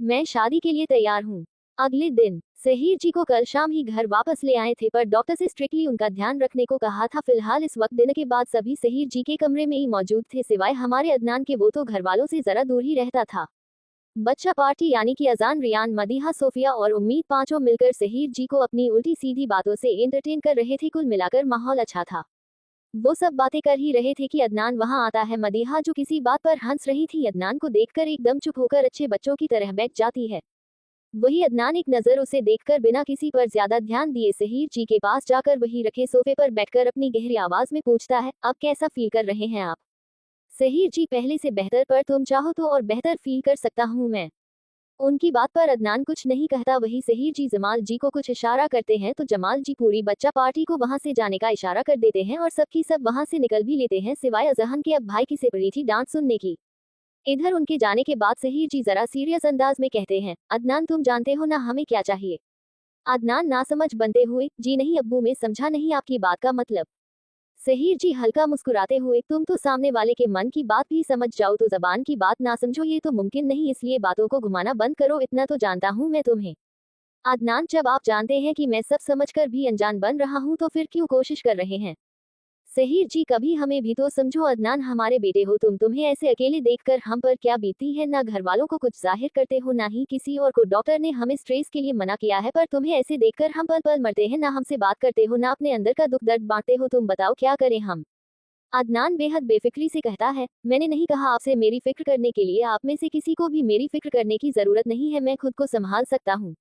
मैं शादी के लिए तैयार हूँ। अगले दिन सहर जी को कल शाम ही घर वापस ले आए थे, पर डॉक्टर से स्ट्रिक्टली उनका ध्यान रखने को कहा था। फिलहाल इस वक्त दिन के बाद सभी सहर जी के कमरे में ही मौजूद थे, सिवाय हमारे अदनान के। वो तो घर वालों से जरा दूर ही रहता था। बच्चा पार्टी यानी कि अजान, रियान, मदीहा, सोफिया और उम्मीद पांचों मिलकर सहर जी को अपनी उल्टी सीधी बातों से एंटरटेन कर रहे थे। कुल मिलाकर माहौल अच्छा था। वो सब बातें कर ही रहे थे कि अदनान वहां आता है। मदीहा जो किसी बात पर हंस रही थी, अदनान को देखकर एकदम चुप होकर अच्छे बच्चों की तरह बैठ जाती है। वही अदनान एक नजर उसे देखकर बिना किसी पर ज्यादा ध्यान दिए सहर जी के पास जाकर वही रखे सोफे पर बैठकर अपनी गहरी आवाज में पूछता है, अब कैसा फील कर रहे हैं आप? सहर जी, पहले से बेहतर, पर तुम चाहो तो और बेहतर फील कर सकता हूँ मैं। उनकी बात पर अदनान कुछ नहीं कहता। वही सहर जी जमाल जी को कुछ इशारा करते हैं तो जमाल जी पूरी बच्चा पार्टी को वहां से जाने का इशारा कर देते हैं और सबकी सब वहां से निकल भी लेते हैं, सिवाय अजहन के। अब भाई की से पड़ी थी डांट सुनने की। इधर उनके जाने के बाद सहर जी जरा सीरियस अंदाज में कहते हैं, अदनान तुम जानते हो ना हमें क्या चाहिए? अदनान नासमझ बनते हुए, जी नहीं अब्बू, मैं समझा नहीं आपकी बात का मतलब। सहर जी हल्का मुस्कुराते हुए, तुम तो सामने वाले के मन की बात भी समझ जाओ तो जबान की बात ना समझो, ये तो मुमकिन नहीं, इसलिए बातों को घुमाना बंद करो। इतना तो जानता हूँ मैं तुम्हें। अदनान, जब आप जानते हैं कि मैं सब समझकर भी अनजान बन रहा हूँ तो फिर क्यों कोशिश कर रहे हैं? सहर जी, कभी हमें भी तो समझो। अदनान, हमारे बेटे हो तुम, तुम्हें ऐसे अकेले देखकर हम पर क्या बीतती है? ना घर वालों को कुछ जाहिर करते हो, ना ही किसी और को। डॉक्टर ने हमें स्ट्रेस के लिए मना किया है, पर तुम्हें ऐसे देखकर हम पल पल मरते हैं। ना हमसे बात करते हो, ना अपने अंदर का दुख दर्द बांटते हो। तुम बताओ क्या करें हम? अदनान बेहद बेफिक्री से कहता है, मैंने नहीं कहा आपसे मेरी फिक्र करने के लिए। आप में से किसी को भी मेरी फिक्र करने की जरूरत नहीं है, मैं खुद को संभाल सकता हूँ।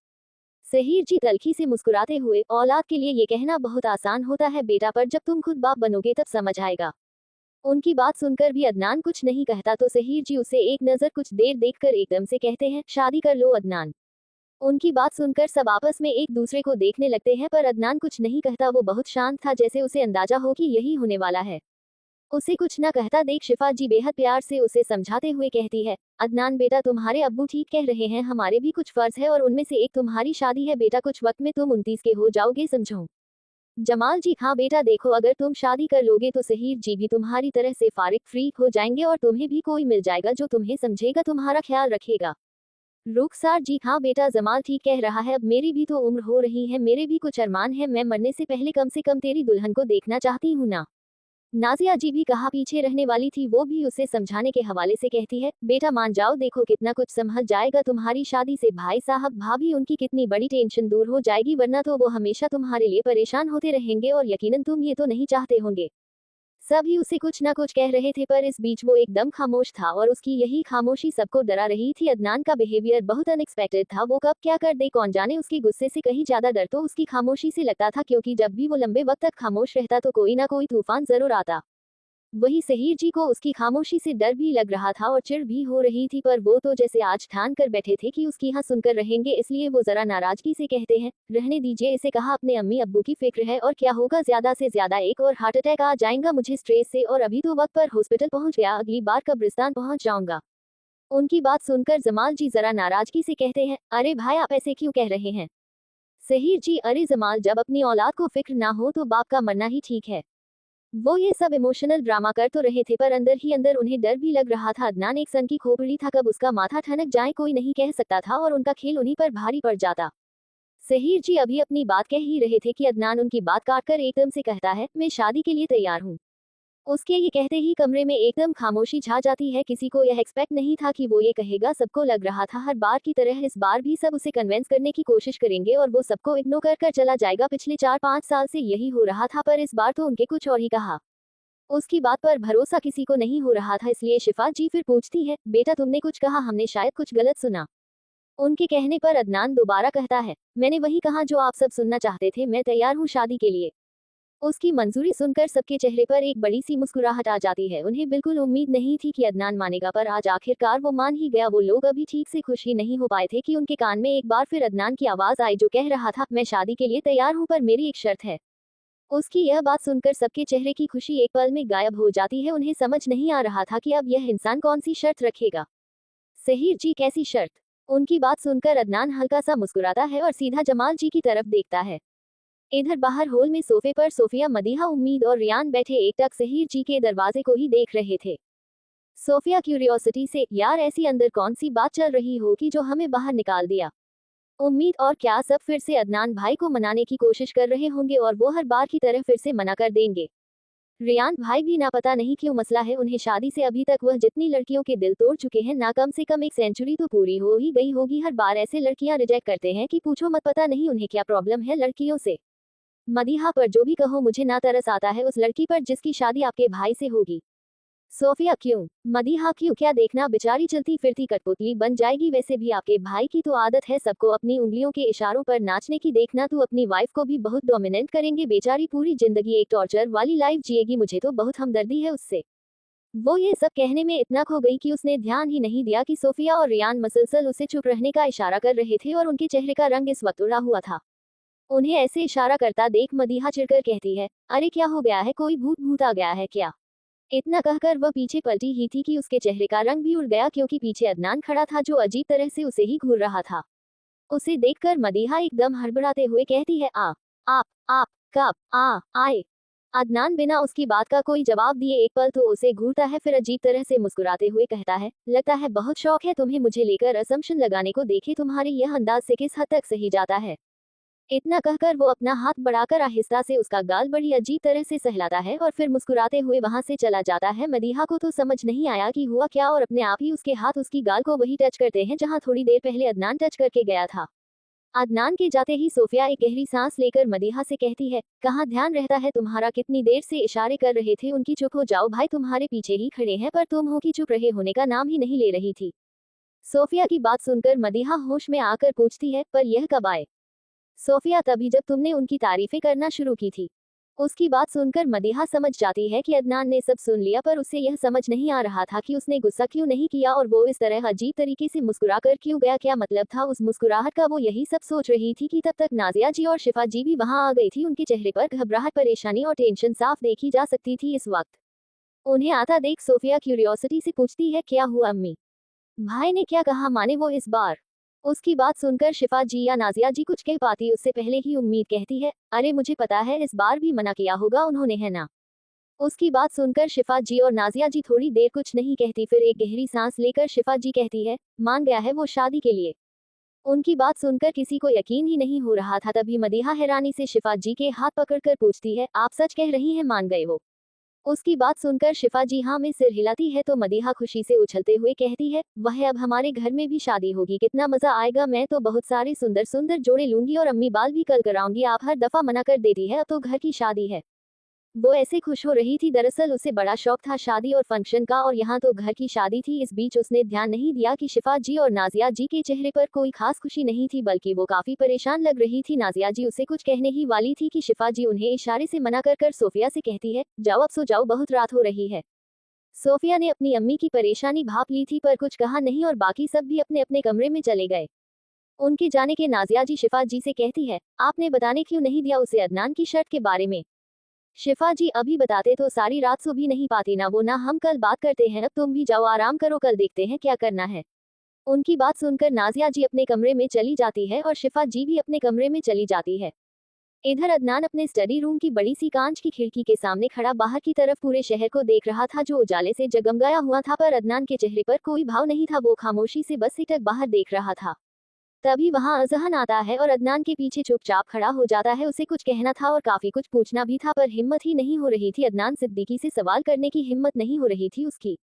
सहर जी तल्खी से मुस्कुराते हुए, औलाद के लिए ये कहना बहुत आसान होता है बेटा, पर जब तुम खुद बाप बनोगे तब समझ आएगा। उनकी बात सुनकर भी अदनान कुछ नहीं कहता तो सहर जी उसे एक नजर कुछ देर देखकर एकदम से कहते हैं, शादी कर लो अदनान। उनकी बात सुनकर सब आपस में एक दूसरे को देखने लगते हैं, पर अदनान कुछ नहीं कहता। वो बहुत शांत था, जैसे उसे अंदाजा हो कि यही होने वाला है। उसे कुछ न कहता देख शिफा जी बेहद प्यार से उसे समझाते हुए कहती है, अदनान बेटा, तुम्हारे अब्बू ठीक कह रहे हैं, हमारे भी कुछ फर्ज है और उनमें से एक तुम्हारी शादी है बेटा। कुछ वक्त में तुम 29 के हो जाओगे, समझो। जमाल जी, हाँ बेटा, देखो अगर तुम शादी कर लोगे तो सहर जी भी तुम्हारी तरह से फारिग फ्री हो जाएंगे और तुम्हें भी कोई मिल जाएगा जो तुम्हें समझेगा, तुम्हारा ख्याल रखेगा। रुखसार जी, हाँ बेटा, जमाल ठीक कह रहा है, अब मेरी भी तो उम्र हो रही है, मेरे भी कुछ अरमान है, मैं मरने से कम तेरी दुल्हन को देखना चाहती हूँ ना। नाजिया जी भी कहा पीछे रहने वाली थी, वो भी उसे समझाने के हवाले से कहती है, बेटा मान जाओ, देखो कितना कुछ संभल जाएगा तुम्हारी शादी से। भाई साहब, भाभी, उनकी कितनी बड़ी टेंशन दूर हो जाएगी, वरना तो वो हमेशा तुम्हारे लिए परेशान होते रहेंगे और यकीनन तुम ये तो नहीं चाहते होंगे। सभी उसे कुछ ना कुछ कह रहे थे, पर इस बीच वो एकदम खामोश था और उसकी यही खामोशी सबको डरा रही थी। अदनान का बिहेवियर बहुत अनएक्सपेक्टेड था, वो कब क्या कर दे कौन जाने। उसके गुस्से से कहीं ज्यादा डर तो उसकी खामोशी से लगता था, क्योंकि जब भी वो लंबे वक्त तक खामोश रहता तो कोई ना कोई तूफान जरूर आता। वही सहर जी को उसकी खामोशी से डर भी लग रहा था और चिढ़ भी हो रही थी, पर वो तो जैसे आज ठान कर बैठे थे कि उसकी हाँ सुनकर रहेंगे, इसलिए वो जरा नाराजगी से कहते हैं, रहने दीजिए इसे, कहा अपने अम्मी अब्बू की फिक्र है और क्या होगा, ज्यादा से ज्यादा एक और हार्ट अटैक आ जाएगा मुझे स्ट्रेस से, और अभी तो वक्त पर हॉस्पिटल पहुंच गया, अगली बार कब्रिस्तान पहुंच जाऊंगा। उनकी बात सुनकर जमाल जी जरा नाराजगी से कहते हैं, अरे भाई आप ऐसे क्यों कह रहे हैं? सहर जी, अरे जमाल, जब अपनी औलाद को फिक्र ना हो तो बाप का मरना ही ठीक है। वो ये सब इमोशनल ड्रामा कर तो रहे थे, पर अंदर ही अंदर उन्हें डर भी लग रहा था। अदनान एक सन की खोपड़ी था, कब उसका माथा ठनक जाए कोई नहीं कह सकता था और उनका खेल उन्हीं पर भारी पड़ जाता। सहर जी अभी अपनी बात कह ही रहे थे कि अदनान उनकी बात काटकर एकदम से कहता है, मैं शादी के लिए तैयार हूँ। उसके ये कहते ही कमरे में एकदम खामोशी छा जाती है। किसी को यह एक्सपेक्ट नहीं था कि वो ये कहेगा। सबको लग रहा था हर बार की तरह इस बार भी सब उसे कन्विंस करने की कोशिश करेंगे और वो सबको इग्नोर कर चला जाएगा। पिछले 4-5 साल से यही हो रहा था, पर इस बार तो उनके कुछ और ही कहा। उसकी बात पर भरोसा किसी को नहीं हो रहा था, इसलिए शिफा जी फिर पूछती है, बेटा तुमने कुछ कहा, हमने शायद कुछ गलत सुना। उनके कहने पर अदनान दोबारा कहता है, मैंने वही कहा जो आप सब सुनना चाहते थे, मैं तैयार हूँ शादी के लिए। उसकी मंजूरी सुनकर सबके चेहरे पर एक बड़ी सी मुस्कुराहट आ जाती है। उन्हें बिल्कुल उम्मीद नहीं थी कि अदनान मानेगा, पर आज आखिरकार वो मान ही गया। वो लोग अभी ठीक से खुश ही नहीं हो पाए थे कि उनके कान में एक बार फिर अदनान की आवाज आई, जो कह रहा था, मैं शादी के लिए तैयार हूँ, पर मेरी एक शर्त है। उसकी यह बात सुनकर सबके चेहरे की खुशी एक पल में गायब हो जाती है। उन्हें समझ नहीं आ रहा था कि अब यह इंसान कौन सी शर्त रखेगा। सहर जी, कैसी शर्त? उनकी बात सुनकर अदनान हल्का सा मुस्कुराता है और सीधा जमाल जी की तरफ देखता है। इधर बाहर हॉल में सोफे पर सोफिया, मदीहा, उम्मीद और रियान बैठे एकटक सहर जी के दरवाजे को ही देख रहे थे। सोफिया क्यूरियोसिटी से, यार ऐसी अंदर कौन सी बात चल रही हो कि जो हमें बाहर निकाल दिया। उम्मीद और क्या सब फिर से अदनान भाई को मनाने की कोशिश कर रहे होंगे और वो हर बार की तरह फिर से मना कर देंगे। रियान भाई भी ना पता नहीं क्यों मसला है उन्हें शादी से अभी तक वह जितनी लड़कियों के दिल तोड़ चुके हैं ना कम से कम एक सेंचुरी तो पूरी हो ही गई होगी। हर बार ऐसे लड़कियां रिजेक्ट करते हैं कि पूछो मत, पता नहीं उन्हें क्या प्रॉब्लम है लड़कियों से। मदीहा पर जो भी कहो मुझे ना तरस आता है उस लड़की पर जिसकी शादी आपके भाई से होगी। सोफिया क्यों? मदीहा क्यों? क्या देखना बेचारी चलती फिरती कठपुतली बन जाएगी। वैसे भी आपके भाई की तो आदत है सबको अपनी उंगलियों के इशारों पर नाचने की। देखना तू अपनी वाइफ को भी बहुत डोमिनेंट करेंगे। बेचारी पूरी जिंदगी एक टॉर्चर वाली लाइफ जिएगी। मुझे तो बहुत हमदर्दी है उससे। वो ये सब कहने में इतना खो गई कि उसने ध्यान ही नहीं दिया कि सोफिया और रियान मसलसल उसे चुप रहने का इशारा कर रहे थे और उनके चेहरे का रंग इस वक्त उड़ा हुआ था। उन्हें ऐसे इशारा करता देख मदीहा चिढ़कर कहती है, अरे क्या हो गया है, कोई भूत भूत आ गया है क्या? इतना कहकर वह पीछे पलटी ही थी कि उसके चेहरे का रंग भी उड़ गया क्योंकि पीछे अदनान खड़ा था जो अजीब तरह से उसे ही घूर रहा था। उसे देखकर मदीहा एकदम हड़बड़ाते हुए कहती है, आप कब आए? अदनान बिना उसकी बात का कोई जवाब दिए एक पल तो उसे घूरता है, फिर अजीब तरह से मुस्कुराते हुए कहता है, लगता है बहुत शौक है तुम्हें मुझे लेकर असम्पशन लगाने को। देखे तुम्हारे यह अंदाज से किस हद तक सही जाता है। इतना कहकर वो अपना हाथ बढ़ाकर आहिस्ता से उसका गाल बड़ी अजीब तरह से सहलाता है और फिर मुस्कुराते हुए वहां से चला जाता है। मदीहा को तो समझ नहीं आया कि हुआ क्या और अपने आप ही उसके हाथ उसकी गाल को वही टच करते हैं जहां थोड़ी देर पहले अदनान टच करके गया था। अदनान के जाते ही सोफिया एक गहरी सांस लेकर मदीहा से कहती है, कहाँ ध्यान रहता है तुम्हारा, कितनी देर से इशारे कर रहे थे उनकी। चुप हो जाओ भाई, तुम्हारे पीछे ही खड़े हैं, पर तुम हो कि चुप रहे होने का नाम ही नहीं ले रही थी। सोफिया की बात सुनकर मदीहा होश में आकर पूछती है, पर यह कब आए? सोफिया, तभी जब तुमने उनकी तारीफें करना शुरू की थी। उसकी बात सुनकर मदीहा समझ जाती है कि अदनान ने सब सुन लिया, पर उसे यह समझ नहीं आ रहा था कि उसने गुस्सा क्यों नहीं किया और वो इस तरह अजीब तरीके से मुस्कुरा कर क्यों गया। क्या मतलब था उस मुस्कुराहट का? वो यही सब सोच रही थी कि तब तक नाजिया जी और शिफा जी भी वहां आ गई थी। उनके चेहरे पर घबराहट, परेशानी और टेंशन साफ देखी जा सकती थी इस वक्त। उन्हें आता देख सोफिया क्यूरियोसिटी से पूछती है, क्या हुआ अम्मी? भाई ने क्या कहा, माने वो इस बार? उसकी बात सुनकर शिफा जी या नाजिया जी कुछ कह पाती उससे पहले ही उम्मीद कहती है, अरे मुझे पता है इस बार भी मना किया होगा उन्होंने, है ना? उसकी बात सुनकर शिफा जी और नाजिया जी थोड़ी देर कुछ नहीं कहती, फिर एक गहरी सांस लेकर शिफा जी कहती है, मान गया है वो शादी के लिए। उनकी बात सुनकर किसी को यकीन ही नहीं हो रहा था। तभी मदीहा हैरानी से शिफा जी के हाथ पकड़कर पूछती है, आप सच कह रही हैं, मान गए हो? उसकी बात सुनकर शिफा जी हाँ में सिर हिलाती है तो मदीहा खुशी से उछलते हुए कहती है, वह अब हमारे घर में भी शादी होगी, कितना मजा आएगा। मैं तो बहुत सारे सुंदर सुंदर जोड़े लूंगी और अम्मी बाल भी कल कराऊंगी। आप हर दफा मना कर देती है, अब तो घर की शादी है। वो ऐसे खुश हो रही थी, दरअसल उसे बड़ा शौक था शादी और फंक्शन का, और यहाँ तो घर की शादी थी। इस बीच उसने ध्यान नहीं दिया कि शिफा जी और नाजिया जी के चेहरे पर कोई खास खुशी नहीं थी, बल्कि वो काफी परेशान लग रही थी। नाजिया जी उसे कुछ कहने ही वाली थी कि शिफा जी उन्हें इशारे से मना कर सोफिया से कहती है, जाओ अब सो जाओ, बहुत रात हो रही है। सोफिया ने अपनी अम्मी की परेशानी भाप ली थी पर कुछ कहा नहीं और बाकी सब भी अपने अपने कमरे में चले गए। उनके जाने के नाजिया जी शिफा जी से कहती है, आपने बताने क्यों नहीं दिया उसे अदनान की शर्त के बारे में? शिफा जी, अभी बताते तो सारी रात सो भी नहीं पाती ना वो, ना हम कल बात करते हैं। अब तुम भी जाओ, आराम करो, कल देखते हैं क्या करना है। उनकी बात सुनकर नाजिया जी अपने कमरे में चली जाती है और शिफा जी भी अपने कमरे में चली जाती है। इधर अदनान अपने स्टडी रूम की बड़ी सी कांच की खिड़की के सामने खड़ा बाहर की तरफ पूरे शहर को देख रहा था जो उजाले से जगमगाया हुआ था, पर अदनान के चेहरे पर कोई भाव नहीं था। वो खामोशी से बस सिटक बाहर देख रहा था। तभी वहां अजहन आता है और अदनान के पीछे चुपचाप खड़ा हो जाता है। उसे कुछ कहना था और काफी कुछ पूछना भी था, पर हिम्मत ही नहीं हो रही थी। अदनान सिद्दीकी से सवाल करने की हिम्मत नहीं हो रही थी उसकी।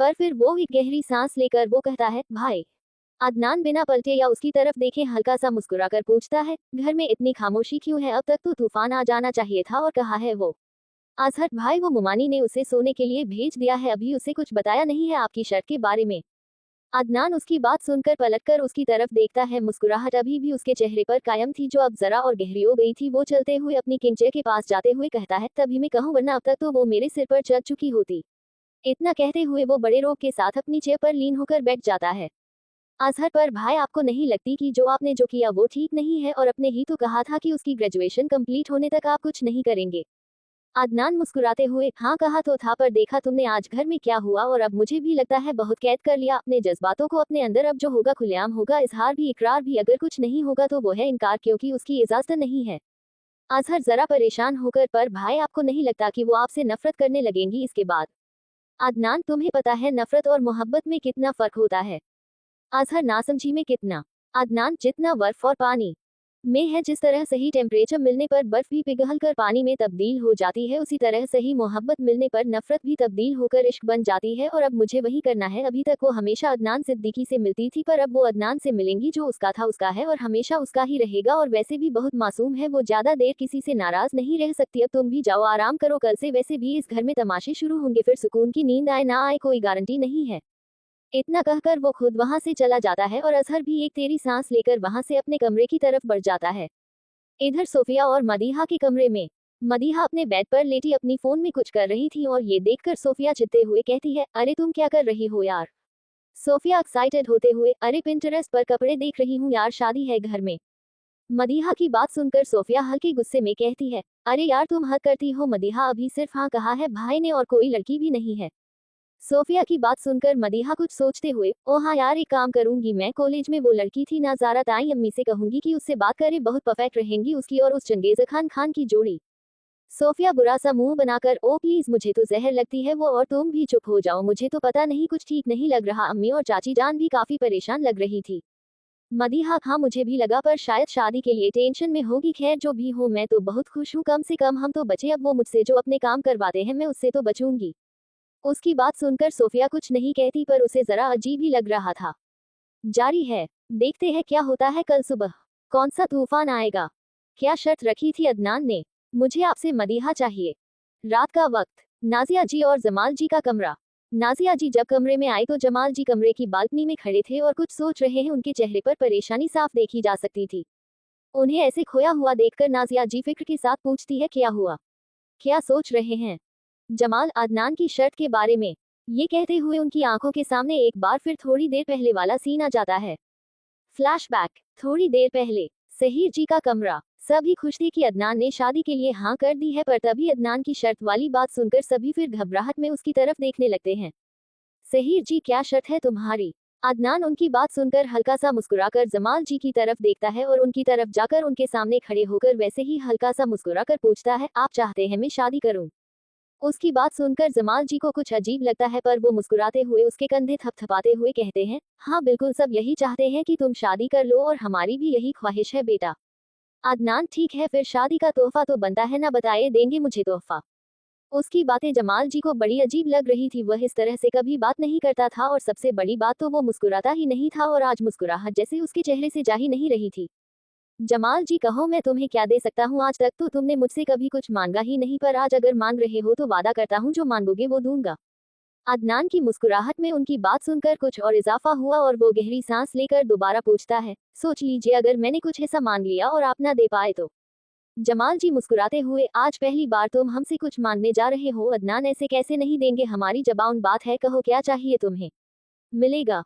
पर फिर वो एक गहरी सांस लेकर वो कहता है, भाई। अदनान बिना पलटे या उसकी तरफ देखे हल्का सा मुस्कुराकर पूछता है, घर में इतनी खामोशी क्यों है? अब तक तो तूफान आ जाना चाहिए था। और कहा है वो? अजहर भाई, वो मुमानी ने उसे सोने के लिए भेज दिया है, अभी उसे कुछ बताया नहीं है आपकी शर्त के बारे में। अदनान उसकी बात सुनकर पलटकर उसकी तरफ देखता है। मुस्कुराहट अभी भी उसके चेहरे पर कायम थी, जो अब जरा और गहरी हो गई थी। वो चलते हुए अपनी किंचे के पास जाते हुए कहता है, तभी मैं कहूँ, वरना अब तक तो वो मेरे सिर पर चढ़ चुकी होती। इतना कहते हुए वो बड़े रोब के साथ अपनी चेयर पर लीन होकर बैठ जाता है। अजहर, पर भाई आपको नहीं लगती कि जो आपने जो किया वो ठीक नहीं है? और अपने ही तो कहा था कि उसकी ग्रेजुएशन कंप्लीट होने तक आप कुछ नहीं करेंगे। अदनान मुस्कुराते हुए, हाँ कहा तो था, पर देखा तुमने आज घर में क्या हुआ। और अब मुझे भी लगता है बहुत कैद कर लिया अपने जज्बातों को अपने अंदर। अब जो होगा खुलेआम होगा, इजहार भी इकरार भी। अगर कुछ नहीं होगा तो वो है इनकार, क्योंकि उसकी इजाजत नहीं है। अजहर जरा परेशान होकर, पर भाई आपको नहीं लगता कि वो आपसे नफरत करने लगेंगी इसके बाद? अदनान, तुम्हें पता है नफरत और मोहब्बत में कितना फर्क होता है। अजहर, नासमझी में कितना। अदनान, जितना बर्फ और पानी में है, जिस तरह सही टेम्परेचर मिलने पर बर्फ भी पिघलकर पानी में तब्दील हो जाती है, उसी तरह सही मोहब्बत मिलने पर नफरत भी तब्दील होकर इश्क बन जाती है। और अब मुझे वही करना है। अभी तक वो हमेशा अदनान सिद्दीकी से मिलती थी, पर अब वो अदनान से मिलेंगी। जो उसका था उसका है और हमेशा उसका ही रहेगा। और वैसे भी बहुत मासूम है, वो ज्यादा देर किसी से नाराज नहीं रह सकती। अब तुम भी जाओ, आराम करो। कल से वैसे भी इस घर में तमाशे शुरू होंगे, फिर सुकून की नींद आए ना आए कोई गारंटी नहीं है। इतना कहकर वो खुद वहां से चला जाता है और अजहर भी एक तेरी सांस लेकर वहां से अपने कमरे की तरफ बढ़ जाता है। इधर सोफिया और मदीहा के कमरे में। मदीहा अपने बेड पर लेटी अपनी फोन में कुछ कर रही थी और ये देखकर सोफिया चित्ते हुए कहती है, अरे तुम क्या कर रही हो यार। सोफिया एक्साइटेड होते हुए, अरे पिंटरेस्ट पर कपड़े देख रही हूँ यार, शादी है घर में। मदीहा की बात सुनकर सोफिया हल्के गुस्से में कहती है, अरे यार तुम हद करती हो मदीहा, अभी सिर्फ हाँ कहा है भाई ने और कोई लड़की भी नहीं है। सोफिया की बात सुनकर मदीहा कुछ सोचते हुए, ओ हाँ यार, एक काम करूंगी, मैं कॉलेज में वो लड़की थी ना ज़ारा ताई, अम्मी से कहूंगी कि उससे बात करे, बहुत परफेक्ट रहेंगी उसकी और उस चंगेज़ खान की जोड़ी। सोफिया बुरा सा मुंह बनाकर, ओ प्लीज मुझे तो जहर लगती है वो, और तुम भी चुप हो जाओ, मुझे तो पता नहीं कुछ ठीक नहीं लग रहा। अम्मी और चाची जान भी काफी परेशान लग रही थी। मदीहा, हाँ मुझे भी लगा, पर शायद शादी के लिए टेंशन में होगी। खैर जो भी हो, मैं तो बहुत खुश हूँ, कम से कम हम तो बचे। अब वो मुझसे जो अपने काम करवाते हैं मैं उससे तो बचूंगी। उसकी बात सुनकर सोफिया कुछ नहीं कहती, पर उसे जरा अजीब ही लग रहा था। जारी है, देखते हैं क्या होता है कल सुबह। कौन सा तूफान आएगा। क्या शर्त रखी थी अदनान ने, मुझे आपसे मदीहा चाहिए। रात का वक्त, नाजिया जी और जमाल जी का कमरा। नाजिया जी जब कमरे में आई तो जमाल जी कमरे की बालकनी में खड़े थे और कुछ सोच रहे हैं। उनके चेहरे पर परेशानी साफ देखी जा सकती थी। उन्हें ऐसे खोया हुआ देखकर नाजिया जी फिक्र के साथ पूछती है, क्या हुआ, क्या सोच रहे हैं। जमाल, अदनान की शर्त के बारे में। ये कहते हुए उनकी आंखों के सामने एक बार फिर थोड़ी देर पहले वाला सीन आ जाता है। फ्लैशबैक, थोड़ी देर पहले, सहीर जी का कमरा। सभी खुश थे कि अदनान ने शादी के लिए हाँ कर दी है, पर तभी अदनान की शर्त वाली बात सुनकर सभी फिर घबराहट में उसकी तरफ देखने लगते हैं। सहीर जी, क्या शर्त है तुम्हारी। अदनान उनकी बात सुनकर हल्का सा मुस्कुराकर जमाल जी की तरफ देखता है और उनकी तरफ जाकर उनके सामने खड़े होकर वैसे ही हल्का सा मुस्कुराकर पूछता है, आप चाहते हैं मैं शादी करूं। उसकी बात सुनकर जमाल जी को कुछ अजीब लगता है, पर वो मुस्कुराते हुए उसके कंधे थपथपाते हुए कहते हैं, हाँ बिल्कुल, सब यही चाहते हैं कि तुम शादी कर लो और हमारी भी यही ख्वाहिश है बेटा। अदनान, ठीक है फिर शादी का तोहफा तो बनता है ना, बताए देंगे मुझे तोहफा। उसकी बातें जमाल जी को बड़ी अजीब लग रही थी। वह इस तरह से कभी बात नहीं करता था और सबसे बड़ी बात तो वो मुस्कुराता ही नहीं था, और आज मुस्कुराहट जैसे उसके चेहरे से जा ही नहीं रही थी। जमाल जी, कहो मैं तुम्हें क्या दे सकता हूँ। आज तक तो तुमने मुझसे कभी कुछ मांगा ही नहीं, पर आज अगर मांग रहे हो तो वादा करता हूँ जो मांगोगे वो दूंगा। अदनान की मुस्कुराहट में उनकी बात सुनकर कुछ और इजाफा हुआ और वो गहरी सांस लेकर दोबारा पूछता है, सोच लीजिए अगर मैंने कुछ ऐसा मांग लिया और आप ना दे पाए तो। जमाल जी मुस्कुराते हुए, आज पहली बार तुम हमसे कुछ मांगने जा रहे हो। अदनान, ऐसे कैसे नहीं देंगे, हमारी जबान बात है, कहो क्या चाहिए तुम्हें, मिलेगा।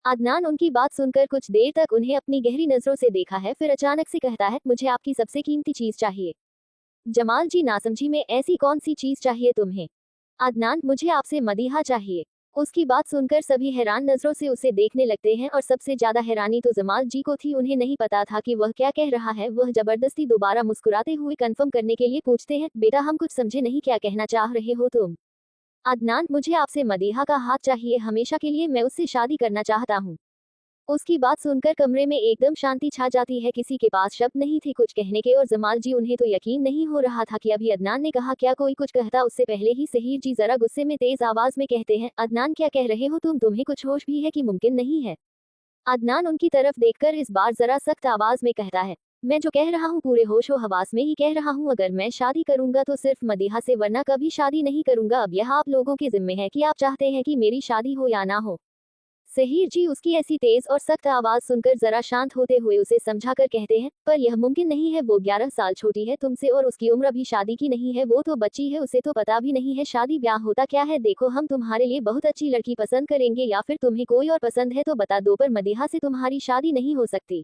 अदनान उनकी बात सुनकर कुछ देर तक उन्हें अपनी गहरी नजरों से देखा है, फिर अचानक से कहता है, मुझे आपकी सबसे कीमती चीज चाहिए। जमाल जी, नासमझी में, ऐसी कौन सी चीज चाहिए तुम्हें। अदनान, मुझे आपसे मदीहा चाहिए। उसकी बात सुनकर सभी हैरान नजरों से उसे देखने लगते हैं और सबसे ज्यादा हैरानी तो जमाल जी को थी। उन्हें नहीं पता था कि वह क्या कह रहा है। वह जबरदस्ती दोबारा मुस्कुराते हुए कंफर्म करने के लिए पूछते हैं, बेटा हम कुछ समझे नहीं, क्या कहना चाह रहे हो तुम। अदनान, मुझे आपसे मदीहा का हाथ चाहिए, हमेशा के लिए मैं उससे शादी करना चाहता हूँ। उसकी बात सुनकर कमरे में एकदम शांति छा जाती है। किसी के पास शब्द नहीं थे कुछ कहने के, और जमाल जी, उन्हें तो यकीन नहीं हो रहा था कि अभी अदनान ने कहा क्या कोई कुछ कहता उससे पहले ही सहीर जी जरा गुस्से में तेज आवाज में कहते हैं, अदनान क्या कह रहे हो तुम, तुम्हें कुछ होश भी है कि मुमकिन नहीं है। अदनान उनकी तरफ देखकर इस बार जरा सख्त आवाज में कहता है, मैं जो कह रहा हूँ पूरे होशो हवास में ही कह रहा हूँ। अगर मैं शादी करूंगा तो सिर्फ मदीहा से, वरना कभी शादी नहीं करूंगा। अब यह आप लोगों के जिम्मे है कि आप चाहते हैं कि मेरी शादी हो या ना हो। सहीर जी उसकी ऐसी तेज और सख्त आवाज सुनकर जरा शांत होते हुए उसे समझाकर कहते हैं, पर यह मुमकिन नहीं है, वो 11 साल छोटी है तुमसे और उसकी उम्र अभी शादी की नहीं है। वो तो बच्ची है, उसे तो पता भी नहीं है शादी ब्याह होता क्या है। देखो हम तुम्हारे लिए बहुत अच्छी लड़की पसंद करेंगे, या फिर तुम्हें कोई और पसंद है तो बता दो, पर मदीहा से तुम्हारी शादी नहीं हो सकती।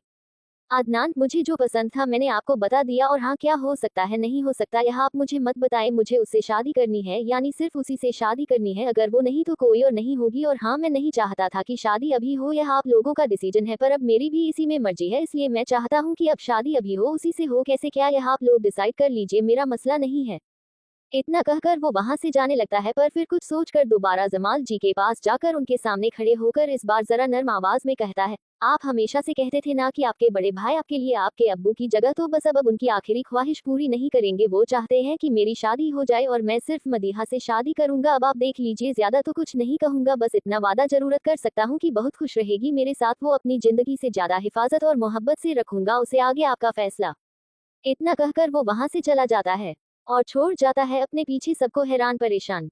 अदनान, मुझे जो पसंद था मैंने आपको बता दिया, और हाँ क्या हो सकता है नहीं हो सकता यह आप मुझे मत बताएं। मुझे उससे शादी करनी है, यानी सिर्फ उसी से शादी करनी है। अगर वो नहीं तो कोई और नहीं होगी। और हाँ, मैं नहीं चाहता था कि शादी अभी हो, यह आप लोगों का डिसीजन है, पर अब मेरी भी इसी में मर्जी है, इसलिए मैं चाहता हूँ कि अब शादी अभी हो। उसी से हो कैसे क्या, यह आप लोग डिसाइड कर लीजिए, मेरा मसला नहीं है। इतना कहकर वो वहां से जाने लगता है, पर फिर कुछ सोचकर दोबारा जमाल जी के पास जाकर उनके सामने खड़े होकर इस बार जरा नर्म आवाज में कहता है, आप हमेशा से कहते थे ना कि आपके बड़े भाई आपके लिए आपके अब्बू की जगह, तो बस अब उनकी आखिरी ख्वाहिश पूरी नहीं करेंगे। वो चाहते हैं कि मेरी शादी हो जाए और मैं सिर्फ मदीहा से शादी करूंगा। अब आप देख लीजिए, ज्यादा तो कुछ नहीं कहूंगा, बस इतना वादा जरूरत कर सकता हूँ कि बहुत खुश रहेगी मेरे साथ, वो अपनी जिंदगी से ज्यादा हिफाजत और मोहब्बत से रखूंगा उसे, आगे आपका फैसला। इतना कहकर वो वहां से चला जाता है और छोड़ जाता है अपने पीछे सबको हैरान परेशान।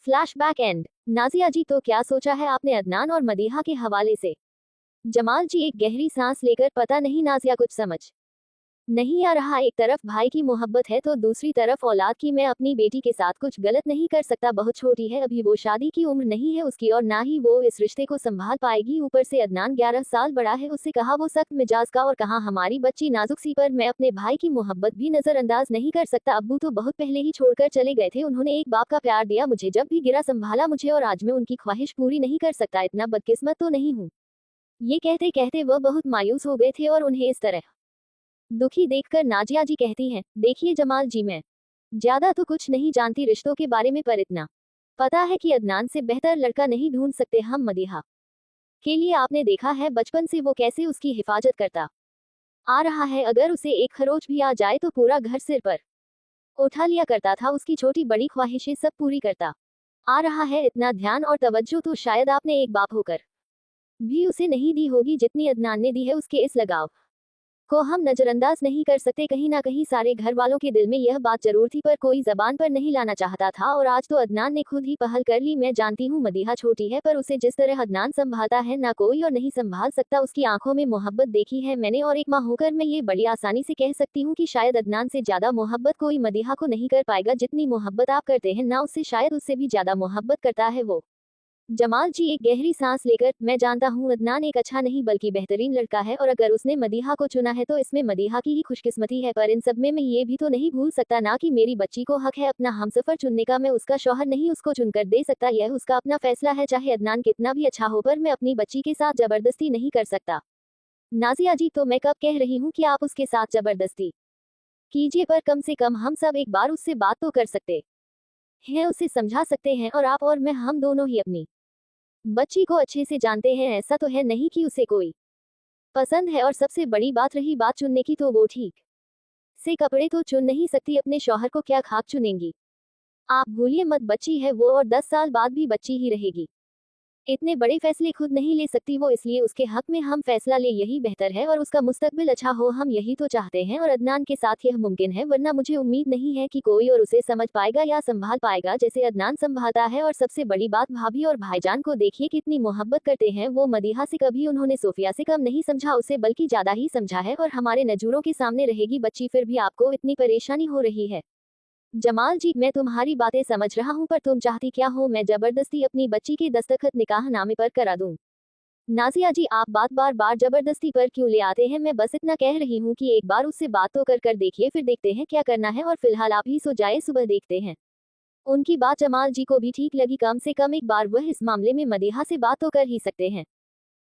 Flashback and. नाजिया जी, तो क्या सोचा है आपने अदनान और मदीहा के हवाले से? जमाल जी एक गहरी सांस लेकर, पता नहीं नाजिया, कुछ समझ नहीं आ रहा। एक तरफ भाई की मोहब्बत है तो दूसरी तरफ औलाद की। मैं अपनी बेटी के साथ कुछ गलत नहीं कर सकता, बहुत छोटी है अभी, वो शादी की उम्र नहीं है उसकी और ना ही वो इस रिश्ते को संभाल पाएगी। ऊपर से अदनान 11 साल बड़ा है उससे, कहा वो सख्त मिजाज का और कहा हमारी बच्ची नाजुक सी, पर मैं अपने भाई की मोहब्बत भी नजरअंदाज नहीं कर सकता। अब्बू तो बहुत पहले ही छोड़कर चले गए थे, उन्होंने एक बाप का प्यार दिया मुझे, जब भी गिरा संभाला मुझे, और आज मैं उनकी ख्वाहिश पूरी नहीं कर सकता, इतना बदकिस्मत तो नहीं हूँ। ये कहते कहते वह बहुत मायूस हो गए थे और उन्हें इस तरह दुखी देखकर नाजिया जी कहती हैं, देखिए जमाल जी, मैं ज्यादा तो कुछ नहीं जानती रिश्तों के बारे में, पर इतना पता है कि अदनान से बेहतर लड़का नहीं ढूंढ सकते हम मदीहा के लिए। आपने देखा है बचपन से वो कैसे उसकी हिफाजत करता आ रहा है, अगर उसे एक खरोच भी आ जाए तो पूरा घर सिर पर उठा लिया करता था, उसकी छोटी बड़ी ख्वाहिशें सब पूरी करता आ रहा है। इतना ध्यान और तवज्जो तो शायद आपने एक बाप होकर भी उसे नहीं दी होगी जितनी अदनान ने दी है। उसके इस लगाव को हम नजरअंदाज नहीं कर सकते, कहीं ना कहीं सारे घर वालों के दिल में यह बात जरूर थी, पर कोई जबान पर नहीं लाना चाहता था, और आज तो अदनान ने खुद ही पहल कर ली। मैं जानती हूँ मदीहा छोटी है, पर उसे जिस तरह अदनान संभालता है ना कोई और नहीं संभाल सकता। उसकी आंखों में मोहब्बत देखी है मैंने, और एक माँ होकर मैं ये बड़ी आसानी से कह सकती हूँ कि शायद अदनान से ज्यादा मोहब्बत कोई मदीहा को नहीं कर पाएगा, जितनी मोहब्बत आप करते हैं ना उससे शायद उससे भी ज्यादा मोहब्बत करता है वो। जमाल जी एक गहरी सांस लेकर, मैं जानता हूँ अदनान एक अच्छा नहीं बल्कि बेहतरीन लड़का है, और अगर उसने मदीहा को चुना है तो इसमें मदीहा की ही खुशकिस्मती है, पर इन सब में मैं ये भी तो नहीं भूल सकता ना कि मेरी बच्ची को हक है अपना हमसफर चुनने का। मैं उसका शौहर नहीं उसको चुनकर दे सकता, यह उसका अपना फैसला है, चाहे अदनान कितना भी अच्छा हो, पर मैं अपनी बच्ची के साथ जबरदस्ती नहीं कर सकता। नाजिया जी, तो मैं कब कह रही हूँ कि आप उसके साथ जबरदस्ती कीजिए, पर कम से कम हम सब एक बार उससे बात तो कर सकते हैं, उसे समझा सकते हैं, और आप और मैं हम दोनों ही अपनी बच्ची को अच्छे से जानते हैं। ऐसा तो है नहीं कि उसे कोई पसंद है, और सबसे बड़ी बात रही बात चुनने की, तो वो ठीक से कपड़े तो चुन नहीं सकती, अपने शौहर को क्या खाक चुनेंगी? आप भूलिए मत, बच्ची है वो और 10 साल बाद भी बच्ची ही रहेगी। इतने बड़े फैसले खुद नहीं ले सकती वो, इसलिए उसके हक में हम फैसला ले, यही बेहतर है, और उसका मुस्तकबिल अच्छा हो, हम यही तो चाहते हैं, और अदनान के साथ यह मुमकिन है, वरना मुझे उम्मीद नहीं है कि कोई और उसे समझ पाएगा या संभाल पाएगा जैसे अदनान संभालता है। और सबसे बड़ी बात, भाभी और भाईजान को देखिए कितनी मोहब्बत करते हैं वो। मदीहा से कभी उन्होंने सोफिया से कम नहीं समझा उसे, बल्कि ज्यादा ही समझा है, और हमारे नजरों के सामने रहेगी बच्ची, फिर भी आपको इतनी परेशानी हो रही है। जमाल जी, मैं तुम्हारी बातें समझ रहा हूँ, पर तुम चाहती क्या हो? मैं जबरदस्ती अपनी बच्ची के दस्तखत निकाहनामे पर करा दूं? नाजिया जी, आप बात बार बार जबरदस्ती पर क्यों ले आते हैं? मैं बस इतना कह रही हूँ कि एक बार उससे बात तो कर देखिए, फिर देखते हैं क्या करना है, और फिलहाल आप ही सो जाए, सुबह देखते हैं। उनकी बात जमाल जी को भी ठीक लगी, कम से कम एक बार वह इस मामले में मदीहा से बात तो कर ही सकते हैं।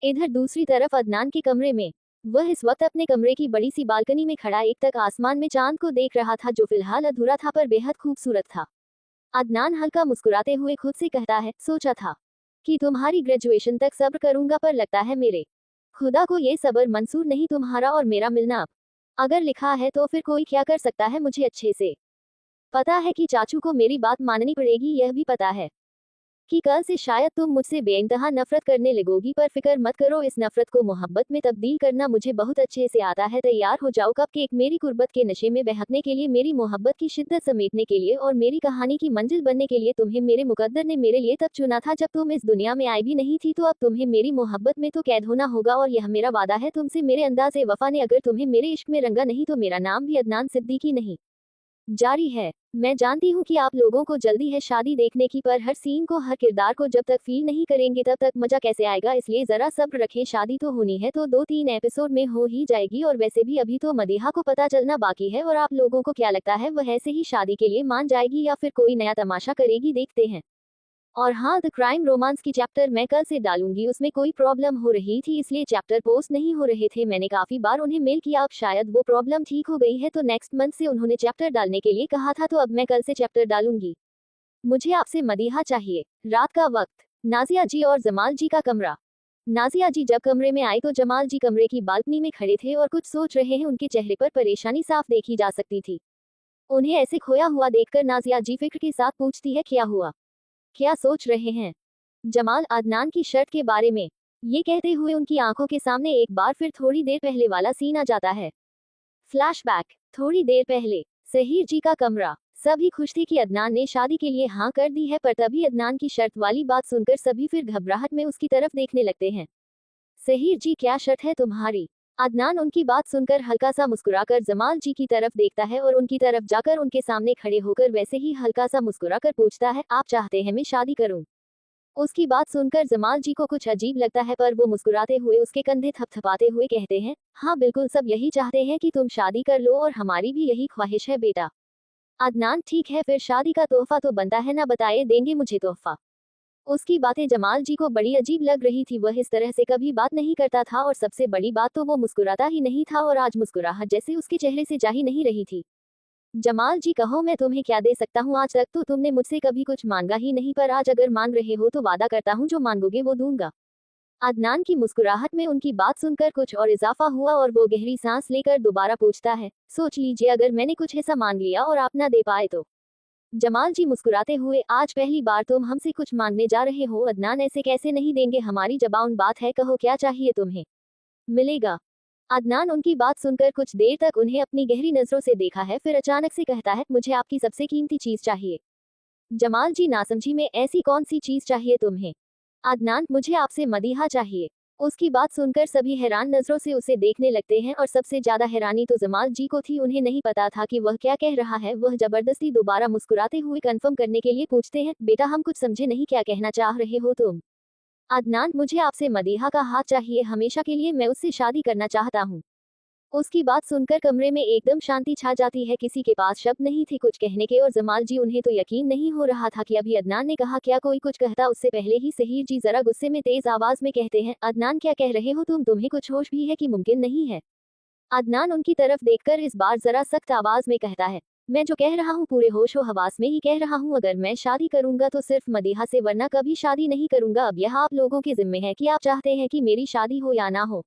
इधर दूसरी तरफ अदनान के कमरे में, वह इस वक्त अपने कमरे की बड़ी सी बालकनी में खड़ा एक तक आसमान में चांद को देख रहा था, जो फिलहाल अधूरा था पर बेहद खूबसूरत था। अदनान हल्का मुस्कुराते हुए खुद से कहता है, सोचा था कि तुम्हारी ग्रेजुएशन तक सब्र करूंगा, पर लगता है मेरे खुदा को ये सब्र मंसूर नहीं, तुम्हारा और मेरा मिलना अब अगर लिखा है तो फिर कोई क्या कर सकता है। मुझे अच्छे से पता है कि चाचू को मेरी बात माननी पड़ेगी, यह भी पता है कि कल से शायद तुम मुझसे बेइंतहा नफरत करने लगोगी, पर फिक्र मत करो, इस नफरत को मोहब्बत में तब्दील करना मुझे बहुत अच्छे से आता है। तैयार हो जाओ कपकेक, मेरी कुर्बत के नशे में बहकने के लिए, मेरी मोहब्बत की शिद्दत समेटने के लिए, और मेरी कहानी की मंजिल बनने के लिए। तुम्हें मेरे मुकद्दर ने मेरे लिए तब चुना था जब तुम इस दुनिया में आई भी नहीं थी, तो अब तुम्हें मेरी मोहब्बत में तो कैद होना होगा, और यह मेरा वादा है तुमसे, मेरे अंदाज़े वफा ने अगर तुम्हें मेरे इश्क में रंगा नहीं तो मेरा नाम भी अदनान सिद्दीकी नहीं जारी है। मैं जानती हूँ कि आप लोगों को जल्दी है शादी देखने की, पर हर सीन को, हर किरदार को जब तक फील नहीं करेंगे तब तक मजा कैसे आएगा? इसलिए जरा सब्र रखें, शादी तो होनी है तो 2-3 एपिसोड में हो ही जाएगी, और वैसे भी अभी तो मदीहा को पता चलना बाकी है। और आप लोगों को क्या लगता है, वह ऐसे ही शादी के लिए मान जाएगी या फिर कोई नया तमाशा करेगी? देखते हैं। और हाँ, द क्राइम रोमांस की चैप्टर मैं कल से डालूंगी, उसमें कोई प्रॉब्लम हो रही थी इसलिए चैप्टर पोस्ट नहीं हो रहे थे। मैंने काफी बार उन्हें मेल किया, अब शायद वो प्रॉब्लम ठीक हो गई है तो नेक्स्ट मंथ से उन्होंने चैप्टर डालने के लिए कहा था, तो अब मैं कल से चैप्टर डालूंगी। मुझे आपसे मदीहा चाहिए। रात का वक्त, नाजिया जी और जमाल जी का कमरा। नाजिया जी जब कमरे में आई तो जमाल जी कमरे की बालकनी में खड़े थे और कुछ सोच रहे हैं, उनके चेहरे पर परेशानी साफ देखी जा सकती थी। उन्हें ऐसे खोया हुआ देखकर नाजिया जी फिक्र के साथ पूछती है, क्या हुआ, क्या सोच रहे हैं? जमाल, अदनान की शर्ट के बारे में। ये कहते हुए उनकी आंखों के सामने एक बार फिर थोड़ी देर पहले वाला सीन आ जाता है। फ्लैशबैक, थोड़ी देर पहले, सहर जी का कमरा। सभी खुश थे कि अदनान ने शादी के लिए हाँ कर दी है, पर तभी अदनान की शर्त वाली बात सुनकर सभी फिर घबराहट में उसकी तरफ देखने लगते हैं। सहर जी, क्या शर्त है तुम्हारी? अदनान उनकी बात सुनकर हल्का सा मुस्कुराकर जमाल जी की तरफ देखता है और उनकी तरफ जाकर उनके सामने खड़े होकर वैसे ही हल्का सा मुस्कुराकर पूछता है, आप चाहते हैं मैं शादी करूं? उसकी बात सुनकर जमाल जी को कुछ अजीब लगता है, पर वो मुस्कुराते हुए उसके कंधे थपथपाते हुए कहते हैं, हाँ बिल्कुल, सब यही चाहते हैं कि तुम शादी कर लो और हमारी भी यही ख्वाहिश है बेटा। अदनान, ठीक है फिर शादी का तोहफा तो बनता है ना, बताए देंगे मुझे तोहफा। उसकी बातें जमाल जी को बड़ी अजीब लग रही थी, वह इस तरह से कभी बात नहीं करता था और सबसे बड़ी बात तो वो मुस्कुराता ही नहीं था और आज मुस्कुराहट जैसे उसके चेहरे से जा ही नहीं रही थी। जमाल जी, कहो मैं तुम्हें क्या दे सकता हूँ? आज तक तो तुमने मुझसे कभी कुछ मांगा ही नहीं, पर आज अगर मांग रहे हो तो वादा करता हूँ जो मांगोगे वो दूंगा। अदनान की मुस्कुराहट में उनकी बात सुनकर कुछ और इजाफा हुआ और वो गहरी सांस लेकर दोबारा पूछता है, सोच लीजिए अगर मैंने कुछ ऐसा मांग लिया और आप ना दे पाए तो? जमाल जी मुस्कुराते हुए, आज पहली बार तुम हमसे कुछ मांगने जा रहे हो अदनान, ऐसे कैसे नहीं देंगे, हमारी जबान बात है, कहो क्या चाहिए तुम्हें, मिलेगा। अदनान उनकी बात सुनकर कुछ देर तक उन्हें अपनी गहरी नजरों से देखा है, फिर अचानक से कहता है, मुझे आपकी सबसे कीमती चीज चाहिए। जमाल जी नासमझी में, ऐसी कौन सी चीज चाहिए तुम्हें? अदनान, मुझे आपसे मदीहा चाहिए। उसकी बात सुनकर सभी हैरान नजरों से उसे देखने लगते हैं और सबसे ज्यादा हैरानी तो जमाल जी को थी, उन्हें नहीं पता था कि वह क्या कह रहा है। वह जबरदस्ती दोबारा मुस्कुराते हुए कंफर्म करने के लिए पूछते हैं, बेटा हम कुछ समझे नहीं, क्या कहना चाह रहे हो तुम? अदनान, मुझे आपसे मदीहा का हाथ चाहिए, हमेशा के लिए मैं उससे शादी करना चाहता हूँ। उसकी बात सुनकर कमरे में एकदम शांति छा जाती है, किसी के पास शब्द नहीं थे कुछ कहने के और जमाल जी, उन्हें तो यकीन नहीं हो रहा था कि अभी अदनान ने कहा क्या कोई कुछ कहता उससे पहले ही सहर जी जरा गुस्से में तेज आवाज में कहते हैं, अदनान क्या कह रहे हो तुम, तुम्हें कुछ होश भी है कि मुमकिन नहीं है? अदनान उनकी तरफ देखकर इस बार जरा सख्त आवाज में कहता है, मैं जो कह रहा हूँ पूरे होशो हवास में ही कह रहा हूँ, अगर मैं शादी करूंगा तो सिर्फ मदीहा से, वरना कभी शादी नहीं करूंगा। अब यह आप लोगों के जिम्मे है कि आप चाहते हैं कि मेरी शादी हो या ना हो।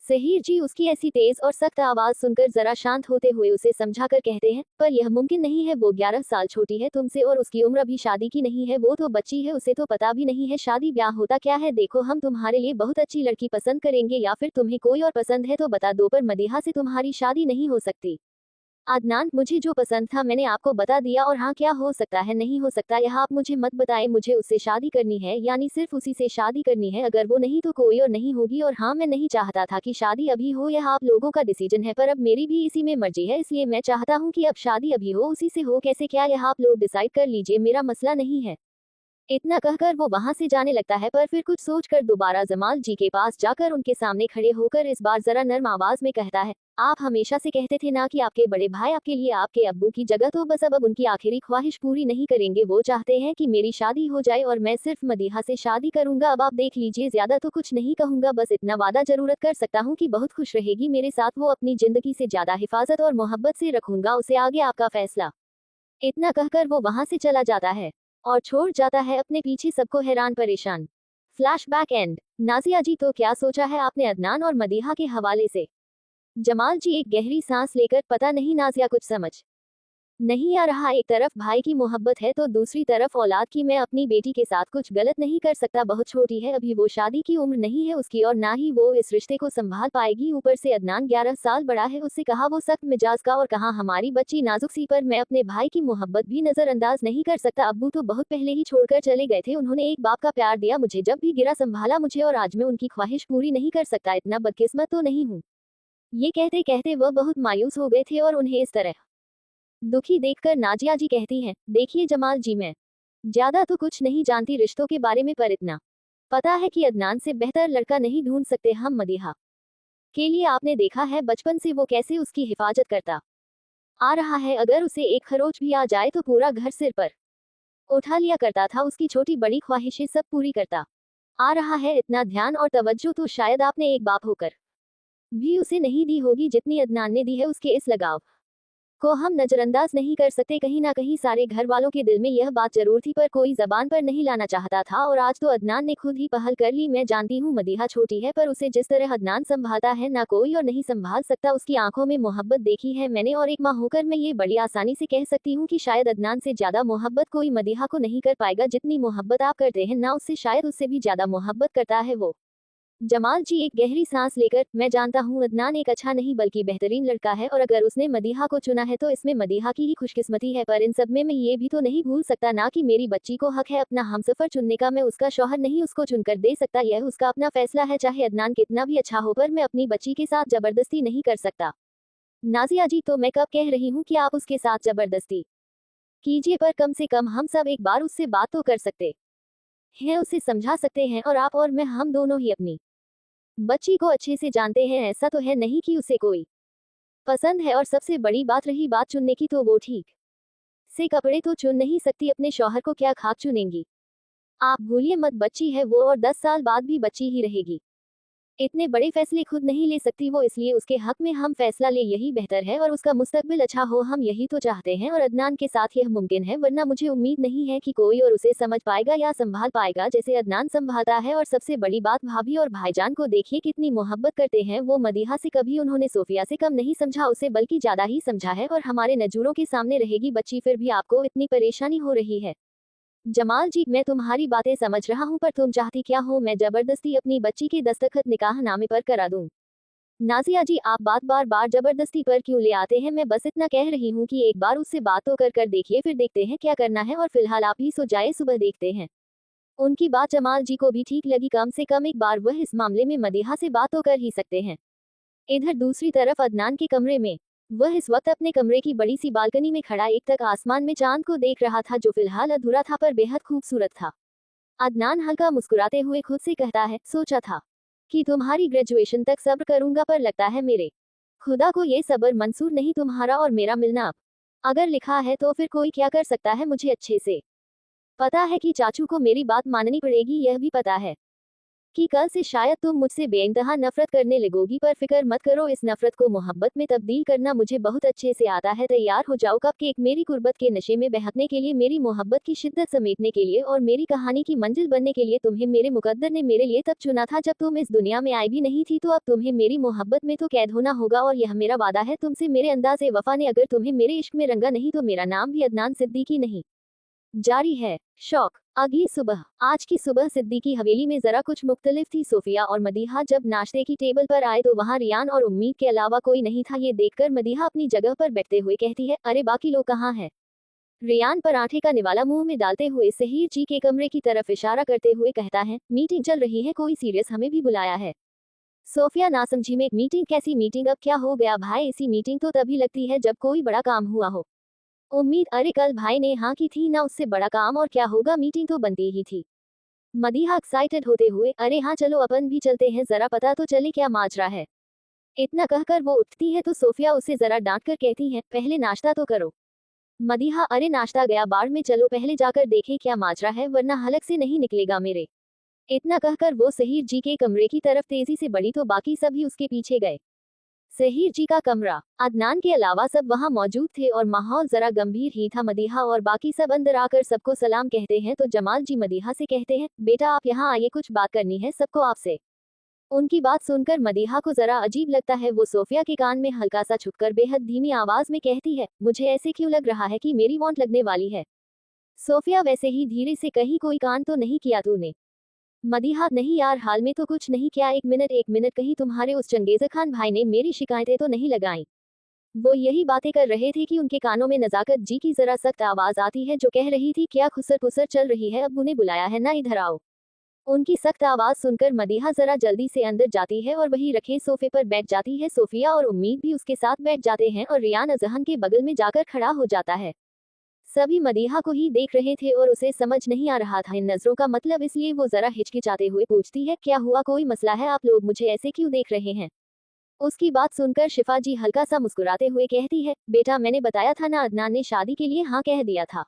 सहर जी उसकी ऐसी तेज और सख्त आवाज सुनकर जरा शांत होते हुए उसे समझाकर कहते हैं, पर यह मुमकिन नहीं है, वो 11 साल छोटी है तुमसे और उसकी उम्र अभी शादी की नहीं है, वो तो बच्ची है, उसे तो पता भी नहीं है शादी ब्याह होता क्या है। देखो हम तुम्हारे लिए बहुत अच्छी लड़की पसंद करेंगे, या फिर तुम्हें कोई और पसंद है तो बता दो, पर मदीहा से तुम्हारी शादी नहीं हो सकती। अदनान, मुझे जो पसंद था मैंने आपको बता दिया, और हाँ क्या हो सकता है नहीं हो सकता यह आप मुझे मत बताएं, मुझे उससे शादी करनी है, यानी सिर्फ उसी से शादी करनी है, अगर वो नहीं तो कोई और नहीं होगी। और हाँ, मैं नहीं चाहता था कि शादी अभी हो, यह आप लोगों का डिसीजन है, पर अब मेरी भी इसी में मर्जी है, इसलिए मैं चाहता हूँ कि अब शादी अभी हो, उसी से हो, कैसे क्या यह आप लोग डिसाइड कर लीजिए, मेरा मसला नहीं है। इतना कहकर वो वहां से जाने लगता है, पर फिर कुछ सोचकर दोबारा जमाल जी के पास जाकर उनके सामने खड़े होकर इस बार जरा नर्म आवाज में कहता है, आप हमेशा से कहते थे ना कि आपके बड़े भाई आपके लिए आपके अब्बू की जगह, तो बस अब उनकी आखिरी ख्वाहिश पूरी नहीं करेंगे, वो चाहते हैं कि मेरी शादी हो जाए और मैं सिर्फ मदीहा से शादी करूंगा। अब आप देख लीजिए, ज्यादा तो कुछ नहीं कहूंगा, बस इतना वादा जरूरत कर सकता हूँ कि बहुत खुश रहेगी मेरे साथ, वो अपनी जिंदगी से ज्यादा हिफाजत और मोहब्बत से रखूंगा उसे, आगे आपका फैसला। इतना कहकर वो वहां से चला जाता है और छोड़ जाता है अपने पीछे सबको हैरान परेशान। Flashback and. नाजिया जी, तो क्या सोचा है आपने अदनान और मदीहा के हवाले से? जमाल जी एक गहरी सांस लेकर, पता नहीं नाजिया कुछ समझ नहीं आ रहा, एक तरफ भाई की मोहब्बत है तो दूसरी तरफ औलाद की, मैं अपनी बेटी के साथ कुछ गलत नहीं कर सकता, बहुत छोटी है अभी, वो शादी की उम्र नहीं है उसकी और ना ही वो इस रिश्ते को संभाल पाएगी, ऊपर से अदनान 11 साल बड़ा है उससे, कहा वो सख्त मिजाज का और कहा हमारी बच्ची नाजुक सी, पर मैं अपने भाई की मोहब्बत भी नजरअंदाज नहीं कर सकता। अब्बू तो बहुत पहले ही छोड़कर चले गए थे, उन्होंने एक बाप का प्यार दिया मुझे, जब भी गिरा संभाला मुझे, और आज मैं उनकी ख्वाहिश पूरी नहीं कर सकता, इतना बदकिस्मत तो नहीं हूँ। ये कहते कहते वह बहुत मायूस हो गए थे और उन्हें इस तरह दुखी देखकर नाजिया जी कहती हैं, देखिए जमाल जी, मैं ज्यादा तो कुछ नहीं जानती रिश्तों के बारे में, पर इतना पता है कि अदनान से बेहतर लड़का नहीं ढूंढ सकते हम मदीहा के लिए। आपने देखा है बचपन से वो कैसे उसकी हिफाजत करता आ रहा है, अगर उसे एक खरोच भी आ जाए तो पूरा घर सिर पर उठा लिया करता था, उसकी छोटी बड़ी ख्वाहिशें सब पूरी करता आ रहा है। इतना ध्यान और तवज्जो तो शायद आपने एक बाप होकर भी उसे नहीं दी होगी जितनी अदनान ने दी है। उसके इस लगाव को हम नजरअंदाज नहीं कर सकते। कहीं ना कहीं सारे घर वालों के दिल में यह बात जरूर थी, पर कोई जबान पर नहीं लाना चाहता था, और आज तो अदनान ने खुद ही पहल कर ली। मैं जानती हूँ मदीहा छोटी है, पर उसे जिस तरह अदनान संभालता है ना कोई और नहीं संभाल सकता। उसकी आंखों में मोहब्बत देखी है मैंने, और एक माँ होकर मैं ये बड़ी आसानी से कह सकती हूँ कि शायद अदनान से ज्यादा मोहब्बत कोई मदीहा को नहीं कर पाएगा। जितनी मोहब्बत आप करते हैं ना, उससे शायद उससे भी ज्यादा मोहब्बत करता है वो। जमाल जी एक गहरी सांस लेकर, मैं जानता हूँ अदनान एक अच्छा नहीं बल्कि बेहतरीन लड़का है, और अगर उसने मदीहा को चुना है तो इसमें मदीहा की ही खुशकिस्मती है। पर इन सब में मैं ये भी तो नहीं भूल सकता ना कि मेरी बच्ची को हक है अपना हमसफर चुनने का। मैं उसका शौहर नहीं उसको चुनकर दे सकता, यह उसका अपना फैसला है, चाहे अदनान कितना भी अच्छा हो, पर मैं अपनी बच्ची के साथ जबरदस्ती नहीं कर सकता। नाजिया जी, तो मैं कब कह रही हूँ कि आप उसके साथ जबरदस्ती कीजिए, पर कम से कम हम सब एक बार उससे बात तो कर सकते हैं, उसे समझा सकते हैं, और आप और मैं हम दोनों ही अपनी बच्ची को अच्छे से जानते हैं। ऐसा तो है नहीं कि उसे कोई पसंद है, और सबसे बड़ी बात रही बात चुनने की, तो वो ठीक से कपड़े तो चुन नहीं सकती, अपने शौहर को क्या खाक चुनेंगी। आप भूलिए मत, बच्ची है वो, और 10 साल बाद भी बच्ची ही रहेगी। इतने बड़े फैसले खुद नहीं ले सकती वो, इसलिए उसके हक में हम फैसला ले, यही बेहतर है, और उसका मुस्तकबिल अच्छा हो, हम यही तो चाहते हैं। और अदनान के साथ यह मुमकिन है, वरना मुझे उम्मीद नहीं है कि कोई और उसे समझ पाएगा या संभाल पाएगा जैसे अदनान संभालता है। और सबसे बड़ी बात, भाभी और भाईजान को देखिए कितनी मोहब्बत करते हैं वो। मदीहा से कभी उन्होंने सोफिया से कम नहीं समझा उसे, बल्कि ज्यादा ही समझा है। और हमारे नजरों के सामने रहेगी बच्ची, फिर भी आपको इतनी परेशानी हो रही है। जमाल जी, मैं तुम्हारी बातें समझ रहा हूँ, पर तुम चाहती क्या हो? मैं जबरदस्ती अपनी बच्ची के दस्तखत निकाहनामे पर करा दूं? नाजिया जी, आप बात बार बार जबरदस्ती पर क्यों ले आते हैं? मैं बस इतना कह रही हूँ कि एक बार उससे बात तो कर देखिए, फिर देखते हैं क्या करना है, और फिलहाल आप ही सो जाए, सुबह देखते हैं। उनकी बात जमाल जी को भी ठीक लगी, कम से कम एक बार वह इस मामले में मदीहा से बात तो कर ही सकते हैं। इधर दूसरी तरफ अदनान के कमरे में, वह इस वक्त अपने कमरे की बड़ी सी बालकनी में खड़ा एक तक आसमान में चांद को देख रहा था, जो फिलहाल अधूरा था पर बेहद खूबसूरत था। अदनान हल्का मुस्कुराते हुए खुद से कहता है, सोचा था कि तुम्हारी ग्रेजुएशन तक सब्र करूंगा, पर लगता है मेरे खुदा को ये सब्र मंसूर नहीं, तुम्हारा और मेरा मिलना। अब अगर लिखा है तो फिर कोई क्या कर सकता है। मुझे अच्छे से पता है कि चाचू को मेरी बात माननी पड़ेगी, यह भी पता है कि कल से शायद तुम मुझसे बेइंतहा नफरत करने लगोगी, पर फिक्र मत करो, इस नफरत को मोहब्बत में तब्दील करना मुझे बहुत अच्छे से आता है। तैयार हो जाओ कपकेक, मेरी कुर्बत के नशे में बहकने के लिए, मेरी मोहब्बत की शिद्दत समेटने के लिए, और मेरी कहानी की मंजिल बनने के लिए। तुम्हें मेरे मुकद्दर ने मेरे लिए तब चुना था जब तुम इस दुनिया में आई भी नहीं थी, तो अब तुम्हें मेरी मोहब्बत में तो कैद होना होगा, और यह मेरा वादा है तुमसे, मेरे अंदाज़े वफा ने अगर तुम्हें मेरे इश्क में रंगा नहीं, तो मेरा नाम भी अदनान सिद्दीकी नहीं। जारी है शौक। अगली सुबह, आज की सुबह सिद्दीकी हवेली में जरा कुछ मुख्तलिफ थी। सोफिया और मदीहा जब नाश्ते की टेबल पर आए तो वहां रियान और उम्मीद के अलावा कोई नहीं था। ये देखकर मदीहा अपनी जगह पर बैठते हुए कहती है, अरे बाकी लोग कहाँ हैं? रियान पराठे का निवाला मुंह में डालते हुए सहीर जी के कमरे की तरफ इशारा करते हुए कहता है, मीटिंग चल रही है, कोई सीरियस हमें भी बुलाया है। सोफिया नासमझी में, मीटिंग? कैसी मीटिंग? अब क्या हो गया भाई? ऐसी मीटिंग तो तभी लगती है जब कोई बड़ा काम हुआ हो। उम्मीद, अरे कल भाई ने हाँ की थी ना, उससे बड़ा काम और क्या होगा, मीटिंग तो बनती ही थी। मदीहा एक्साइटेड होते हुए, अरे हाँ चलो अपन भी चलते हैं, जरा पता तो चले क्या माजरा है। इतना कहकर वो उठती है तो सोफिया उसे जरा डांट कर कहती है, पहले नाश्ता तो करो। मदीहा, अरे नाश्ता गया बाढ़ में, चलो पहले जाकर देखें क्या माजरा है, वरना हलक से नहीं निकलेगा मेरे। इतना कहकर वो सहीर जी के कमरे की तरफ तेजी से बढ़ी तो बाकी सभी उसके पीछे गए। सहीर जी का कमरा, अदनान के अलावा सब वहां मौजूद थे और माहौल जरा गंभीर ही था। मदीहा और बाकी सब अंदर आकर सबको सलाम कहते हैं तो जमाल जी मदीहा से कहते हैं, बेटा आप यहाँ आइए, कुछ बात करनी है सबको आपसे। उनकी बात सुनकर मदीहा को जरा अजीब लगता है। वो सोफिया के कान में हल्का सा छुपकर बेहद धीमी आवाज में कहती है, मुझे ऐसे क्यों लग रहा है कि मेरी वांट लगने वाली है? सोफिया, वैसे ही धीरे से, कहीं कोई कान तो नहीं किया तूने? मदीहा, नहीं यार, हाल में तो कुछ नहीं किया। एक मिनट, कहीं तुम्हारे उस चंगेज़ खान भाई ने मेरी शिकायतें तो नहीं लगाई? वो यही बातें कर रहे थे कि उनके कानों में नजाकत जी की जरा सख्त आवाज आती है जो कह रही थी, क्या खुसर पुसर चल रही है, अब उन्हें बुलाया है ना, इधर आओ। उनकी सख्त आवाज सुनकर मदीहा जरा जल्दी से अंदर जाती है और वही रखे सोफे पर बैठ जाती है। सोफिया और उम्मीद भी उसके साथ बैठ जाते हैं और रियान अजहन के बगल में जाकर खड़ा हो जाता है। सभी मदीहा को ही देख रहे थे और उसे समझ नहीं आ रहा था इन नजरों का मतलब, इसलिए वो जरा हिचकिचाते हुए पूछती है, क्या हुआ, कोई मसला है? आप लोग मुझे ऐसे क्यों देख रहे हैं? उसकी बात सुनकर शिफा जी हल्का सा मुस्कुराते हुए कहती है, बेटा मैंने बताया था ना, अदनान ने शादी के लिए हाँ कह दिया था।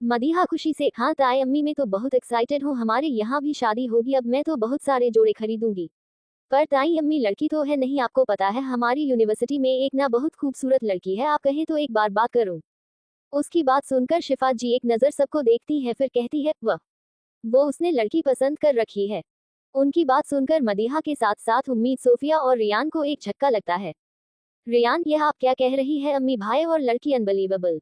मदीहा खुशी से, हाँ ताई अम्मी मैं तो बहुत एक्साइटेड हूँ, हमारे यहाँ भी शादी होगी, अब मैं तो बहुत सारे जोड़े खरीदूंगी। पर ताई अम्मी लड़की तो है नहीं, आपको पता है हमारी यूनिवर्सिटी में एक ना बहुत खूबसूरत लड़की है, आप कहें तो एक बार बात करूं। उसकी बात सुनकर शिफा जी एक नज़र सबको देखती है, फिर कहती है वह वो उसने लड़की पसंद कर रखी है। उनकी बात सुनकर मदीहा के साथ साथ उम्मीद, सोफिया और रियान को एक झटका लगता है। रियान, यह आप क्या कह रही है अम्मी भाई, और लड़की अनबिलीवेबल।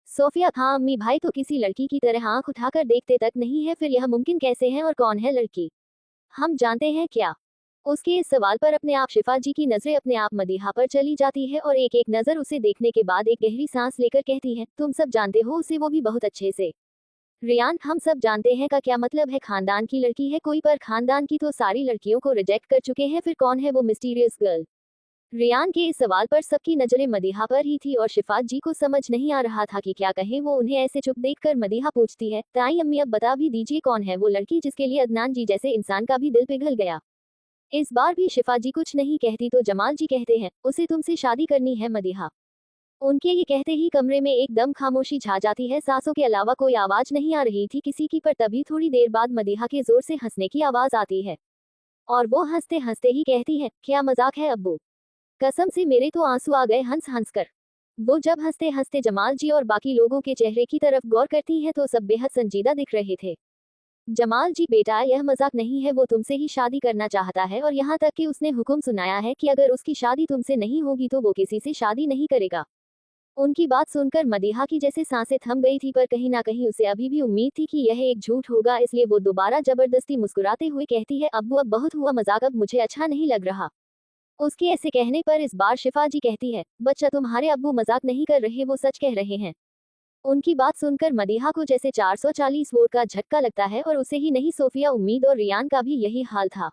सोफिया, हाँ अम्मी भाई तो किसी लड़की की तरह आंख उठाकर देखते तक नहीं है, फिर यह मुमकिन कैसे है, और कौन है लड़की, हम जानते हैं क्या। उसके इस सवाल पर अपने आप शिफा जी की नजरें अपने आप मदीहा पर चली जाती है और एक एक नजर उसे देखने के बाद एक गहरी सांस लेकर कहती है, तुम सब जानते हो उसे, वो भी बहुत अच्छे से। रियान, हम सब जानते हैं का क्या मतलब है, खानदान की लड़की है कोई, पर खानदान की तो सारी लड़कियों को रिजेक्ट कर चुके हैं, फिर कौन है वो मिस्टीरियस गर्ल। रियान के इस सवाल पर सबकी नजरें मदीहा पर ही थी और शिफात जी को समझ नहीं आ रहा था कि क्या कहें। वो उन्हें ऐसे चुप देखकर मदीहा पूछती है, ताई अम्मी अब बता भी दीजिए कौन है वो लड़की जिसके लिए अदनान जी जैसे इंसान का भी दिल पिघल गया। इस बार भी शिफा जी कुछ नहीं कहती तो जमाल जी कहते हैं, उसे तुमसे शादी करनी है मदीहा। उनके ये कहते ही कमरे में एकदम खामोशी छा जाती है, सांसों के अलावा कोई आवाज नहीं आ रही थी किसी की, पर तभी थोड़ी देर बाद मदीहा के जोर से हंसने की आवाज आती है और वो हंसते हंसते ही कहती है, क्या मजाक है अब्बू, कसम से मेरे तो आंसू आ गए हंस हंस कर। वो जब हंसते हंसते जमाल जी और बाकी लोगों के चेहरे की तरफ गौर करती है तो सब बेहद संजीदा दिख रहे थे। जमाल जी बेटा, यह मजाक नहीं है, वो तुमसे ही शादी करना चाहता है और यहाँ तक कि उसने हुक्म सुनाया है कि अगर उसकी शादी तुमसे नहीं होगी तो वो किसी से शादी नहीं करेगा। उनकी बात सुनकर मदीहा की जैसे सांसें थम गई थी, पर कहीं ना कहीं उसे अभी भी उम्मीद थी कि यह एक झूठ होगा, इसलिए वो दोबारा जबरदस्ती मुस्कुराते हुए कहती है, अब्बू अब बहुत हुआ मजाक, अब मुझे अच्छा नहीं लग रहा। उसके ऐसे कहने पर इस बार शिफा जी कहती है, बच्चा तुम्हारे अब्बू मजाक नहीं कर रहे, वो सच कह रहे हैं। उनकी बात सुनकर मदीहा को जैसे 440 वोट का झटका लगता है और उसे ही नहीं सोफिया, उम्मीद और रियान का भी यही हाल था।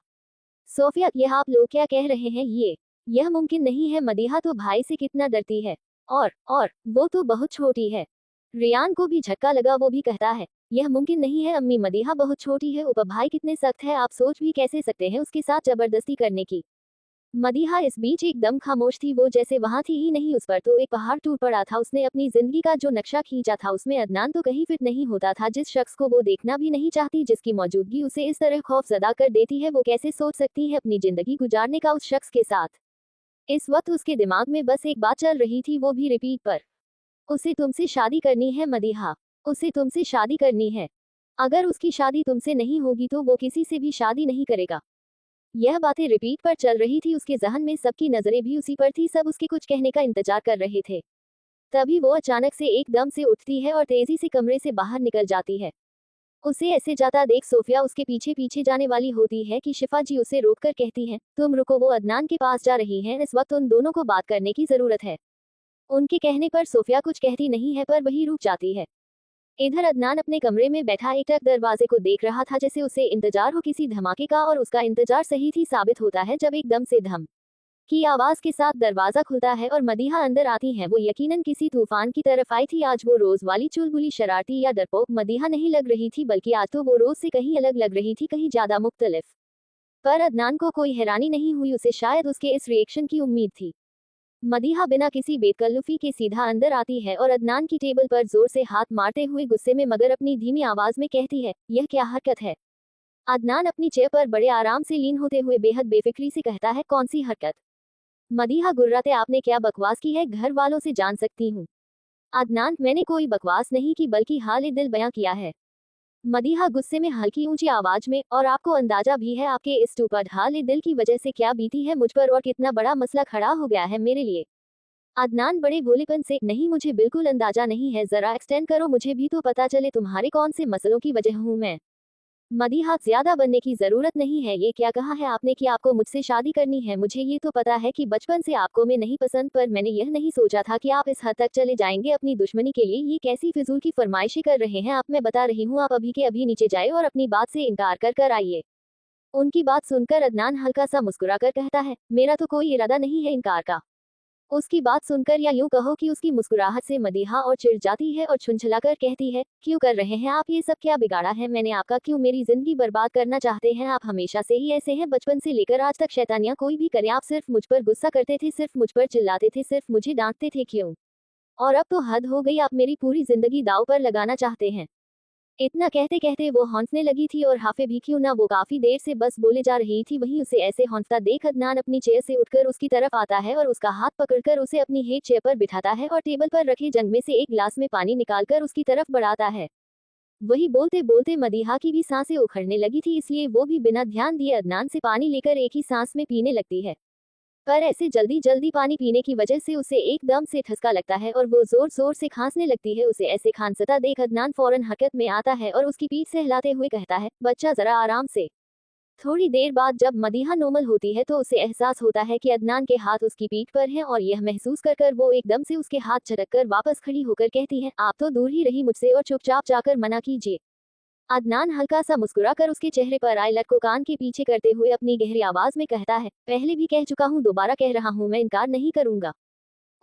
सोफिया, यह आप लोग क्या कह रहे हैं, यह मुमकिन नहीं है, मदीहा तो भाई से कितना डरती है, और वो तो बहुत छोटी है। रियान को भी झटका लगा, वो भी कहता है, यह मुमकिन नहीं है अम्मी, मदीहा बहुत छोटी है, ऊपर भाई कितने सख्त है, आप सोच भी कैसे सकते हैं उसके साथ जबरदस्ती करने की। मदीहा इस बीच एकदम खामोश थी, वो जैसे वहां थी ही नहीं, उस पर तो एक पहाड़ टूट पड़ा था। उसने अपनी जिंदगी का जो नक्शा खींचा था उसमें अदनान तो कहीं फिट नहीं होता था, जिस शख्स को वो देखना भी नहीं चाहती, जिसकी मौजूदगी उसे इस तरह खौफजदा कर देती है, वो कैसे सोच सकती है अपनी जिंदगी गुजारने का उस शख्स के साथ। इस वक्त उसके दिमाग में बस एक बात चल रही थी, वो भी रिपीट पर, उसे तुमसे शादी करनी है मदीहा, उसे तुमसे शादी करनी है। अगर उसकी शादी तुमसे नहीं होगी तो वो किसी से भी शादी नहीं करेगा। यह बातें रिपीट पर चल रही थी, उसके जहन में सबकी नजरें भी उसी पर थी, सब उसके कुछ कहने का इंतजार कर रहे थे। तभी वो अचानक से एकदम से उठती है और तेजी से कमरे से बाहर निकल जाती है। उसे ऐसे जाता देख सोफिया उसके पीछे पीछे जाने वाली होती है कि शिफा जी उसे रोककर कहती हैं, तुम रुको, वो अदनान के पास जा रही हैं, इस वक्त उन दोनों को बात करने की जरूरत है। उनके कहने पर सोफिया कुछ कहती नहीं है, पर वही रुक जाती है। इधर अदनान अपने कमरे में बैठा एकटक दरवाजे को देख रहा था, जैसे उसे इंतजार हो किसी धमाके का, और उसका इंतजार सही थी साबित होता है जब एकदम से धम की आवाज के साथ दरवाजा खुलता है और मदीहा अंदर आती है। वो यकीनन किसी तूफान की तरफ आई थी, आज वो रोज वाली चुलबुली, शरारती या डरपोक मदीहा नहीं लग रही थी, बल्कि आज तो वो रोज से कहीं अलग लग रही थी, कहीं ज्यादा मुख्तलिफ। पर अदनान को कोई हैरानी नहीं हुई, उसे शायद उसके इस रिएक्शन की उम्मीद थी। मदीहा बिना किसी बेतकल्लुफी के सीधा अंदर आती है और अदनान की टेबल पर जोर से हाथ मारते हुए गुस्से में मगर अपनी धीमी आवाज में कहती है, यह क्या हरकत है। अदनान अपनी चेयर पर बड़े आराम से लीन होते हुए बेहद बेफिक्री से कहता है, कौन सी हरकत। मदीहा गुर्राते, आपने क्या बकवास की है, घर वालों से जान सकती हूँ। अदनान, मैंने कोई बकवास नहीं की, बल्कि हाल दिल बयां किया है। मदीहा गुस्से में हल्की ऊंची आवाज में, और आपको अंदाजा भी है आपके इस टूपट हाल दिल की वजह से क्या बीती है मुझ पर और कितना बड़ा मसला खड़ा हो गया है मेरे लिए। अदनान बड़े भोलेपन से, नहीं मुझे बिल्कुल अंदाजा नहीं है, जरा एक्सटेंड करो, मुझे भी तो पता चले तुम्हारे कौन से मसलों की वजह हूँ मैं। मदीहा, ज्यादा बनने की जरूरत नहीं है, ये क्या कहा है आपने कि आपको मुझसे शादी करनी है, मुझे ये तो पता है कि बचपन से आपको मैं नहीं पसंद, पर मैंने यह नहीं सोचा था कि आप इस हद तक चले जाएंगे अपनी दुश्मनी के लिए। ये कैसी फिजूल की फरमाइशें कर रहे हैं आप, मैं बता रही हूँ आप अभी के अभी नीचे जाए और अपनी बात से इनकार कर कर आइए। उनकी बात सुनकर अदनान हल्का सा मुस्कुराकर कहता है, मेरा तो कोई इरादा नहीं है इनकार का। उसकी बात सुनकर, या यूं कहो कि उसकी मुस्कुराहट से मदीहा और चिढ़ जाती है और छुंछलाकर कहती है, क्यों कर रहे हैं आप ये सब, क्या बिगाड़ा है मैंने आपका, क्यों मेरी जिंदगी बर्बाद करना चाहते हैं आप, हमेशा से ही ऐसे हैं, बचपन से लेकर आज तक शैतानियां कोई भी करे आप सिर्फ मुझ पर गुस्सा करते थे, सिर्फ मुझ पर चिल्लाते थे, सिर्फ मुझे डांटते थे, क्यों। और अब तो हद हो गई, आप मेरी पूरी जिंदगी दांव पर लगाना चाहते हैं। इतना कहते कहते वो हौंसने लगी थी और हाफे भी क्यों ना, वो काफी देर से बस बोले जा रही थी। वहीं उसे ऐसे हौंसता देख अदनान अपनी चेयर से उठकर उसकी तरफ आता है और उसका हाथ पकड़कर उसे अपनी हेड चेयर पर बिठाता है और टेबल पर रखे जग में से एक गिलास में पानी निकालकर उसकी तरफ बढ़ाता है। वही बोलते बोलते मदीहा की भी सांसें उखड़ने लगी थी, इसलिए वो भी बिना ध्यान दिए अदनान से पानी लेकर एक ही सांस में पीने लगती है। पर ऐसे जल्दी जल्दी पानी पीने की वजह से उसे एकदम से ठसका लगता है और वो जोर जोर से खांसने लगती है। उसे ऐसे खांसता देख अदनान फौरन हरकत में आता है और उसकी पीठ से हिलाते हुए कहता है, बच्चा जरा आराम से। थोड़ी देर बाद जब मदीहा नॉर्मल होती है तो उसे एहसास होता है कि अदनान के हाथ उसकी पीठ पर हैं और यह महसूस कर कर वो एकदम से उसके हाथ झटक कर वापस खड़ी होकर कहती है, आप तो दूर ही रही मुझसे और चुपचाप जाकर मना कीजिए। अदनान हल्का सा मुस्कुराकर उसके चेहरे पर आए लट को कान के पीछे करते हुए अपनी गहरी आवाज में कहता है, पहले भी कह चुका हूँ, दोबारा कह रहा हूँ, मैं इनकार नहीं करूंगा।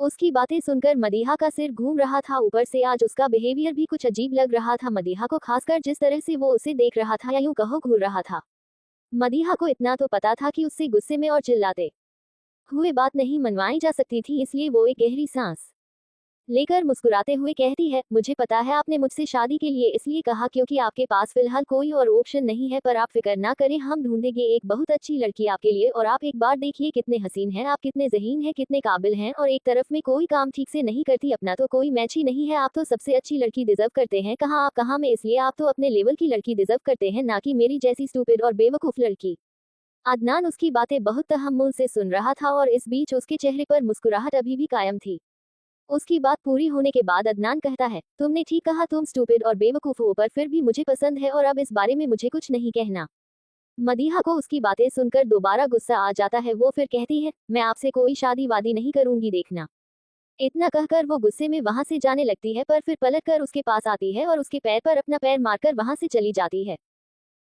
उसकी बातें सुनकर मदीहा का सिर घूम रहा था, ऊपर से आज उसका बिहेवियर भी कुछ अजीब लग रहा था मदीहा को, खासकर जिस तरह से वो उसे देख रहा था या यूं कहो घूर रहा था। मदीहा को इतना तो पता था कि उससे गुस्से में और चिल्लाते हुए बात नहीं मनवाई जा सकती थी, इसलिए वो एक गहरी सांस लेकर मुस्कुराते हुए कहती है, मुझे पता है आपने मुझसे शादी के लिए इसलिए कहा क्योंकि आपके पास फिलहाल कोई और ऑप्शन नहीं है, पर आप फिक्र ना करें, हम ढूंढेंगे एक बहुत अच्छी लड़की आपके लिए। और आप एक बार देखिए कितने हसीन हैं आप, कितने ज़हीन हैं, कितने काबिल हैं, और एक तरफ में कोई काम ठीक से नहीं करती, अपना तो कोई मैच ही नहीं है। आप तो सबसे अच्छी लड़की डिजर्व करते हैं। कहाँ आप, कहाँ मैं, इसलिए आप तो अपने लेवल की लड़की डिजर्व करते हैं, ना कि मेरी जैसी स्टूपिड और बेवकूफ़ लड़की। अदनान उसकी बातें बहुत तहम्मुल से सुन रहा था और इस बीच उसके चेहरे पर मुस्कुराहट अभी भी कायम थी। उसकी बात पूरी होने के बाद अदनान कहता है, तुमने ठीक कहा, तुम स्टूपिड और बेवकूफ हो, पर फिर भी मुझे पसंद है और अब इस बारे में मुझे कुछ नहीं कहना। मदीहा को उसकी बातें सुनकर दोबारा गुस्सा आ जाता है। वो फिर कहती है, मैं आपसे कोई शादी वादी नहीं करूंगी, देखना। इतना कहकर वो गुस्से में वहां से जाने लगती है, पर फिर पलटकर उसके पास आती है और उसके पैर पर अपना पैर मारकर वहां से चली जाती है।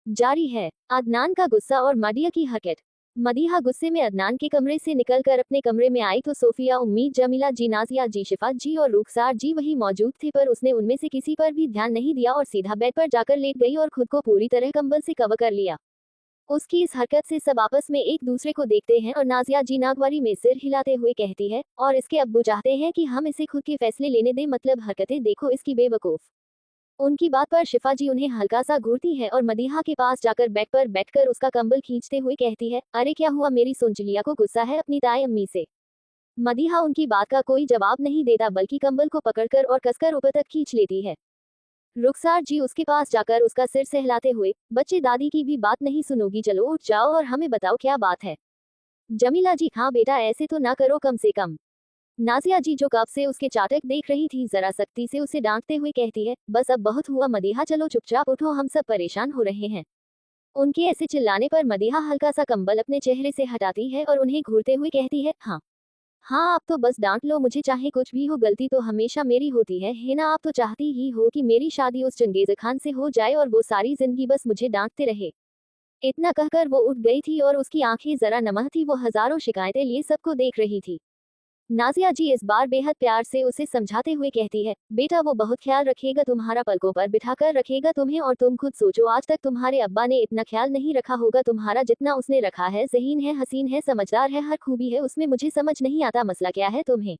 जारी है अदनान का गुस्सा और मदिया की हरकत। मदीहा गुस्से में अदनान के कमरे से निकलकर अपने कमरे में आई तो सोफिया, उम्मीद, जमीला जी, नाजिया जी, शिफा जी और रुखसार जी वही मौजूद थे, पर उसने उनमें से किसी पर भी ध्यान नहीं दिया और सीधा बेड पर जाकर लेट गई और खुद को पूरी तरह कंबल से कवर कर लिया। उसकी इस हरकत से सब आपस में एक दूसरे को देखते हैं और नाजिया जी नागवारी में सिर हिलाते हुए कहती है, और इसके अब्बू चाहते हैं कि हम इसे खुद के फैसले लेने दें, मतलब हरकतें देखो इसकी बेवकूफ। उनकी बात पर शिफा जी उन्हें हल्का सा घूरती है और मदीहा के पास जाकर बेड पर बैठकर उसका कंबल खींचते हुए कहती है, अरे क्या हुआ, मेरी सुनचलिया को गुस्सा है अपनी ताई अम्मी से। मदीहा उनकी बात का कोई जवाब नहीं देता, बल्कि कंबल को पकड़कर और कसकर ऊपर तक खींच लेती है। रुखसार जी उसके पास जाकर उसका सिर सहलाते हुए, बच्चे दादी की भी बात नहीं सुनोगी, चलो उठ जाओ और हमें बताओ क्या बात है। जमीला जी, हाँ बेटा ऐसे तो ना करो कम से कम। नाजिया जी जो कब से उसके चाटक देख रही थी, जरा सख्ती से उसे डांटते हुए कहती है, बस अब बहुत हुआ मदीहा, चलो चुपचाप उठो, हम सब परेशान हो रहे हैं। उनके ऐसे चिल्लाने पर मदीहा हल्का सा कंबल अपने चेहरे से हटाती है और उन्हें घूरते हुए कहती है, हाँ हाँ आप तो बस डांट लो मुझे, चाहे कुछ भी हो, गलती तो हमेशा मेरी होती है ना। आप तो चाहती ही हो कि मेरी शादी उस चंगेज खान से हो जाए और वो सारी जिंदगी बस मुझे डांटते रहे। इतना कहकर वो उठ गई थी और उसकी आंखें जरा नम थी, वो हजारों शिकायतें लिए सबको देख रही थी। नाजिया जी इस बार बेहद प्यार से उसे समझाते हुए कहती है, बेटा वो बहुत ख्याल रखेगा तुम्हारा, पलकों पर बिठाकर रखेगा तुम्हें, और तुम खुद सोचो आज तक तुम्हारे अब्बा ने इतना ख्याल नहीं रखा होगा तुम्हारा जितना उसने रखा है। ज़हीन है, हसीन है, समझदार है, हर खूबी है उसमें, मुझे समझ नहीं आता मसला क्या है तुम्हें।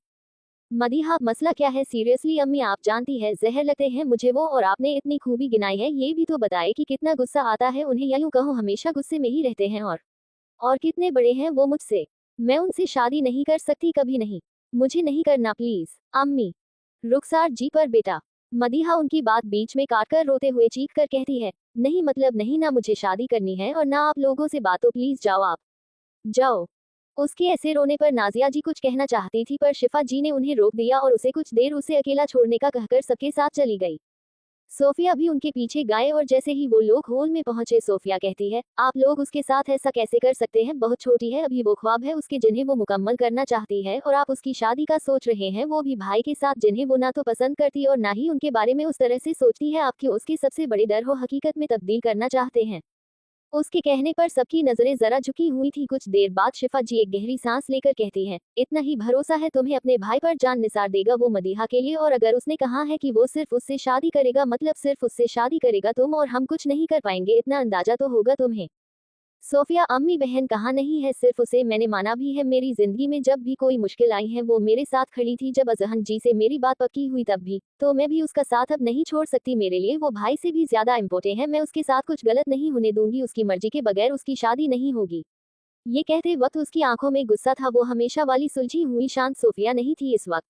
मदीहा, मसला क्या है, सीरियसली अम्मी आप जानती है जहर लगते हैं मुझे वो, और आपने इतनी खूबी गिनाई है, ये भी तो बताए कि कितना गुस्सा आता है उन्हें, या यूं कहो हमेशा गुस्से में ही रहते हैं, और कितने बड़े हैं वो मुझसे। मैं उनसे शादी नहीं कर सकती, कभी नहीं। मुझे नहीं करना प्लीज अम्मी। रुखसार जी, पर बेटा। मदीहा उनकी बात बीच में काटकर रोते हुए चीख कर कहती है, नहीं मतलब नहीं ना, मुझे शादी करनी है और ना आप लोगों से बात, तो प्लीज जाओ आप, जाओ। उसके ऐसे रोने पर नाजिया जी कुछ कहना चाहती थी, पर शिफा जी ने उन्हें रोक दिया और उसे कुछ देर उसे अकेला छोड़ने का कहकर सबके साथ चली गई। सोफिया भी उनके पीछे गए और जैसे ही वो लोग हॉल में पहुंचे, सोफिया कहती है, आप लोग उसके साथ ऐसा कैसे कर सकते हैं, बहुत छोटी है अभी, वो ख्वाब है उसके जिन्हें वो मुकम्मल करना चाहती है, और आप उसकी शादी का सोच रहे हैं, वो भी भाई के साथ जिन्हें वो ना तो पसंद करती और ना ही उनके बारे में उस तरह से सोचती है। आप क्यों उसके सबसे बड़े डर हो हकीकत में तब्दील करना चाहते हैं। उसके कहने पर सबकी नजरें जरा झुकी हुई थी। कुछ देर बाद शिफा जी एक गहरी सांस लेकर कहती हैं, इतना ही भरोसा है तुम्हें अपने भाई पर, जान निसार देगा वो मदीहा के लिए, और अगर उसने कहा है कि वो सिर्फ उससे शादी करेगा, मतलब सिर्फ उससे शादी करेगा, तुम और हम कुछ नहीं कर पाएंगे, इतना अंदाजा तो होगा तुम्हें। सोफिया अम्मी बहन कहाँ नहीं है, सिर्फ उसे मैंने माना भी है। मेरी जिंदगी में जब भी कोई मुश्किल आई है वो मेरे साथ खड़ी थी। जब अजहन जी से मेरी बात पक्की हुई तब भी, तो मैं भी उसका साथ अब नहीं छोड़ सकती। मेरे लिए वो भाई से भी ज्यादा इम्पोर्टेंट है। मैं उसके साथ कुछ गलत नहीं होने दूंगी। उसकी मर्जी के बगैर उसकी शादी नहीं होगी। ये कहते वक्त उसकी आंखों में गुस्सा था। वो हमेशा वाली सुलझी हुई शांत सोफिया नहीं थी इस वक्त।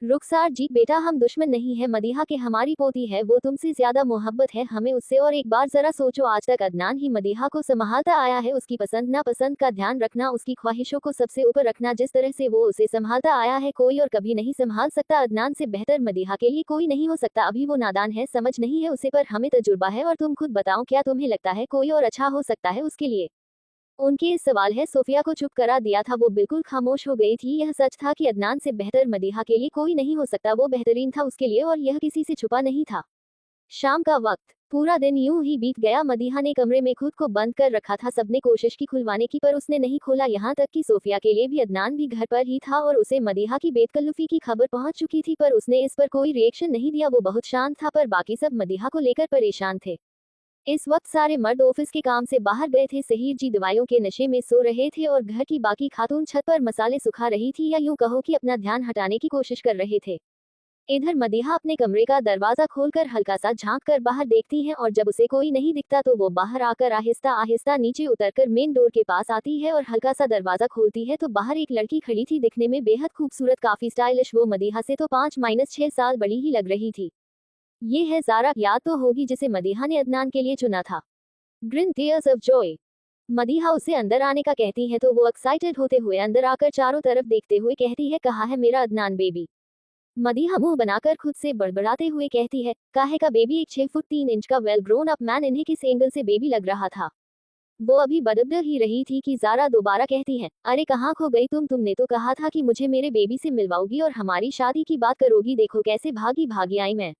रुखसार जी बेटा, हम दुश्मन नहीं है। मदीहा के हमारी पोती है, वो तुमसे ज्यादा मोहब्बत है हमें उससे। और एक बार जरा सोचो, आज तक अदनान ही मदीहा को संभालता आया है। उसकी पसंद नापसंद का ध्यान रखना, उसकी ख्वाहिशों को सबसे ऊपर रखना। जिस तरह से वो उसे संभालता आया है कोई और कभी नहीं संभाल सकता। अदनान से बेहतर मदीहा के लिए कोई नहीं हो सकता। अभी वो नादान है, समझ नहीं है उसे, पर हमें तजुर्बा है। और तुम खुद बताओ, क्या तुम्हें लगता है कोई और अच्छा हो सकता है उसके लिए? उनके इस सवाल है सोफिया को चुप करा दिया था। वो बिल्कुल खामोश हो गई थी। यह सच था कि अदनान से बेहतर मदीहा के लिए कोई नहीं हो सकता। वो बेहतरीन था उसके लिए, और यह किसी से छुपा नहीं था। शाम का वक्त, पूरा दिन यूं ही बीत गया। मदीहा ने कमरे में खुद को बंद कर रखा था। सबने कोशिश की खुलवाने की, पर उसने नहीं खोला। यहाँ तक कि सोफिया के लिए भी अदनान भी घर पर ही था और उसे मदीहा की बेतकल्लुफी की खबर पहुंच चुकी थी, पर उसने इस पर कोई रिएक्शन नहीं दिया। वो बहुत शांत था, पर बाकी सब मदीहा को लेकर परेशान थे। इस वक्त सारे मर्द ऑफिस के काम से बाहर गए थे। सहर जी दवाइयों के नशे में सो रहे थे और घर की बाकी खातून छत पर मसाले सुखा रही थी, या यूं कहो कि अपना ध्यान हटाने की कोशिश कर रहे थे। इधर मदीहा अपने कमरे का दरवाजा खोलकर हल्का सा झांक कर बाहर देखती है, और जब उसे कोई नहीं दिखता तो वो बाहर आकर आहिस्ता आहिस्ता नीचे उतरकर मेन डोर के पास आती है और हल्का सा दरवाजा खोलती है तो बाहर एक लड़की खड़ी थी, दिखने में बेहद खूबसूरत, काफी स्टाइलिश। वो मदीहा से तो 5-6 साल बड़ी ही लग रही थी। ये है ज़ारा, याद तो होगी, जिसे मदीहा ने अदनान के लिए चुना था। Green tears of Joy. Madiha उसे अंदर आने का कहती है तो वो एक्साइटेड होते हुए अंदर आकर चारों तरफ देखते हुए कहती है, कहाँ है मेरा अदनान बेबी? मदीहा मुंह बनाकर खुद से बड़बड़ाते हुए कहती है, काहे का बेबी? एक 6 फुट 3 इंच का वेल ग्रोन अप मैन इन्हें किस एंगल से बेबी लग रहा था? वो अभी बदबद ही रही थी कि ज़ारा दोबारा कहती है, अरे कहाँ खो गई तुमने तो कहा था कि मुझे मेरे बेबी से मिलवाओगी और हमारी शादी की बात करोगी। देखो कैसे भागी भागी आई मैं।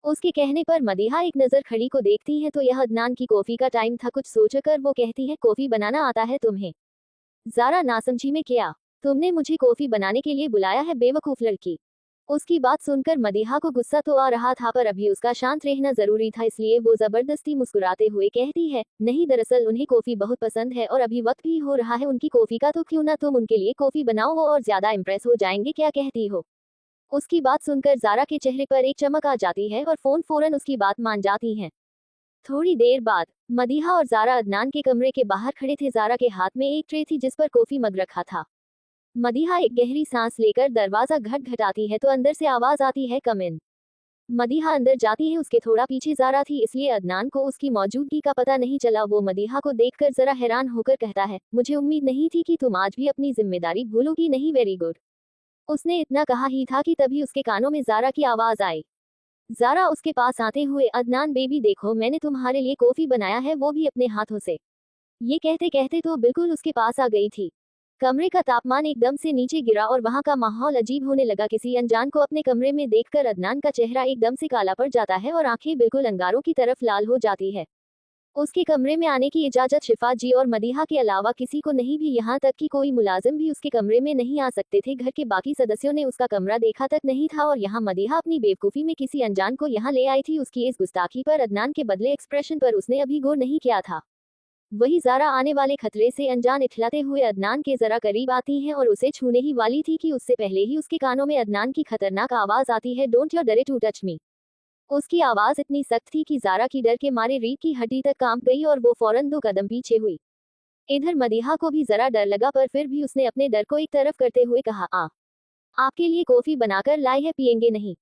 उसके कहने पर मदीहा एक नजर खड़ी को देखती है तो यह अदनान की कॉफी का टाइम था। कुछ सोचकर वो कहती है, कॉफी बनाना आता है तुम्हें? ज़ारा नासमझी में, क्या तुमने मुझे कॉफी बनाने के लिए बुलाया है बेवकूफ लड़की? उसकी बात सुनकर मदीहा को गुस्सा तो आ रहा था, पर अभी उसका शांत रहना जरूरी था, इसलिए वो जबरदस्ती मुस्कुराते हुए कहती है, नहीं दरअसल उन्हें कॉफी बहुत पसंद है और अभी वक्त भी हो रहा है उनकी कॉफी का, तो क्यों ना तुम उनके लिए कॉफी बनाओ, वो और ज्यादा इम्प्रेस हो जाएंगे। क्या कहती हो? उसकी बात सुनकर ज़ारा के चेहरे पर एक चमक आ जाती है और फोन फौरन उसकी बात मान जाती हैं। थोड़ी देर बाद मदीहा और ज़ारा अदनान के कमरे के बाहर खड़े थे। ज़ारा के हाथ में एक ट्रे थी जिस पर कॉफी मग रखा था। मदीहा एक गहरी सांस लेकर दरवाजा घटघटाती है तो अंदर से आवाज आती है, कम इन। मदीहा अंदर जाती है, उसके थोड़ा पीछे ज़ारा थी, इसलिए अदनान को उसकी मौजूदगी का पता नहीं चला। वो मदीहा को देखकर जरा हैरान होकर कहता है, मुझे उम्मीद नहीं थी कि तुम आज भी अपनी जिम्मेदारी भूलोगी। नहीं, वेरी गुड। उसने इतना कहा ही था कि तभी उसके कानों में ज़ारा की आवाज आई। ज़ारा उसके पास आते हुए, अदनान बेबी देखो, मैंने तुम्हारे लिए कॉफी बनाया है, वो भी अपने हाथों से। ये कहते कहते तो बिल्कुल उसके पास आ गई थी। कमरे का तापमान एकदम से नीचे गिरा और वहां का माहौल अजीब होने लगा। किसी अनजान को अपने कमरे में देखकर अदनान का चेहरा एकदम से काला पड़ जाता है और आंखें बिल्कुल अंगारों की तरफ लाल हो जाती है। उसके कमरे में आने की इजाजत शिफा जी और मदीहा के अलावा किसी को नहीं, भी यहाँ तक कि कोई मुलाजिम भी उसके कमरे में नहीं आ सकते थे। घर के बाकी सदस्यों ने उसका कमरा देखा तक नहीं था और यहाँ मदीहा अपनी बेवकूफ़ी में किसी अनजान को यहाँ ले आई थी। उसकी इस गुस्ताखी पर अदनान के बदले एक्सप्रेशन पर उसने अभी गौर नहीं किया था। वही ज़ारा आने वाले खतरे से अनजान इठलाते हुए अदनान के जरा करीब आती हैं और उसे छूने ही वाली थी कि उससे पहले ही उसके कानों में अदनान की खतरनाक आवाज आती है, डोंट यू डरे टू टच मी। उसकी आवाज इतनी सख्त थी कि ज़ारा की डर के मारे रीढ़ की हड्डी तक कांप गई और वो फौरन 2 कदम पीछे हुई। इधर मदीहा को भी जरा डर लगा, पर फिर भी उसने अपने डर को एक तरफ करते हुए कहा, आपके लिए कॉफी बनाकर लाई है, पियेंगे नहीं?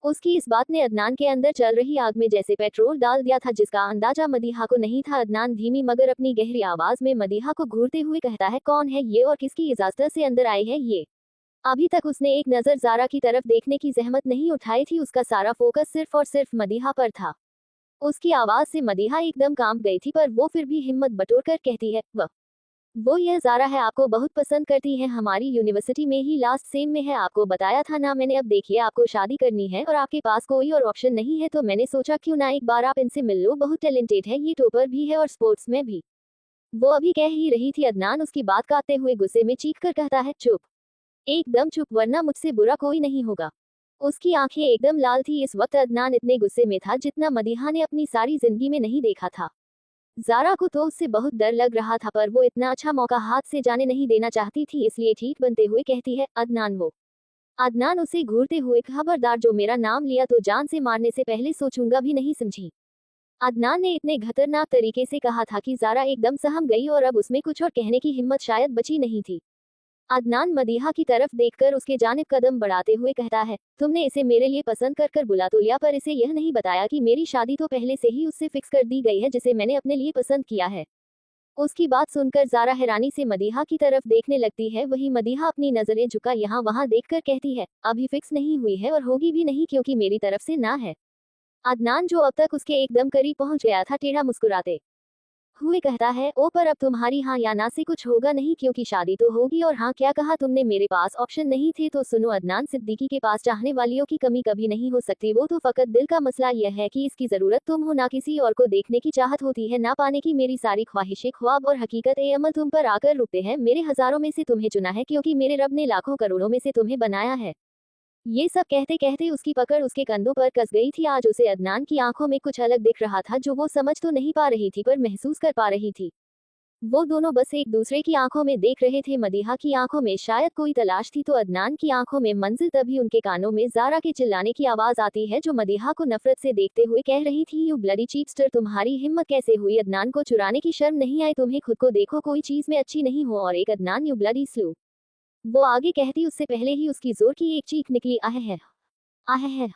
उसकी इस बात ने अदनान के अंदर चल रही आग में जैसे पेट्रोल डाल दिया था, जिसका अंदाजा मदीहा को नहीं था। अदनान धीमी मगर अपनी गहरी आवाज में मदीहा को घूरते हुए कहता है, कौन है ये और किसकी इजाजत से अंदर आई है ये? अभी तक उसने एक नजर ज़ारा की तरफ देखने की जहमत नहीं उठाई थी। उसका सारा फोकस सिर्फ और सिर्फ मदीहा पर था। उसकी आवाज से मदीहा एकदम कांप गई थी, पर वो फिर भी हिम्मत बटोरकर कहती है, वो यह ज़ारा है, आपको बहुत पसंद करती है, हमारी यूनिवर्सिटी में ही लास्ट सेम में है, आपको बताया था ना मैंने। अब देखिए, आपको शादी करनी है और आपके पास कोई और ऑप्शन नहीं है, तो मैंने सोचा क्यों ना एक बार आप इनसे मिल लो। बहुत टैलेंटेड है, ये टॉपर भी है और स्पोर्ट्स में भी। वो अभी कह ही रही थी, अदनान उसकी बात काटते हुए गुस्से में चीख कर कहता है, चुप, एकदम चुप, वरना मुझसे बुरा कोई नहीं होगा। उसकी आंखें एकदम लाल थी। इस वक्त अदनान इतने गुस्से में था जितना मदीहा ने अपनी सारी जिंदगी में नहीं देखा था। जारा को तो उससे बहुत डर लग रहा था, पर वो इतना अच्छा मौका हाथ से जाने नहीं देना चाहती थी, इसलिए ठीक बनते हुए कहती है, अदनान वो। अदनान उसे घूरते हुए, खबरदार जो मेरा नाम लिया तो जान से मारने से पहले सोचूंगा भी नहीं, समझी। अदनान ने इतने खतरनाक तरीके से कहा था कि जारा एकदम सहम गई और अब उसमें कुछ और कहने की हिम्मत शायद बची नहीं थी। अदनान मदीहा की तरफ देखकर उसके जानिब कदम बढ़ाते हुए कहता है, तुमने इसे मेरे लिए पसंद कर कर बुला तो लिया, पर इसे यह नहीं बताया कि मेरी शादी तो पहले से ही उससे फिक्स कर दी गई है जिसे मैंने अपने लिए पसंद किया है। उसकी बात सुनकर जारा हैरानी से मदीहा की तरफ देखने लगती है। वही मदीहा अपनी नजरें झुका यहाँ वहाँ देखकर कहती है, अभी फिक्स नहीं हुई है और होगी भी नहीं, क्योंकि मेरी तरफ से ना है। अदनान जो अब तक उसके एकदम करीब पहुंच गया था, टेढ़ा मुस्कुराते हुए कहता है, ओ पर अब तुम्हारी हाँ या ना से कुछ होगा नहीं, क्योंकि शादी तो होगी। और हाँ क्या कहा तुमने, मेरे पास ऑप्शन नहीं थे तो सुनो, अदनान सिद्दीकी के पास चाहने वालियों की कमी कभी नहीं हो सकती, वो तो फकत दिल का मसला यह है कि इसकी जरूरत तुम हो, ना किसी और को देखने की चाहत होती है, ना पाने की। मेरी सारी ख्वाहिशें, ख्वाब और हकीकत ए अमल तुम पर आकर रुकते हैं। मेरे हजारों में से तुम्हें चुना है, क्योंकि मेरे रब ने लाखों करोड़ों में से तुम्हें बनाया है। ये सब कहते कहते उसकी पकड़ उसके कंधों पर कस गई थी। आज उसे अदनान की आंखों में कुछ अलग दिख रहा था, जो वो समझ तो नहीं पा रही थी पर महसूस कर पा रही थी। वो दोनों बस एक दूसरे की आंखों में देख रहे थे। मदीहा की आंखों में शायद कोई तलाश थी तो अदनान की आंखों में मंजिल। तभी उनके कानों में जारा के चिल्लाने की आवाज आती है, जो मदीहा को नफरत से देखते हुए कह रही थी, यू ब्लडी चीपस्टर, तुम्हारी हिम्मत कैसे हुई? अदनान को चुराने की शर्म नहीं आई तुम्हें? खुद को देखो, कोई चीज में अच्छी नहीं हो। और एक अदनान, यू ब्लडी स्लू। वो आगे कहती उससे पहले ही उसकी जोर की एक चीख निकली, आह है, आह है।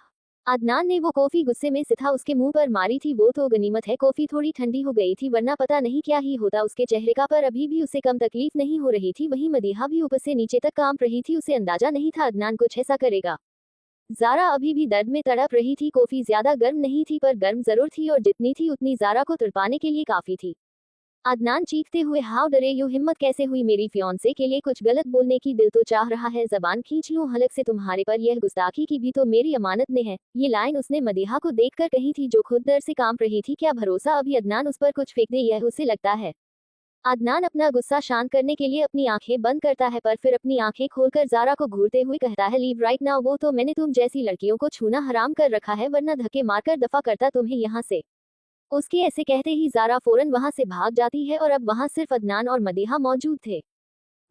अदनान ने वो कॉफी गुस्से में सिथा उसके मुंह पर मारी थी। वो तो गनीमत है कॉफी थोड़ी ठंडी हो गई थी, वरना पता नहीं क्या ही होता उसके चेहरे का। पर अभी भी उसे कम तकलीफ नहीं हो रही थी। वहीं मदीहा भी ऊपर से नीचे तक कांप रही थी। उसे अंदाजा नहीं था अदनान कुछ ऐसा करेगा। जारा अभी भी दर्द में तड़प रही थी। कॉफी ज्यादा गर्म नहीं थी, पर गर्म जरूर थी, और जितनी थी उतनी जारा को तड़पाने के लिए काफी थी। अदनान चीखते हुए, हाउ डरे यू, हिम्मत कैसे हुई मेरी फियांसे के लिए कुछ गलत बोलने की? दिल तो चाह रहा है जबान खींच लूं हलक से तुम्हारे पर, यह गुस्ताखी की भी तो मेरी अमानत ने है। ये लाइन उसने मदीहा को देखकर कही थी, जो खुद डर से कांप रही थी। क्या भरोसा अभी अदनान उस पर कुछ फेंक दे, यह उसे लगता है। अदनान अपना गुस्सा शांत करने के लिए अपनी आंखें बंद करता है, पर फिर अपनी आंखें खोलकर जारा को घूरते हुए कहता है, लीव राइट नाउ। वो तो मैंने तुम जैसी लड़कियों को छूना हराम कर रखा है, वरना धक्के मारकर दफा करता तुम्हें यहाँ से। उसके ऐसे कहते ही जारा फौरन वहां से भाग जाती है, और अब वहां सिर्फ अदनान और मदीहा मौजूद थे।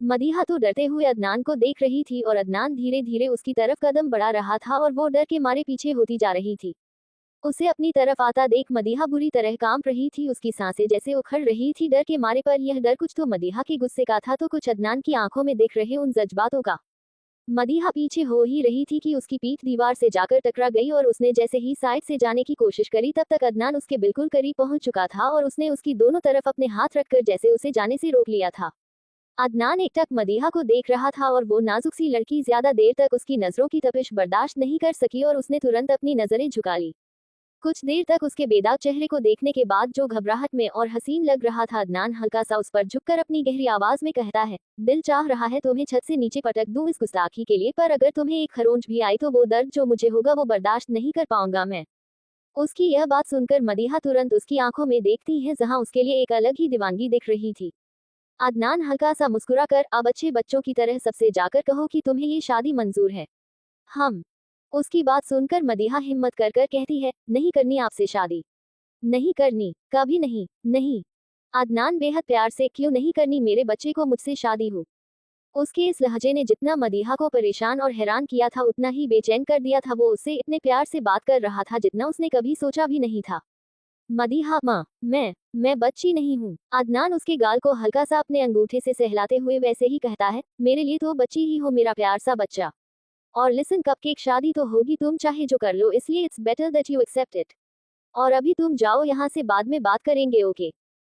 मदीहा तो डरते हुए अदनान को देख रही थी, और अदनान धीरे धीरे उसकी तरफ कदम बढ़ा रहा था, और वो डर के मारे पीछे होती जा रही थी। उसे अपनी तरफ आता देख मदीहा बुरी तरह कांप रही थी। उसकी सांसें जैसे उखड़ रही थी डर के मारे। पर यह डर कुछ तो मदीहा के गुस्से का था, तो कुछ अदनान की आंखों में दिख रहे उन जज्बातों का। मदीहा पीछे हो ही रही थी कि उसकी पीठ दीवार से जाकर टकरा गई, और उसने जैसे ही साइड से जाने की कोशिश करी, तब तक अदनान उसके बिल्कुल करीब पहुंच चुका था, और उसने उसकी दोनों तरफ अपने हाथ रखकर जैसे उसे जाने से रोक लिया था। अदनान एकटक मदीहा को देख रहा था, और वो नाजुक सी लड़की ज्यादा देर तक उसकी नजरों की तपिश बर्दाश्त नहीं कर सकी, और उसने तुरंत अपनी नजरें झुका ली। कुछ देर तक उसके बेदाग चेहरे को देखने के बाद, जो घबराहट में और हसीन लग रहा था, अदनान हल्का सा उस पर झुककर अपनी गहरी आवाज में कहता है, दिल चाह रहा है तुम्हें छत से नीचे पटक दूं इस गुस्ताखी के लिए, पर अगर तुम्हें एक खरोंच भी आई तो वो दर्द जो मुझे होगा वो बर्दाश्त नहीं कर पाऊंगा मैं। उसकी यह बात सुनकर मदीहा तुरंत उसकी आंखों में देखती है, जहां उसके लिए एक अलग ही दीवानगी दिख रही थी। अदनान हल्का सा मुस्कुराकर, अब अच्छे बच्चों की तरह सबसे जाकर कहो कि तुम्हें ये शादी मंजूर है। हम। उसकी बात सुनकर मदीहा हिम्मत कर कर कहती है, नहीं करनी आपसे शादी। नहीं करनी, कभी नहीं, नहीं। अदनान बेहद प्यार से, क्यों नहीं करनी, मेरे बच्चे को मुझसे शादी हो। उसके इस लहजे ने जितना मदीहा को परेशान और हैरान किया था, उतना ही बेचैन कर दिया था। वो उससे इतने प्यार से बात कर रहा था जितना उसने कभी सोचा भी नहीं था। मदीहा, माँ, मैं बच्ची नहीं हूँ। अदनान उसके गाल को हल्का सा अपने अंगूठे से सहलाते हुए वैसे ही कहता है, मेरे लिए तो बच्ची ही हो, मेरा प्यार सा बच्चा। और लिसन कपकेक, शादी तो होगी, तुम चाहे जो कर लो, इसलिए it's better that you accept it. और अभी तुम जाओ यहाँ से, बाद में बात करेंगे, ओके।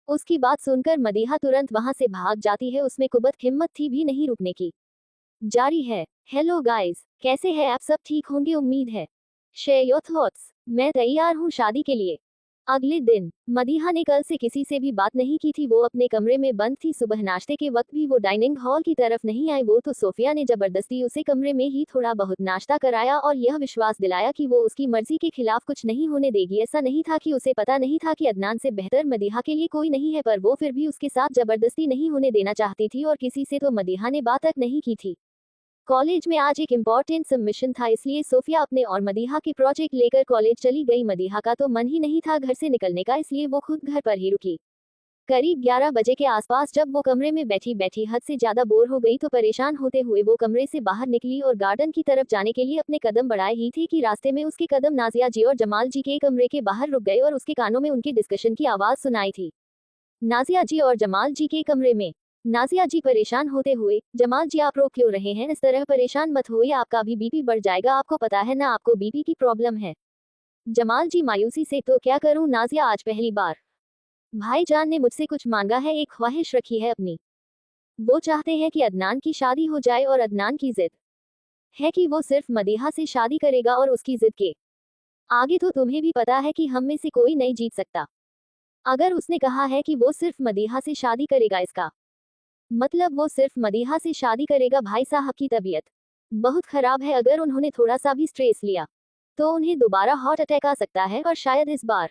उसकी बात सुनकर मदीहा तुरंत वहां से भाग जाती है। उसमें कुबत हिम्मत थी भी नहीं रुकने की। जारी है। हेलो गाइस, कैसे हैं आप सब? ठीक होंगे उम्मीद है। Share your thoughts. मैं तैयार हूँ शादी के लिए। अगले दिन मदीहा ने कल से किसी से भी बात नहीं की थी। वो अपने कमरे में बंद थी। सुबह नाश्ते के वक्त भी वो डाइनिंग हॉल की तरफ नहीं आई। वो तो सोफिया ने जबरदस्ती उसे कमरे में ही थोड़ा बहुत नाश्ता कराया, और यह विश्वास दिलाया कि वो उसकी मर्जी के खिलाफ कुछ नहीं होने देगी। ऐसा नहीं था कि उसे पता नहीं था कि अदनान से बेहतर मदीहा के लिए कोई नहीं है, पर वो फिर भी उसके साथ जबरदस्ती नहीं होने देना चाहती थी, और किसी से तो मदीहा ने बात तक नहीं की थी। कॉलेज में आज एक इम्पॉर्टेंट सबमिशन था, इसलिए सोफिया अपने और मदीहा के प्रोजेक्ट लेकर कॉलेज चली गई। मदीहा का तो मन ही नहीं था घर से निकलने का, इसलिए वो खुद घर पर ही रुकी। करीब 11 बजे के आसपास जब वो कमरे में बैठी बैठी हद से ज्यादा बोर हो गई तो परेशान होते हुए वो कमरे से बाहर निकली और गार्डन की तरफ जाने के लिए अपने कदम बढ़ाए ही थे कि रास्ते में उसके कदम नाजिया जी और जमाल जी के कमरे के बाहर रुक गए और उसके कानों में उनकी डिस्कशन की आवाज सुनाई थी। नाजिया जी और जमाल जी के कमरे में। नाजिया जी परेशान होते हुए, जमाल जी आप रो क्यों रहे हैं, इस तरह परेशान मत होइए, आपका भी बीपी बढ़ जाएगा, आपको पता है ना आपको बीपी की प्रॉब्लम है। जमाल जी मायूसी से, तो क्या करूं नाजिया, आज पहली बार भाईजान ने मुझसे कुछ मांगा है, एक ख्वाहिश रखी है अपनी। वो चाहते हैं कि अदनान की शादी हो जाए और अदनान की जिद है कि वो सिर्फ मदीहा से शादी करेगा और उसकी जिद के आगे तो तुम्हें भी पता है कि हम में से कोई नहीं जीत सकता। अगर उसने कहा है कि वो सिर्फ मदीहा से शादी करेगा, इसका मतलब वो सिर्फ मदीहा से शादी करेगा। भाई साहब की तबीयत बहुत खराब है, अगर उन्होंने थोड़ा सा भी स्ट्रेस लिया तो उन्हें दोबारा हार्ट अटैक आ सकता है और शायद इस बार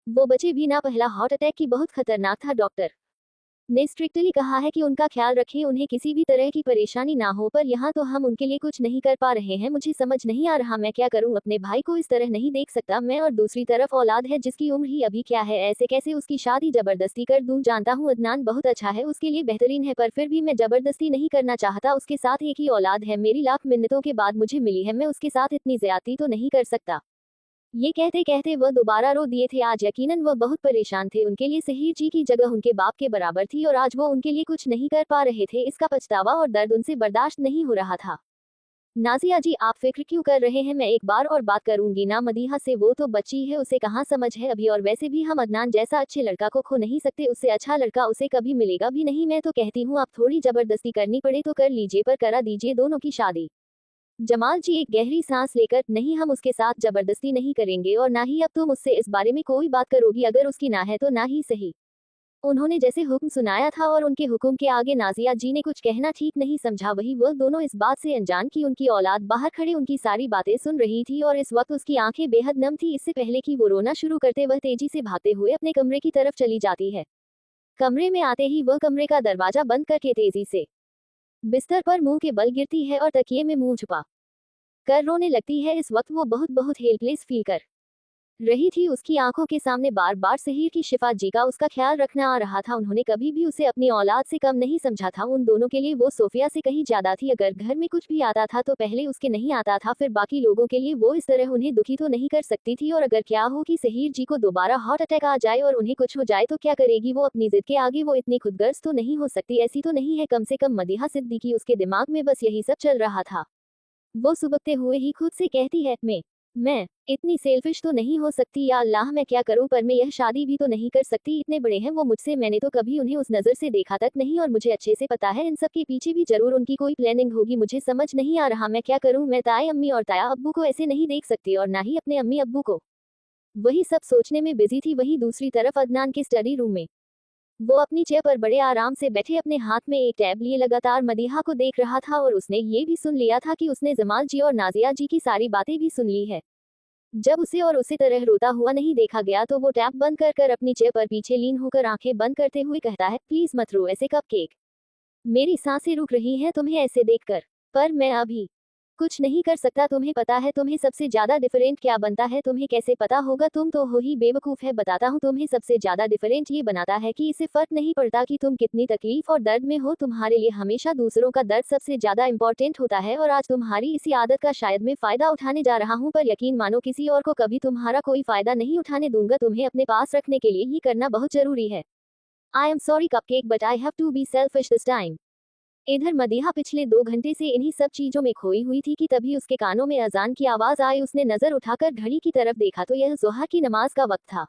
वो बचे भी ना। पहला हार्ट अटैक की बहुत खतरनाक था, डॉक्टर ने स्ट्रिक्टली कहा है कि उनका ख्याल रखें, उन्हें किसी भी तरह की परेशानी ना हो, पर यहाँ तो हम उनके लिए कुछ नहीं कर पा रहे हैं। मुझे समझ नहीं आ रहा मैं क्या करूँ, अपने भाई को इस तरह नहीं देख सकता मैं, और दूसरी तरफ औलाद है जिसकी उम्र ही अभी क्या है, ऐसे कैसे उसकी शादी जबरदस्ती कर दूं। जानता हूँ अदनान बहुत अच्छा है, उसके लिए बेहतरीन है, पर फिर भी मैं जबरदस्ती नहीं करना चाहता। उसके साथ एक ही औलाद है, मेरी लाख मिन्नतों के बाद मुझे मिली है, मैं उसके साथ इतनी ज्यादती तो नहीं कर सकता। ये कहते कहते वह दोबारा रो दिए थे। आज यकीनन वह बहुत परेशान थे, उनके लिए सहीर जी की जगह उनके बाप के बराबर थी और आज वो उनके लिए कुछ नहीं कर पा रहे थे। इसका पछतावा और दर्द उनसे बर्दाश्त नहीं हो रहा था। नाजिया जी आप फिक्र क्यों कर रहे हैं, मैं एक बार और बात करूंगी ना मदीहा से, वो तो बच्ची है, उसे कहाँ समझ है अभी, और वैसे भी हम अदनान जैसा अच्छे लड़का को खो नहीं सकते, उससे अच्छा लड़का उसे कभी मिलेगा भी नहीं। मैं तो कहती हूँ आप थोड़ी जबरदस्ती करनी पड़े तो कर लीजिए, पर करा दीजिए दोनों की शादी। जमाल जी एक गहरी सांस लेकर, नहीं हम उसके साथ जबरदस्ती नहीं करेंगे और ना ही अब तुम उससे इस बारे में कोई बात करोगी, अगर उसकी ना है तो ना ही सही। उन्होंने जैसे हुक्म सुनाया था और उनके हुक्म के आगे नाजिया जी ने कुछ कहना ठीक नहीं समझा। वही वह दोनों इस बात से अनजान कि उनकी औलाद बाहर खड़े उनकी सारी बातें सुन रही थी और इस वक्त उसकी आंखें बेहद नम थी। इससे पहले कि वो रोना शुरू करते वह तेजी से भागते हुए अपने कमरे की तरफ चली जाती है। कमरे में आते ही वह कमरे का दरवाजा बंद करके तेजी से बिस्तर पर मुंह के बल गिरती है और तकिए में मुंह छुपा कर रोने लगती है। इस वक्त वो बहुत बहुत हेल्पलेस फील कर रही थी। उसकी आंखों के सामने बार बार सहीर की शिफा जी का उसका ख्याल रखना आ रहा था। उन्होंने कभी भी उसे अपनी औलाद से कम नहीं समझा था, उन दोनों के लिए वो सोफिया से कहीं ज्यादा थी। अगर घर में कुछ भी आता था तो पहले उसके नहीं आता था, फिर बाकी लोगों के लिए वो इस तरह उन्हें दुखी तो नहीं कर सकती थी। और अगर क्या हो कि सहीर जी को दोबारा हार्ट अटैक आ जाए और उन्हें कुछ हो जाए तो क्या करेगी वो, अपनी जिद के आगे वो इतनी खुदगर्ज तो नहीं हो सकती, ऐसी तो नहीं है कम से कम मदीहा सिद्दीकी। उसके दिमाग में बस यही सब चल रहा था। वो सुबकते हुए ही खुद से कहती है, मैं इतनी सेल्फिश तो नहीं हो सकती, या अल्लाह मैं क्या करूं, पर मैं यह शादी भी तो नहीं कर सकती, इतने बड़े हैं वो मुझसे, मैंने तो कभी उन्हें उस नजर से देखा तक नहीं, और मुझे अच्छे से पता है इन सब के पीछे भी जरूर उनकी कोई प्लानिंग होगी। मुझे समझ नहीं आ रहा मैं क्या करूं, मैं ताए अम्मी और ताया अब्बू को ऐसे नहीं देख सकती और ना ही अपने अम्मी अब्बू को। वही सब सोचने में बिजी थी। वही दूसरी तरफ अदनान के स्टडी रूम में वो अपनी चेयर पर बड़े आराम से बैठे अपने हाथ में एक टैब लिए लगातार मदीहा को देख रहा था, और उसने ये भी सुन लिया था कि उसने जमाल जी और नाजिया जी की सारी बातें भी सुन ली है। जब उसे और उसी तरह रोता हुआ नहीं देखा गया तो वो टैब बंद कर कर अपनी चेयर पर पीछे लीन होकर आंखें बंद करते हुए कहता है, प्लीज मत रो ऐसे, कपकेक मेरी सांसें रुक रही हैं तुम्हें ऐसे देखकर, पर मैं अभी कुछ नहीं कर सकता। तुम्हें पता है तुम्हें सबसे ज्यादा डिफरेंट क्या बनता है, तुम्हें कैसे पता होगा, तुम तो हो ही बेवकूफ है। बताता हूँ तुम्हें सबसे ज्यादा डिफरेंट ये बनाता है कि इसे फर्क नहीं पड़ता कि तुम कितनी तकलीफ और दर्द में हो, तुम्हारे लिए हमेशा दूसरों का दर्द सबसे ज्यादा इंपॉर्टेंट होता है। और आज तुम्हारी इसी आदत का शायद मैं फायदा उठाने जा रहा हूँ, पर यकीन मानो किसी और को कभी तुम्हारा कोई फायदा नहीं उठाने दूंगा। तुम्हें अपने पास रखने के लिए ये करना बहुत जरूरी है। I am sorry cupcake, but I have to be selfish this time. इधर मदीहा पिछले 2 घंटे से इन्हीं सब चीजों में खोई हुई थी कि तभी उसके कानों में अजान की आवाज आई। उसने नजर उठाकर घड़ी की तरफ देखा तो यह जोहर की नमाज का वक्त था।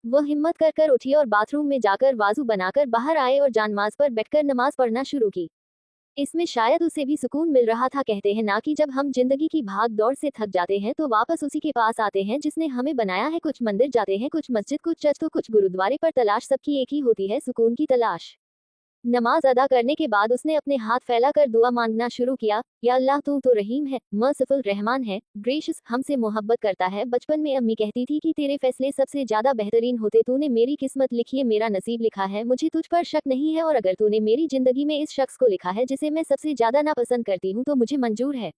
वह हिम्मत कर कर उठी और बाथरूम में जाकर वाजू बनाकर बाहर आए और जानमाज पर बैठकर नमाज पढ़ना शुरू की। इसमें शायद उसे भी सुकून मिल रहा था। कहते हैं ना कि जब हम जिंदगी की भाग दौड़ से थक जाते हैं तो वापस उसी के पास आते हैं जिसने हमें बनाया है। कुछ मंदिर जाते हैं, कुछ मस्जिद, कुछ चर्च तो कुछ गुरुद्वारे, पर तलाश सबकी एक ही होती है, सुकून की तलाश। नमाज अदा करने के बाद उसने अपने हाथ फैलाकर दुआ मांगना शुरू किया, या अल्लाह तू तो रहीम है, मर्सिफुल रहमान है, ग्रेशियस, हमसे मोहब्बत करता है। बचपन में अम्मी कहती थी कि तेरे फैसले सबसे ज्यादा बेहतरीन होते, तूने मेरी किस्मत लिखी है, मेरा नसीब लिखा है, मुझे तुझ पर शक नहीं है, और अगर तूने मेरी जिंदगी में इस शख्स को लिखा है जिसे मैं सबसे ज्यादा नापसंद करती हूँ तो मुझे मंजूर है।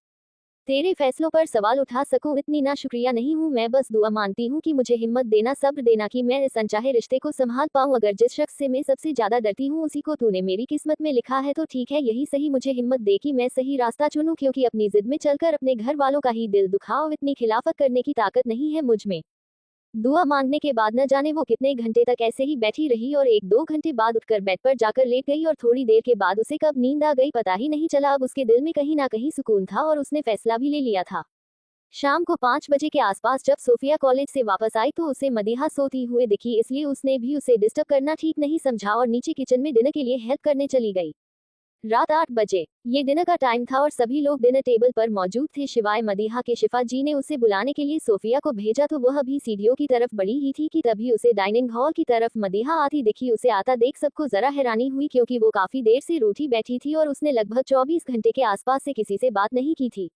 तेरे फैसलों पर सवाल उठा सकूं इतनी ना शुक्रिया नहीं हूं मैं, बस दुआ मांगती हूं कि मुझे हिम्मत देना, सब्र देना कि मैं इस अनचाहे रिश्ते को संभाल पाऊं। अगर जिस शख्स से मैं सबसे ज्यादा डरती हूं उसी को तूने मेरी किस्मत में लिखा है तो ठीक है, यही सही मुझे हिम्मत दे कि मैं सही रास्ता चुनूं, क्योंकि अपनी जिद में चलकर अपने घर वालों का ही दिल दुखाओ, इतनी खिलाफत करने की ताकत नहीं है मुझ में। दुआ मांगने के बाद न जाने वो कितने घंटे तक ऐसे ही बैठी रही और 1-2 घंटे बाद उठकर बेड पर जाकर लेट गई और थोड़ी देर के बाद उसे कब नींद आ गई पता ही नहीं चला। अब उसके दिल में कहीं ना कहीं सुकून था और उसने फैसला भी ले लिया था। शाम को 5 बजे के आसपास जब सोफिया कॉलेज से वापस आई तो उसे मदीहा सोती हुए दिखी, इसलिए उसने भी उसे डिस्टर्ब करना ठीक नहीं समझा और नीचे किचन में डिनर के लिए हेल्प करने चली गई। रात 8 बजे ये डिनर का टाइम था और सभी लोग डिनर टेबल पर मौजूद थे सिवाय मदीहा के। शिफा जी ने उसे बुलाने के लिए सोफिया को भेजा तो वह अभी सीढ़ियों की तरफ बढ़ी ही थी कि तभी उसे डाइनिंग हॉल की तरफ मदीहा आती दिखी। उसे आता देख सबको जरा हैरानी हुई क्योंकि वो काफी देर से रूठी बैठी थी और उसने लगभग 24 घंटे के आसपास से किसी से बात नहीं की थी।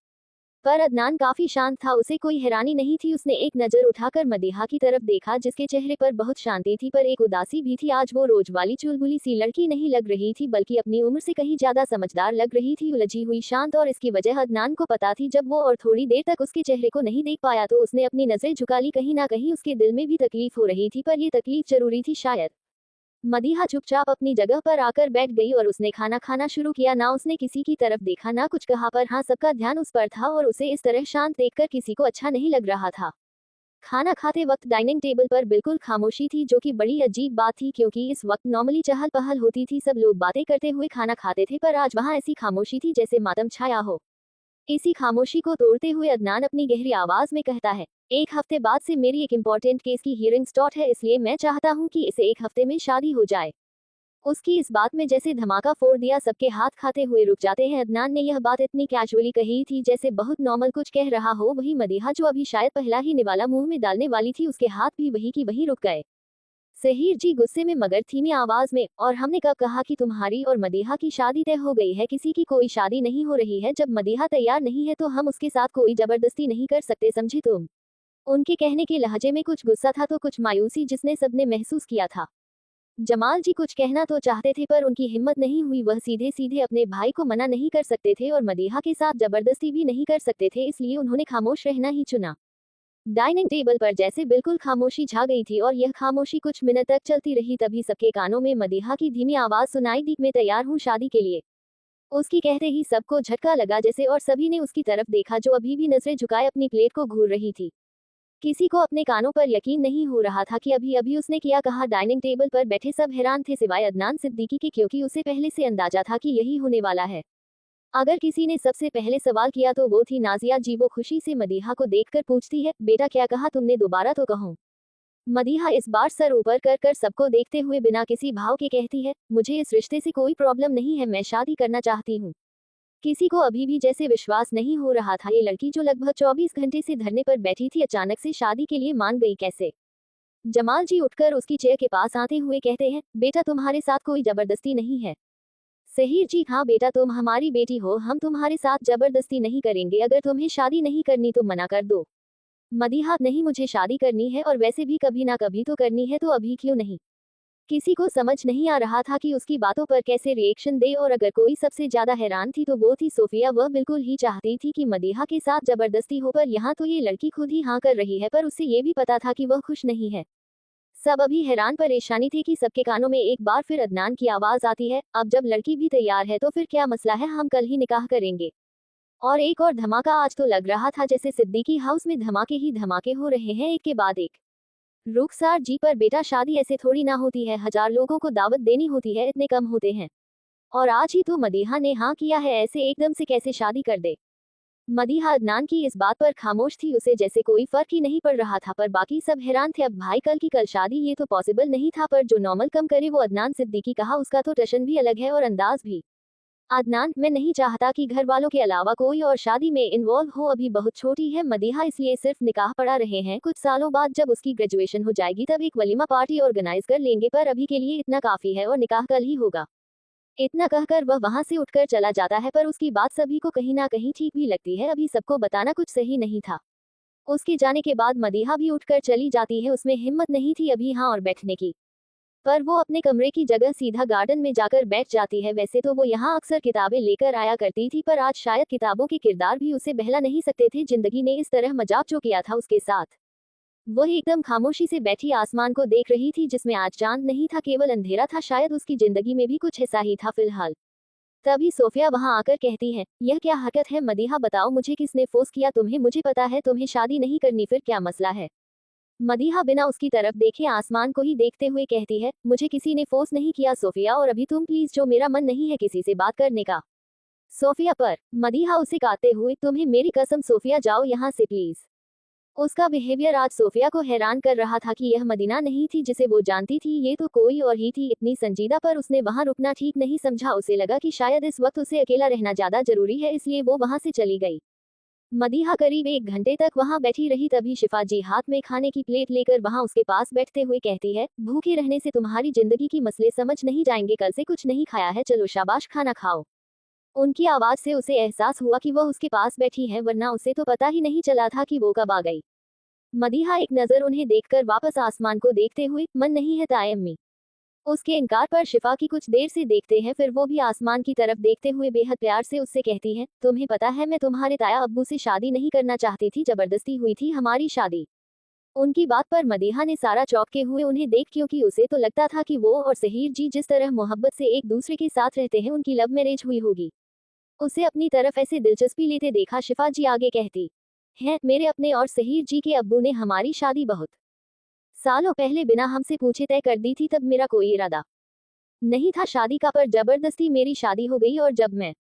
पर अदनान काफी शांत था, उसे कोई हैरानी नहीं थी। उसने एक नजर उठाकर मदीहा की तरफ देखा जिसके चेहरे पर बहुत शांति थी पर एक उदासी भी थी। आज वो रोज वाली चुलबुली सी लड़की नहीं लग रही थी बल्कि अपनी उम्र से कहीं ज्यादा समझदार लग रही थी, उलझी हुई, शांत। और इसकी वजह अदनान को पता थी। जब वो और थोड़ी देर तक उसके चेहरे को नहीं देख पाया तो उसने अपनी नजरें झुका ली। कहीं ना कहीं उसके दिल में भी तकलीफ हो रही थी पर यह तकलीफ जरूरी थी शायद। मदीहा चुपचाप अपनी जगह पर आकर बैठ गई और उसने खाना खाना शुरू किया। ना उसने किसी की तरफ देखा ना कुछ कहा, पर हाँ सबका ध्यान उस पर था और उसे इस तरह शांत देखकर किसी को अच्छा नहीं लग रहा था। खाना खाते वक्त डाइनिंग टेबल पर बिल्कुल खामोशी थी जो कि बड़ी अजीब बात थी क्योंकि इस वक्त नॉर्मली चहल पहल होती थी, सब लोग बातें करते हुए खाना खाते थे, पर आज वहाँ ऐसी खामोशी थी जैसे मातम छाया हो। इसी खामोशी को तोड़ते हुए अदनान अपनी गहरी आवाज में कहता है, 1 हफ्ते बाद से मेरी एक इम्पोर्टेंट केस की हियरिंग स्टार्ट है, इसलिए मैं चाहता हूँ कि इसे 1 हफ्ते में शादी हो जाए। उसकी इस बात में जैसे धमाका फोड़ दिया, सबके हाथ खाते हुए रुक जाते हैं। अदनान ने यह बात इतनी कैजुअली कही थी जैसे बहुत नॉर्मल कुछ कह रहा हो। वही मदीहा जो अभी शायद पहला ही निवाला मुंह में डालने वाली थी, उसके हाथ भी वही की वही रुक गए। सहर जी गुस्से में मगर धीमी आवाज में, और हमने कब कहा कि तुम्हारी और मदीहा की शादी तय हो गई है? किसी की कोई शादी नहीं हो रही है। जब मदीहा तैयार नहीं है तो हम उसके साथ कोई जबरदस्ती नहीं कर सकते, समझी तुम? उनके कहने के लहजे में कुछ गुस्सा था तो कुछ मायूसी जिसने सबने महसूस किया था। जमाल जी कुछ कहना तो चाहते थे पर उनकी हिम्मत नहीं हुई। वह सीधे सीधे अपने भाई को मना नहीं कर सकते थे और मदीहा के साथ जबरदस्ती भी नहीं कर सकते थे, इसलिए उन्होंने खामोश रहना ही चुना। डाइनिंग टेबल पर जैसे बिल्कुल खामोशी छा गई थी और यह खामोशी कुछ मिनट तक चलती रही। तभी सबके कानों में मदीहा की धीमी आवाज सुनाई दी, मैं तैयार हूँ शादी के लिए। उसकी कहते ही सबको झटका लगा जैसे, और सभी ने उसकी तरफ देखा जो अभी भी नजरें झुकाए अपनी प्लेट को घूर रही थी। किसी को अपने कानों पर यकीन नहीं हो रहा था कि अभी अभी उसने क्या कहा। डाइनिंग टेबल पर बैठे सब हैरान थे सिवाय अदनान सिद्दीकी के, क्योंकि उसे पहले से अंदाजा था कि यही होने वाला है। अगर किसी ने सबसे पहले सवाल किया तो वो थी नाजिया जी। वो खुशी से मदीहा को देखकर पूछती है, बेटा क्या कहा तुमने, दोबारा तो कहो। मदीहा इस बार सर ऊपर कर कर सबको देखते हुए बिना किसी भाव के कहती है, मुझे इस रिश्ते से कोई प्रॉब्लम नहीं है, मैं शादी करना चाहती हूँ। किसी को अभी भी जैसे विश्वास नहीं हो रहा था, ये लड़की जो लगभग 24 घंटे से धरने पर बैठी थी अचानक से शादी के लिए मान गई कैसे? जमाल जी उठकर उसकी चेयर के पास आते हुए कहते हैं, बेटा तुम्हारे साथ कोई जबरदस्ती नहीं है। सहर जी, हाँ बेटा तुम हमारी बेटी हो, हम तुम्हारे साथ जबरदस्ती नहीं करेंगे। अगर तुम्हें शादी नहीं करनी तो मना कर दो। मदीहा, नहीं मुझे शादी करनी है और वैसे भी कभी ना कभी तो करनी है, तो अभी क्यों नहीं? किसी को समझ नहीं आ रहा था कि उसकी बातों पर कैसे रिएक्शन दे, और अगर कोई सबसे ज्यादा हैरान थी तो वो थी सोफिया। वह बिल्कुल ही चाहती थी कि मदीहा के साथ जबरदस्ती हो, पर यहाँ तो ये लड़की खुद ही हाँ कर रही है, पर उसे ये भी पता था कि वह खुश नहीं है। सब अभी हैरान परेशानी थे कि सबके कानों में एक बार फिर अदनान की आवाज आती है, अब जब लड़की भी तैयार है तो फिर क्या मसला है, हम कल ही निकाह करेंगे। और एक और धमाका। आज तो लग रहा था जैसे सिद्दीकी हाउस में धमाके ही धमाके हो रहे हैं, एक के बाद एक। रुखसार जी, पर बेटा शादी ऐसे थोड़ी ना होती है, 1000 लोगों को दावत देनी होती है, इतने कम होते हैं। और आज ही तो मदीहा ने हाँ किया है, ऐसे एकदम से कैसे शादी कर दे? मदीहा अदनान की इस बात पर खामोश थी, उसे जैसे कोई फर्क ही नहीं पड़ रहा था, पर बाकी सब हैरान थे। अब भाई कल की कल शादी, ये तो पॉसिबल नहीं था, पर जो नॉर्मल कम करे वो अदनान सिद्दीकी कहा, उसका तो टशन भी अलग है और अंदाज भी। अदनान, मैं नहीं चाहता कि घर वालों के अलावा कोई और शादी में इन्वॉल्व हो, अभी बहुत छोटी है मदीहा, इसलिए सिर्फ निकाह पढ़ा रहे हैं। कुछ सालों बाद जब उसकी ग्रेजुएशन हो जाएगी तब एक वलीमा पार्टी ऑर्गेनाइज कर लेंगे, पर अभी के लिए इतना काफी है और निकाह कल ही होगा। इतना कहकर वह वहां से उठकर चला जाता है, पर उसकी बात सभी को कहीं ना कहीं ठीक भी लगती है। अभी सबको बताना कुछ सही नहीं था। उसके जाने के बाद मदीहा भी उठकर चली जाती है, उसमें हिम्मत नहीं थी अभी हाँ और बैठने की। पर वो अपने कमरे की जगह सीधा गार्डन में जाकर बैठ जाती है। वैसे तो वो यहाँ अक्सर किताबें लेकर आया करती थी, पर आज शायद किताबों के किरदार भी उसे बहला नहीं सकते थे। जिंदगी ने इस तरह मजाक जो किया था उसके साथ। वो एकदम खामोशी से बैठी आसमान को देख रही थी, जिसमें आज चांद नहीं था, केवल अंधेरा था। शायद उसकी जिंदगी में भी कुछ ऐसा ही था फिलहाल। तभी सोफिया वहां आकर कहती है, यह क्या हरकत है मदीहा, बताओ मुझे किसने फोर्स किया तुम्हें? मुझे पता है तुम्हें शादी नहीं करनी, फिर क्या मसला है? मदीहा बिना उसकी तरफ देखे आसमान को ही देखते हुए कहती है, मुझे किसी ने फोर्स नहीं किया सोफिया, और अभी तुम प्लीज, जो मेरा मन नहीं है किसी से बात करने का। सोफिया पर मदीहा उसे काटते हुए, तुम्हें मेरी कसम सोफिया, जाओ यहाँ से प्लीज। उसका बिहेवियर आज सोफिया को हैरान कर रहा था कि यह मदीना नहीं थी जिसे वो जानती थी, ये तो कोई और ही थी, इतनी संजीदा, पर उसने वहां रुकना ठीक नहीं समझा। उसे लगा कि शायद इस वक्त उसे अकेला रहना ज्यादा जरूरी है, इसलिए वो वहां से चली गई। मदीहा करीब 1 घंटे तक वहां बैठी रही। तभी शिफा जी हाथ में खाने की प्लेट लेकर वहां उसके पास बैठते हुए कहती है, भूखे रहने से तुम्हारी जिंदगी की मसले समझ नहीं जाएंगे, कल से कुछ नहीं खाया है, चलो शाबाश खाना खाओ। उनकी आवाज से उसे एहसास हुआ कि वह उसके पास बैठी है, वरना उसे तो पता ही नहीं चला था कि वो कब आ गई। मदीहा एक नजर उन्हें देखकर वापस आसमान को देखते हुए, मन नहीं है ताए अम्मी। उसके इनकार पर शिफा की कुछ देर से देखते हैं, फिर वो भी आसमान की तरफ देखते हुए बेहद प्यार से उससे कहती है, तुम्हें पता है मैं तुम्हारे ताया अब्बू से शादी नहीं करना चाहती थी, जबरदस्ती हुई थी हमारी शादी। उनकी बात पर मदीहा ने सारा चौंके हुए उन्हें देख, क्योंकि उसे तो लगता था कि वो और सहीर जी जिस तरह मोहब्बत से एक दूसरे के साथ रहते हैं उनकी लव मैरिज हुई होगी। उसे अपनी तरफ ऐसे दिलचस्पी लेते देखा शिफा जी आगे कहती है, मेरे अपने और सहीर जी के अब्बू ने हमारी शादी बहुत सालों पहले बिना हमसे पूछे तय कर दी थी, तब मेरा कोई इरादा नहीं था शादी का, पर जबरदस्ती मेरी शादी हो गई, और जब मैं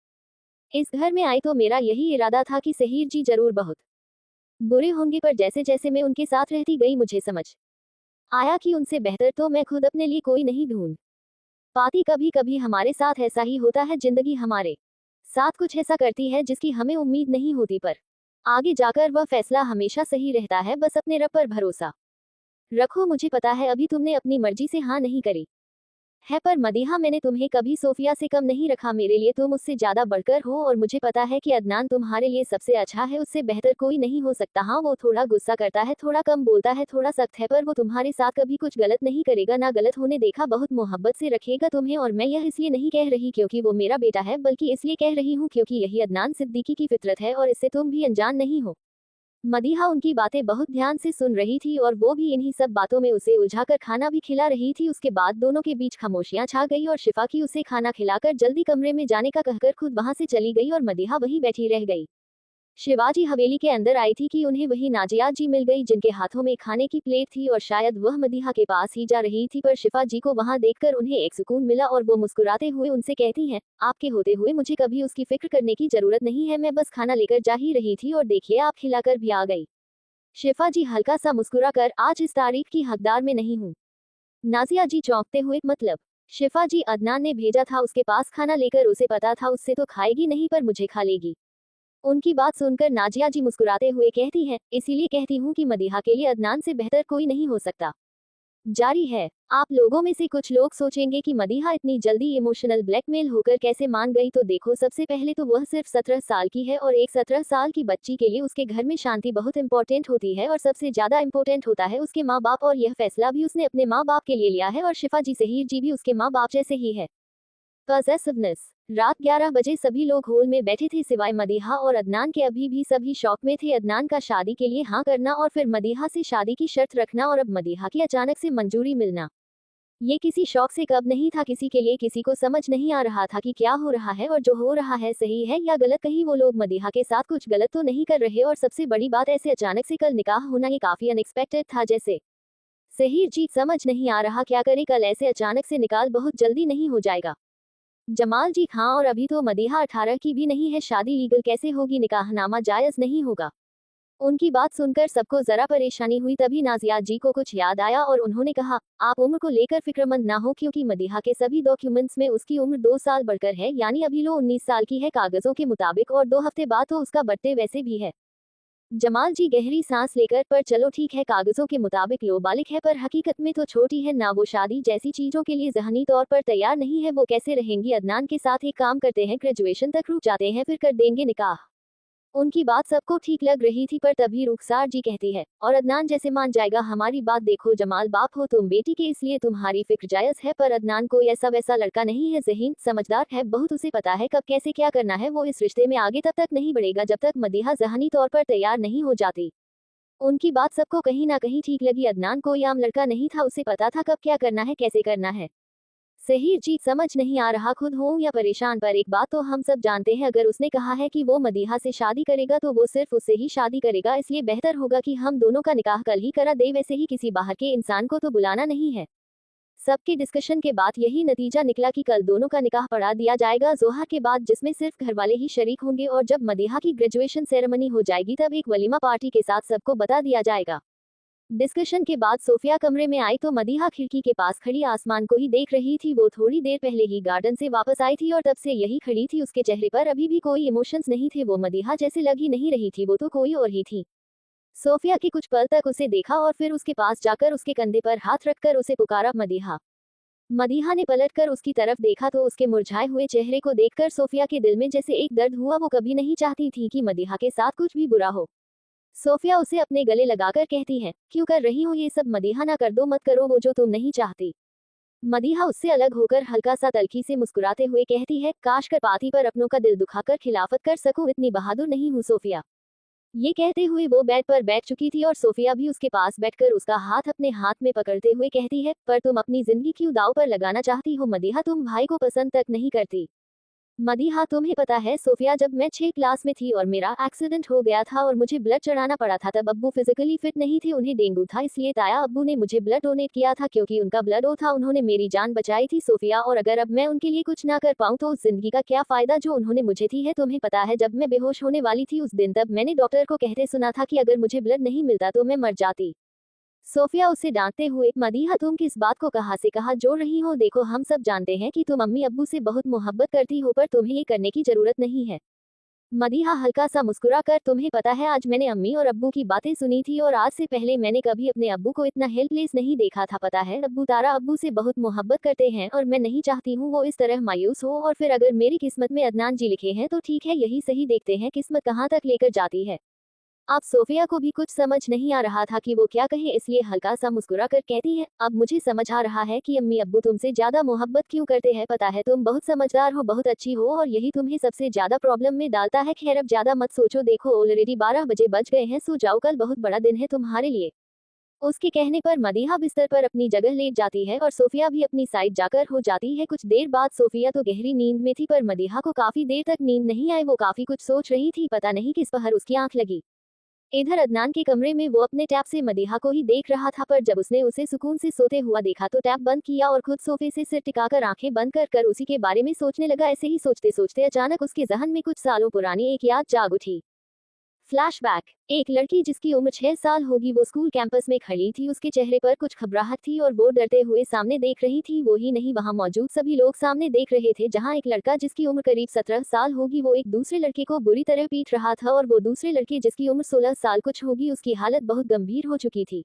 इस घर में आई तो मेरा यही इरादा था कि सहीर जी जरूर बहुत बुरे होंगे, पर जैसे जैसे मैं उनके साथ रहती गई मुझे समझ आया कि उनसे बेहतर तो मैं खुद अपने लिए कोई नहीं ढूंढ पाती। कभी कभी हमारे साथ ऐसा ही होता है, जिंदगी हमारे साथ कुछ ऐसा करती है जिसकी हमें उम्मीद नहीं होती, पर आगे जाकर वह फैसला हमेशा सही रहता है। बस अपने रब पर भरोसा रखो। मुझे पता है अभी तुमने अपनी मर्जी से हाँ नहीं करी है, पर मदीहा मैंने तुम्हें कभी सोफिया से कम नहीं रखा, मेरे लिए तुम उससे ज्यादा बढ़कर हो, और मुझे पता है कि अदनान तुम्हारे लिए सबसे अच्छा है, उससे बेहतर कोई नहीं हो सकता। हाँ वो थोड़ा गुस्सा करता है, थोड़ा कम बोलता है, थोड़ा सख्त है, पर वो तुम्हारे साथ कभी कुछ गलत नहीं करेगा, ना गलत होने देखा, बहुत मोहब्बत से रखेगा तुम्हें। और मैं यह इसलिए नहीं कह रही क्योंकि वो मेरा बेटा है, बल्कि इसलिए कह रही हूँ क्योंकि यही अदनान सिद्दीकी की फितरत है, और इससे तुम भी अनजान नहीं हो। मदीहा उनकी बातें बहुत ध्यान से सुन रही थी, और वो भी इन्हीं सब बातों में उसे उलझाकर खाना भी खिला रही थी। उसके बाद दोनों के बीच खामोशियां छा गई, और शिफा की उसे खाना खिलाकर जल्दी कमरे में जाने का कहकर खुद वहां से चली गई, और मदीहा वहीं बैठी रह गई। शिवाजी हवेली के अंदर आई थी कि उन्हें वही नाजिया जी मिल गई, जिनके हाथों में खाने की प्लेट थी, और शायद वह मदीहा के पास ही जा रही थी, पर शिफा जी को वहां देखकर उन्हें एक सुकून मिला, और वो मुस्कुराते हुए उनसे कहती हैं, आपके होते हुए मुझे कभी उसकी फिक्र करने की जरूरत नहीं है, मैं बस खाना लेकर जा ही रही थी, और देखिए आप खिलाकर भी आ गई। शिफा जी हल्का सा मुस्कुराकर, आज इस तारीफ की हकदार में नहीं हूँ। नाजिया जी चौंकते हुए, मतलब? शिफा जी, अदनान ने भेजा था उसके पास खाना लेकर, उसे पता था उससे तो खाएगी नहीं, पर मुझे खा लेगी। उनकी बात सुनकर नाजिया जी मुस्कुराते हुए कहती हैं, इसीलिए कहती हूँ कि मदीहा के लिए अदनान से बेहतर कोई नहीं हो सकता। जारी है। आप लोगों में से कुछ लोग सोचेंगे कि मदीहा इतनी जल्दी इमोशनल ब्लैकमेल होकर कैसे मान गई, तो देखो सबसे पहले तो वह सिर्फ 17 साल की है, और एक 17 साल की बच्ची के लिए उसके घर में शांति बहुत इंपॉर्टेंट होती है, और सबसे ज्यादा इंपॉर्टेंट होता है उसके माँ बाप, और यह फैसला भी उसने अपने माँ बाप के लिए लिया है, और शिफा जी सहीर जी भी उसके माँ बाप जैसे ही है। पॉसेसिवनेस। रात 11 बजे सभी लोग हॉल में बैठे थे सिवाय मदीहा और अदनान के। अभी भी सभी शौक में थे अदनान का शादी के लिए हाँ करना, और फिर मदीहा से शादी की शर्त रखना, और अब मदीहा की अचानक से मंजूरी मिलना। ये किसी शौक से कब नहीं था किसी के लिए। किसी को समझ नहीं आ रहा था कि क्या हो रहा है, और जो हो रहा है सही है या गलत। कहीं वो लोग मदीहा के साथ कुछ गलत तो नहीं कर रहे, और सबसे बड़ी बात, ऐसे अचानक से कल निकाह होना ये काफी अनएक्सपेक्टेड था। जैसे सहीर जी समझ नहीं आ रहा क्या करे, कल ऐसे अचानक से निकाल बहुत जल्दी नहीं हो जाएगा। जमाल जी, हाँ, और अभी तो मदीहा 18 की भी नहीं है, शादी लीगल कैसे होगी, निकाहनामा जायज नहीं होगा। उनकी बात सुनकर सबको जरा परेशानी हुई। तभी नाजिया जी को कुछ याद आया, और उन्होंने कहा, आप उम्र को लेकर फिक्रमंद ना हो, क्योंकि मदीहा के सभी डॉक्यूमेंट्स में उसकी उम्र 2 साल बढ़कर है, यानी अभी लो 19 साल की है कागजों के मुताबिक, और 2 हफ्ते बाद तो उसका बर्थडे वैसे भी है। जमाल जी गहरी सांस लेकर, पर चलो ठीक है, कागजों के मुताबिक लो बालिक है, पर हकीकत में तो छोटी है ना। वो शादी जैसी चीजों के लिए ज़हनी तौर पर तैयार नहीं है। वो कैसे रहेंगी? अदनान के साथ एक काम करते हैं, ग्रेजुएशन तक रुक जाते हैं, फिर कर देंगे निकाह। उनकी बात सबको ठीक लग रही थी पर तभी रुखसार जी कहती है, और अदनान जैसे मान जाएगा हमारी बात। देखो जमाल, बाप हो तुम बेटी के, इसलिए तुम्हारी फिक्र जायज है, पर अदनान कोई ऐसा वैसा लड़का नहीं है, ज़हीन समझदार है बहुत, उसे पता है कब कैसे क्या करना है। वो इस रिश्ते में आगे तब तक नहीं बढ़ेगा जब तक मदीहा ज़हनी तौर पर तैयार नहीं हो जाती। उनकी बात सबको कहीं ना कहीं ठीक लगी। अदनान कोई आम लड़का नहीं था, उसे पता था कब क्या करना है, कैसे करना है। सहीर जी समझ नहीं आ रहा खुद हो या परेशान, पर एक बात तो हम सब जानते हैं, अगर उसने कहा है कि वो मदीहा से शादी करेगा तो वो सिर्फ उससे ही शादी करेगा, इसलिए बेहतर होगा कि हम दोनों का निकाह कल ही करा दे। वैसे ही किसी बाहर के इंसान को तो बुलाना नहीं है। सबके डिस्कशन के बाद यही नतीजा निकला कि कल दोनों का निकाह पढ़ा दिया जाएगा जोहर के बाद, जिसमें सिर्फ घर वाले ही शरीक होंगे, और जब मदीहा की ग्रेजुएशन सेरेमनी हो जाएगी तब एक वलीमा पार्टी के साथ सबको बता दिया जाएगा। डिस्कशन के बाद सोफिया कमरे में आई तो मदीहा खिड़की के पास खड़ी आसमान को ही देख रही थी। वो थोड़ी देर पहले ही गार्डन से वापस आई थी और तब से यही खड़ी थी। उसके चेहरे पर अभी भी कोई इमोशंस नहीं थे, वो मदीहा जैसे लग ही नहीं रही थी, वो तो कोई और ही थी। सोफिया के कुछ पल तक उसे देखा और फिर उसके पास जाकर उसके कंधे पर हाथ रखकर उसे पुकारा, मदीहा। मदीहा ने पलटकर उसकी तरफ देखा तो उसके मुरझाए हुए चेहरे को देखकर सोफिया के दिल में जैसे एक दर्द हुआ। वो कभी नहीं चाहती थी कि मदीहा के साथ कुछ भी बुरा हो। सोफिया उसे अपने गले लगाकर कहती है, क्यों कर रही हो ये सब मदीहा, ना कर दो, मत करो वो जो तुम नहीं चाहती। मदीहा उससे अलग होकर हल्का सा तल्खी से मुस्कुराते हुए कहती है, काश कर पाती पर अपनों का दिल दुखाकर खिलाफत कर सकूं, इतनी बहादुर नहीं हूं सोफिया। ये कहते हुए वो बेड पर बैठ चुकी थी और सोफिया भी उसके पास बैठकर उसका हाथ अपने हाथ में पकड़ते हुए कहती है, पर तुम अपनी जिंदगी क्यों दांव पर लगाना चाहती हो मदीहा, तुम भाई को पसंद तक नहीं करती। मदीहा तुम्हें पता है सोफिया, जब मैं 6 क्लास में थी और मेरा एक्सीडेंट हो गया था और मुझे ब्लड चढ़ाना पड़ा था, तब अब्बू फिजिकली फिट नहीं थे, उन्हें डेंगू था, इसलिए ताया अब्बू ने मुझे ब्लड डोनेट किया था, क्योंकि उनका ब्लड ओ था, उन्होंने मेरी जान बचाई थी सोफिया, और अगर अब मैं उनके लिए कुछ ना कर पाऊँ तो उस जिंदगी का क्या फायदा जो उन्होंने मुझे दी है। तुम्हें पता है जब मैं बेहोश होने वाली थी उस दिन, तब मैंने डॉक्टर को कहते सुना था कि अगर मुझे ब्लड नहीं मिलता तो मैं मर जाती। सोफिया उसे डांटते हुए, मदीहा तुम किस बात को कहाँ से कहाँ जोड़ रही हो, देखो हम सब जानते हैं कि तुम अम्मी अब्बू से बहुत मोहब्बत करती हो, पर तुम्हें ये करने की जरूरत नहीं है। मदीहा हल्का सा मुस्कुरा कर, तुम्हें पता है आज मैंने अम्मी और अब्बू की बातें सुनी थी और आज से पहले मैंने कभी अपने अब्बू को इतना हेल्पलेस नहीं देखा था। पता है अब्बू तारा अब्बू से बहुत मोहब्बत करते हैं और मैं नहीं चाहती हूँ वो इस तरह मायूस हो, और फिर अगर मेरी किस्मत में अदनान जी लिखे हैं तो ठीक है, यही सही, देखते हैं किस्मत कहाँ तक लेकर जाती है। अब सोफिया को भी कुछ समझ नहीं आ रहा था कि वो क्या कहे, इसलिए हल्का सा मुस्कुरा कर कहती है, अब मुझे समझ आ रहा है कि अम्मी अब्बू तुमसे ज्यादा मोहब्बत क्यों करते हैं। पता है तुम बहुत समझदार हो, बहुत अच्छी हो, और यही तुम्हें सबसे ज्यादा प्रॉब्लम में डालता है। खैर अब ज्यादा मत सोचो, देखो ऑलरेडी 12 बजे बज गए हैं, सो जाओ, कल बहुत बड़ा दिन है तुम्हारे लिए। उसके कहने पर मदीहा बिस्तर पर अपनी जगह लेट जाती है और सोफिया भी अपनी साइड जाकर हो जाती है। कुछ देर बाद सोफिया तो गहरी नींद में थी, पर मदीहा को काफी देर तक नींद नहीं आई, वो काफी कुछ सोच रही थी, पता नहीं किस पहर उसकी आंख लगी। इधर अदनान के कमरे में वो अपने टैब से मदीहा को ही देख रहा था, पर जब उसने उसे सुकून से सोते हुआ देखा तो टैब बंद किया और खुद सोफे से सिर टिकाकर आंखें बंद कर उसी के बारे में सोचने लगा। ऐसे ही सोचते सोचते अचानक उसके जहन में कुछ सालों पुरानी एक याद जाग उठी। फ्लैशबैक। एक लड़की जिसकी उम्र 6 साल होगी, वो स्कूल कैंपस में खड़ी थी, उसके चेहरे पर कुछ घबराहट थी और वो डरते हुए सामने देख रही थी। वो ही नहीं, वहां मौजूद सभी लोग सामने देख रहे थे, जहां एक लड़का जिसकी उम्र करीब 17 साल होगी वो एक दूसरे लड़के को बुरी तरह पीट रहा था, और वो दूसरे लड़के जिसकी उम्र 16 साल कुछ होगी, उसकी हालत बहुत गंभीर हो चुकी थी।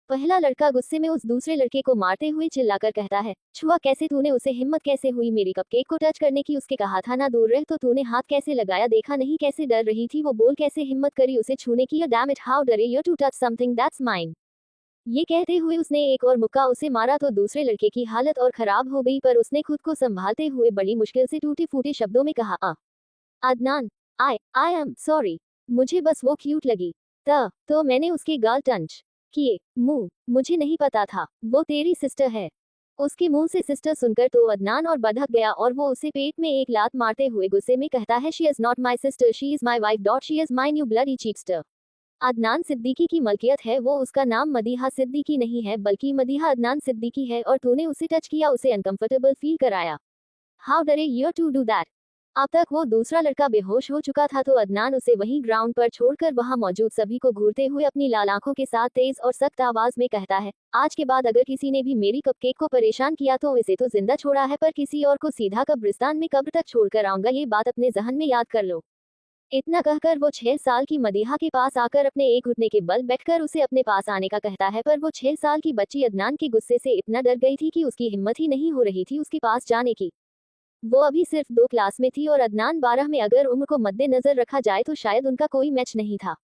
पहला लड़का गुस्से में उस दूसरे लड़के को मारते हुए चिल्लाकर कहता है, छुआ कैसे तूने उसे, हिम्मत कैसे हुई मेरी कपकेक को टच करने की, उसके कहा था ना दूर रह, तो तूने हाथ कैसे लगाया, देखा नहीं कैसे डर रही थी वो, बोल कैसे हिम्मत करी उसे छूने की, damn it how dare you to touch something that's mine. ये कहते हुए उसने एक और मुक्का उसे मारा तो दूसरे लड़के की हालत और खराब हो गई, पर उसने खुद को संभालते हुए बड़ी मुश्किल से टूटे फूटे शब्दों में कहा, अदनान, आई एम सॉरी, मुझे बस वो क्यूट लगी। तो मैंने उसके गाल टंच किए। मुंह, मुझे नहीं पता था वो तेरी सिस्टर है। उसके मुंह से सिस्टर सुनकर तो अदनान और भड़क गया और वो उसे पेट में एक लात मारते हुए गुस्से में कहता है, she is not my sister, she is my wife dot, she is my new bloody cheapster. Adnan Siddiqui की मलकियत है वो, उसका नाम मदीहा सिद्दीकी नहीं है, बल्कि मदीहा अदनान सिद्दीकी है, और तूने उसे टच किया, उसे अनकंफर्टेबल फील कराया। How dare you to do that. अब तक वो दूसरा लड़का बेहोश हो चुका था तो अदनान उसे वहीं ग्राउंड पर छोड़कर वहां मौजूद सभी को घूरते हुए अपनी लाल आंखों के साथ तेज और सख्त आवाज में कहता है, आज के बाद अगर किसी ने भी मेरी कपकेक को परेशान किया तो इसे तो जिंदा छोड़ा है, पर किसी और को सीधा कब्रिस्तान में कब्र तक छोड़कर आऊंगा, ये बात अपने जहन में याद कर लो। इतना कहकर वो 6 साल की मदीहा के पास आकर अपने एक घुटने के बल बैठकर उसे अपने पास आने का कहता है, पर वो 6 साल की बच्ची अदनान के गुस्से से इतना डर गई थी कि उसकी हिम्मत ही नहीं हो रही थी उसके पास जाने की। वो अभी सिर्फ 2 क्लास में थी और अदनान 12 में। अगर उम्र को मद्देनजर रखा जाए तो शायद उनका कोई मैच नहीं था।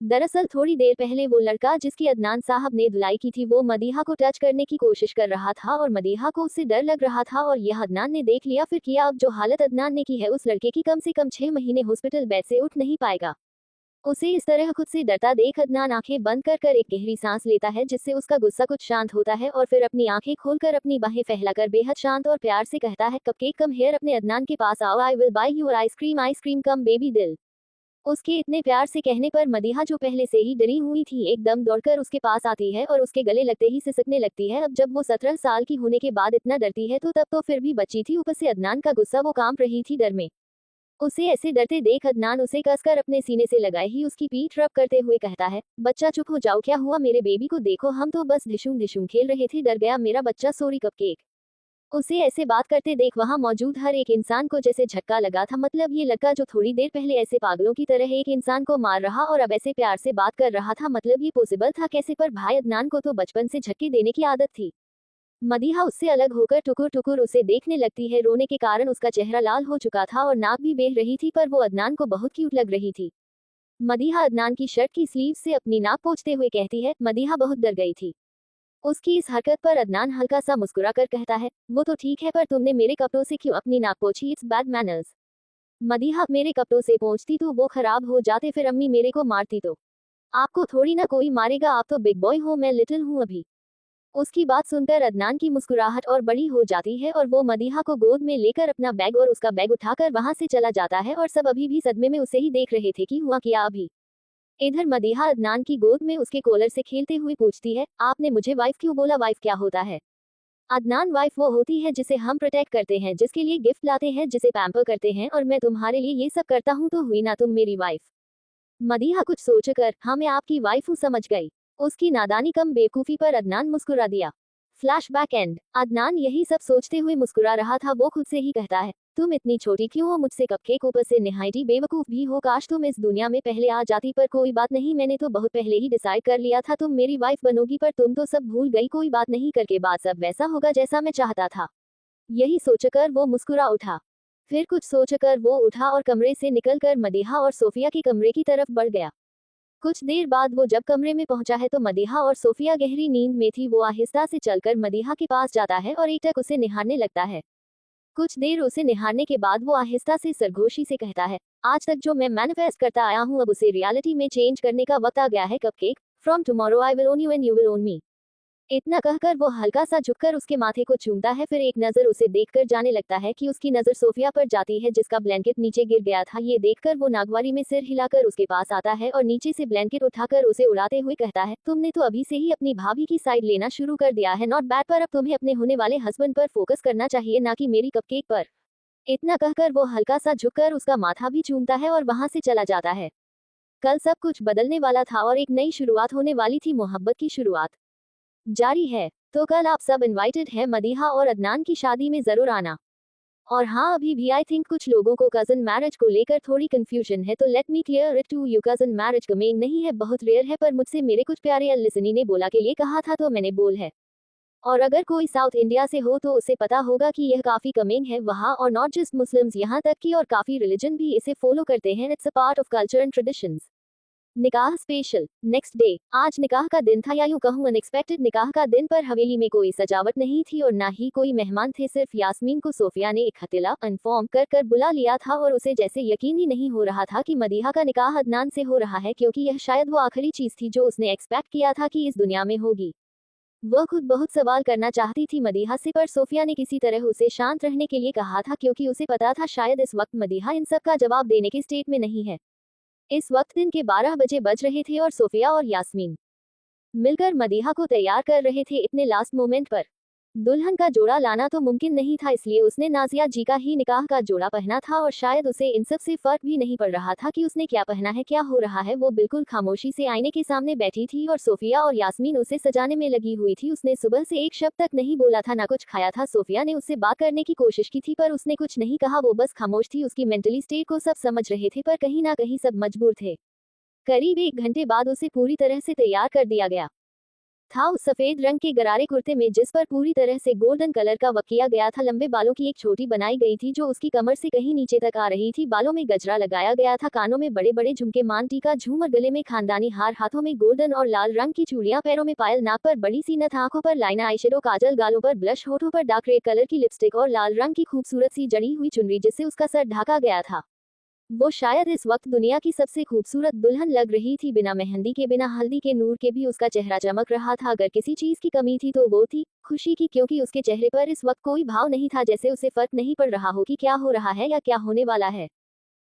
दरअसल थोड़ी देर पहले वो लड़का जिसकी अदनान साहब ने धुलाई की थी वो मदीहा को टच करने की कोशिश कर रहा था और मदीहा को उससे डर लग रहा था और यह अदनान ने देख लिया। फिर किया। अब जो हालत अदनान ने की है उस लड़के की कम से कम 6 महीने हॉस्पिटल बेड से उठ नहीं पाएगा। उसे इस तरह खुद से डरता देख अदनान आंखें बंद कर कर एक गहरी सांस लेता है जिससे उसका गुस्सा कुछ शांत होता है और फिर अपनी आंखें खोलकर अपनी बाहें फैलाकर बेहद शांत और प्यार से कहता है, कपकेक कम हेयर। अपने अदनान के पास आओ, I will buy your ice cream come baby दिल। उसके इतने प्यार से कहने पर मदीहा जो पहले से ही डरी हुई थी एकदम दौड़कर उसके पास आती है और उसके गले लगते ही सिसकने लगती है। अब जब वो 17 साल की होने के बाद इतना डरती है तो तब तो फिर भी बच्ची थी, ऊपर से अदनान का गुस्सा वो कांप रही थी डर में। उसे ऐसे डरते देख अदनान उसे कसकर अपने सीने से लगाए ही उसकी पीठ रब करते हुए कहता है, बच्चा चुप हो जाओ, क्या हुआ मेरे बेबी को देखो, हम तो बस ढिशुम ढिशुम खेल रहे थे, डर गया मेरा बच्चा, सॉरी कपकेक। उसे ऐसे बात करते देख वहां मौजूद हर एक इंसान को जैसे झटका लगा था। मतलब ये लड़का जो थोड़ी देर पहले ऐसे पागलों की तरह एक इंसान को मार रहा और अब ऐसे प्यार से बात कर रहा था, मतलब ये पॉसिबल था कैसे? पर भाई अदनान को तो बचपन से झटके देने की आदत थी। मदीहा उससे अलग होकर टुकुर टुकुर उसे देखने लगती है। रोने के कारण उसका चेहरा लाल हो चुका था और नाक भी बह रही थी, पर वो अदनान को बहुत क्यूट लग रही थी। मदीहा अदनान की शर्ट की स्लीव से अपनी नाक पोंछते हुए कहती है। मदीहा बहुत डर गई थी। उसकी इस हरकत पर अदनान हल्का सा मुस्कुराकर कहता है, वो तो ठीक है, पर तुमने मेरे कपड़ों से क्यों अपनी नाक पोंछी? It's bad manners. मदीहा, मेरे कपड़ों से पोंछती तो वो खराब हो जाते, फिर अम्मी मेरे को मारती तो। आपको थोड़ी ना कोई मारेगा, आप तो बिग बॉय हो, मैं लिटिल हूँ अभी। उसकी बात सुनकर अदनान की मुस्कुराहट और बड़ी हो जाती है और वो मदीहा को गोद में लेकर अपना बैग और उसका बैग उठाकर वहां से चला जाता है और सब अभी भी सदमे में उसे ही देख रहे थे कि हुआ क्या अभी। इधर मदीहा अदनान की गोद में उसके कॉलर से खेलते हुए पूछती है, आपने मुझे वाइफ क्यों बोला? वाइफ क्या होता है? अदनान, वाइफ वो होती है जिसे हम प्रोटेक्ट करते हैं, जिसके लिए गिफ्ट लाते हैं, जिसे पैम्पर करते हैं, और मैं तुम्हारे लिए ये सब करता हूँ तो हुई ना तुम मेरी वाइफ। मदीहा कुछ सोचकर, हाँ मैं आपकी वाइफ हूँ, समझ गई। उसकी नादानी कम बेवकूफी पर अदनान मुस्कुरा दिया। Flashback and. अदनान यही सब सोचते हुए मुस्कुरा रहा था। वो खुद से ही कहता है, तुम इतनी छोटी क्यों हो मुझसे कपकेक, ऊपर से निहायती बेवकूफ भी हो, काश तुम इस दुनिया में पहले आ जाती, पर कोई बात नहीं, मैंने तो बहुत पहले ही डिसाइड कर लिया था तुम मेरी वाइफ बनोगी, पर तुम तो सब भूल गई, कोई बात नहीं, करके बाद सब वैसा होगा जैसा मैं चाहता था। यही सोचकर वो मुस्कुरा उठा। फिर कुछ सोचकर वो उठा और कमरे से निकलकर मदीहा और सोफिया के कमरे की तरफ बढ़ गया। कुछ देर बाद वो जब कमरे में पहुंचा है तो मदीहा और सोफिया गहरी नींद में थी। वो आहिस्ता से चलकर मदीहा के पास जाता है और एकटक उसे निहारने लगता है। कुछ देर उसे निहारने के बाद वो आहिस्ता से सरगोशी से कहता है, आज तक जो मैं मैनिफेस्ट करता आया हूँ अब उसे रियलिटी में चेंज करने का वक्त आ गया है cupcake. From tomorrow I will own you and you will own me. इतना कहकर वो हल्का सा झुककर उसके माथे को चूमता है, फिर एक नजर उसे देखकर जाने लगता है कि उसकी नजर सोफिया पर जाती है जिसका ब्लैंकेट नीचे गिर गया था। ये देखकर वो नागवारी में सिर हिलाकर उसके पास आता है और नीचे से ब्लैंकेट उठाकर उसे उड़ाते हुए कहता है, तुमने तो अभी से ही अपनी भाभी की साइड लेना शुरू कर दिया है, नॉट बैड, पर अब तुम्हें अपने होने वाले हस्बैंड पर फोकस करना चाहिए, ना कि मेरी कपकेक पर। इतना कहकर वो हल्का सा झुककर उसका माथा भी चूमता है और वहां से चला जाता है। कल सब कुछ बदलने वाला था और एक नई शुरुआत होने वाली थी, मोहब्बत की शुरुआत जारी है। तो कल आप सब इनवाइटेड हैं मदीहा और अदनान की शादी में जरूर आना। और हाँ, अभी भी आई थिंक कुछ लोगों को कजन मैरिज को लेकर थोड़ी कंफ्यूजन है, तो let me clear it to you, cousin marriage common नहीं है, बहुत रेयर है, पर मुझसे मेरे कुछ प्यारे लिसनी ने बोला के लिए कहा था तो मैंने बोल है। और अगर कोई साउथ इंडिया से हो तो उसे पता होगा कि यह काफी कमिंग है वहाँ, और नॉट जस्ट मुस्लिम्स, यहाँ तक कि और काफी रिलीजन भी इसे फॉलो करते हैं। It's a part of culture and traditions. निकाह स्पेशल नेक्स्ट डे। आज निकाह का दिन था, या यूं कहूं अनएक्सपेक्टेड निकाह का दिन, पर हवेली में कोई सजावट नहीं थी और ना ही कोई मेहमान थे। सिर्फ यास्मीन को सोफिया ने एक खतिला इन्फॉर्म कर कर बुला लिया था और उसे जैसे यकीन ही नहीं हो रहा था कि मदीहा का निकाह अदनान से हो रहा है, क्योंकि यह शायद वो आखिरी चीज थी जो उसने एक्सपेक्ट किया था कि इस दुनिया में होगी। वह खुद बहुत सवाल करना चाहती थी मदीहा से, पर सोफिया ने किसी तरह उसे शांत रहने के लिए कहा था, क्योंकि उसे पता था शायद इस वक्त मदीहा इन सब का जवाब देने के स्टेट में नहीं है। इस वक्त दिन के 12 बजे बज रहे थे और सोफिया और यास्मीन मिलकर मदीहा को तैयार कर रहे थे इतने लास्ट मोमेंट पर। दुल्हन का जोड़ा लाना तो मुमकिन नहीं था, इसलिए उसने नाजिया जी का ही निकाह का जोड़ा पहना था और शायद उसे इन सब से फर्क भी नहीं पड़ रहा था कि उसने क्या पहना है, क्या हो रहा है। वो बिल्कुल खामोशी से आईने के सामने बैठी थी और सोफिया और यास्मीन उसे सजाने में लगी हुई थी। उसने सुबह से एक शब्द तक नहीं बोला था, ना कुछ खाया था। सोफिया ने उससे बात करने की कोशिश की थी पर उसने कुछ नहीं कहा, वो बस खामोश थी। उसकी मेंटली स्टेट को सब समझ रहे थे पर कहीं ना कहीं सब मजबूर थे। करीब 1 घंटे बाद उसे पूरी तरह से तैयार कर दिया गया था उस सफेद रंग के गरारे कुर्ते में जिस पर पूरी तरह से गोल्डन कलर का वर्क किया गया था। लंबे बालों की एक छोटी बनाई गई थी जो उसकी कमर से कहीं नीचे तक आ रही थी। बालों में गजरा लगाया गया था, कानों में बड़े बड़े झुमके, मान टीका, झूमर, गले में खानदानी हार, हाथों में गोल्डन और लाल रंग की चूड़ियां, पैरों में पायल, नाक पर बड़ी सी नथ, आंखों पर लाइनर, आईशैडो, काजल, गालों पर ब्लश, होठों पर डार्क रेड कलर की लिपस्टिक और लाल रंग की खूबसूरत सी जड़ी हुई चुनरी जिससे उसका सर ढका गया था। वो शायद इस वक्त दुनिया की सबसे खूबसूरत दुल्हन लग रही थी। बिना मेहंदी के, बिना हल्दी के नूर के भी उसका चेहरा चमक रहा था। अगर किसी चीज की कमी थी तो वो थी खुशी की, क्योंकि उसके चेहरे पर इस वक्त कोई भाव नहीं था, जैसे उसे फर्क नहीं पड़ रहा हो कि क्या हो रहा है या क्या होने वाला है।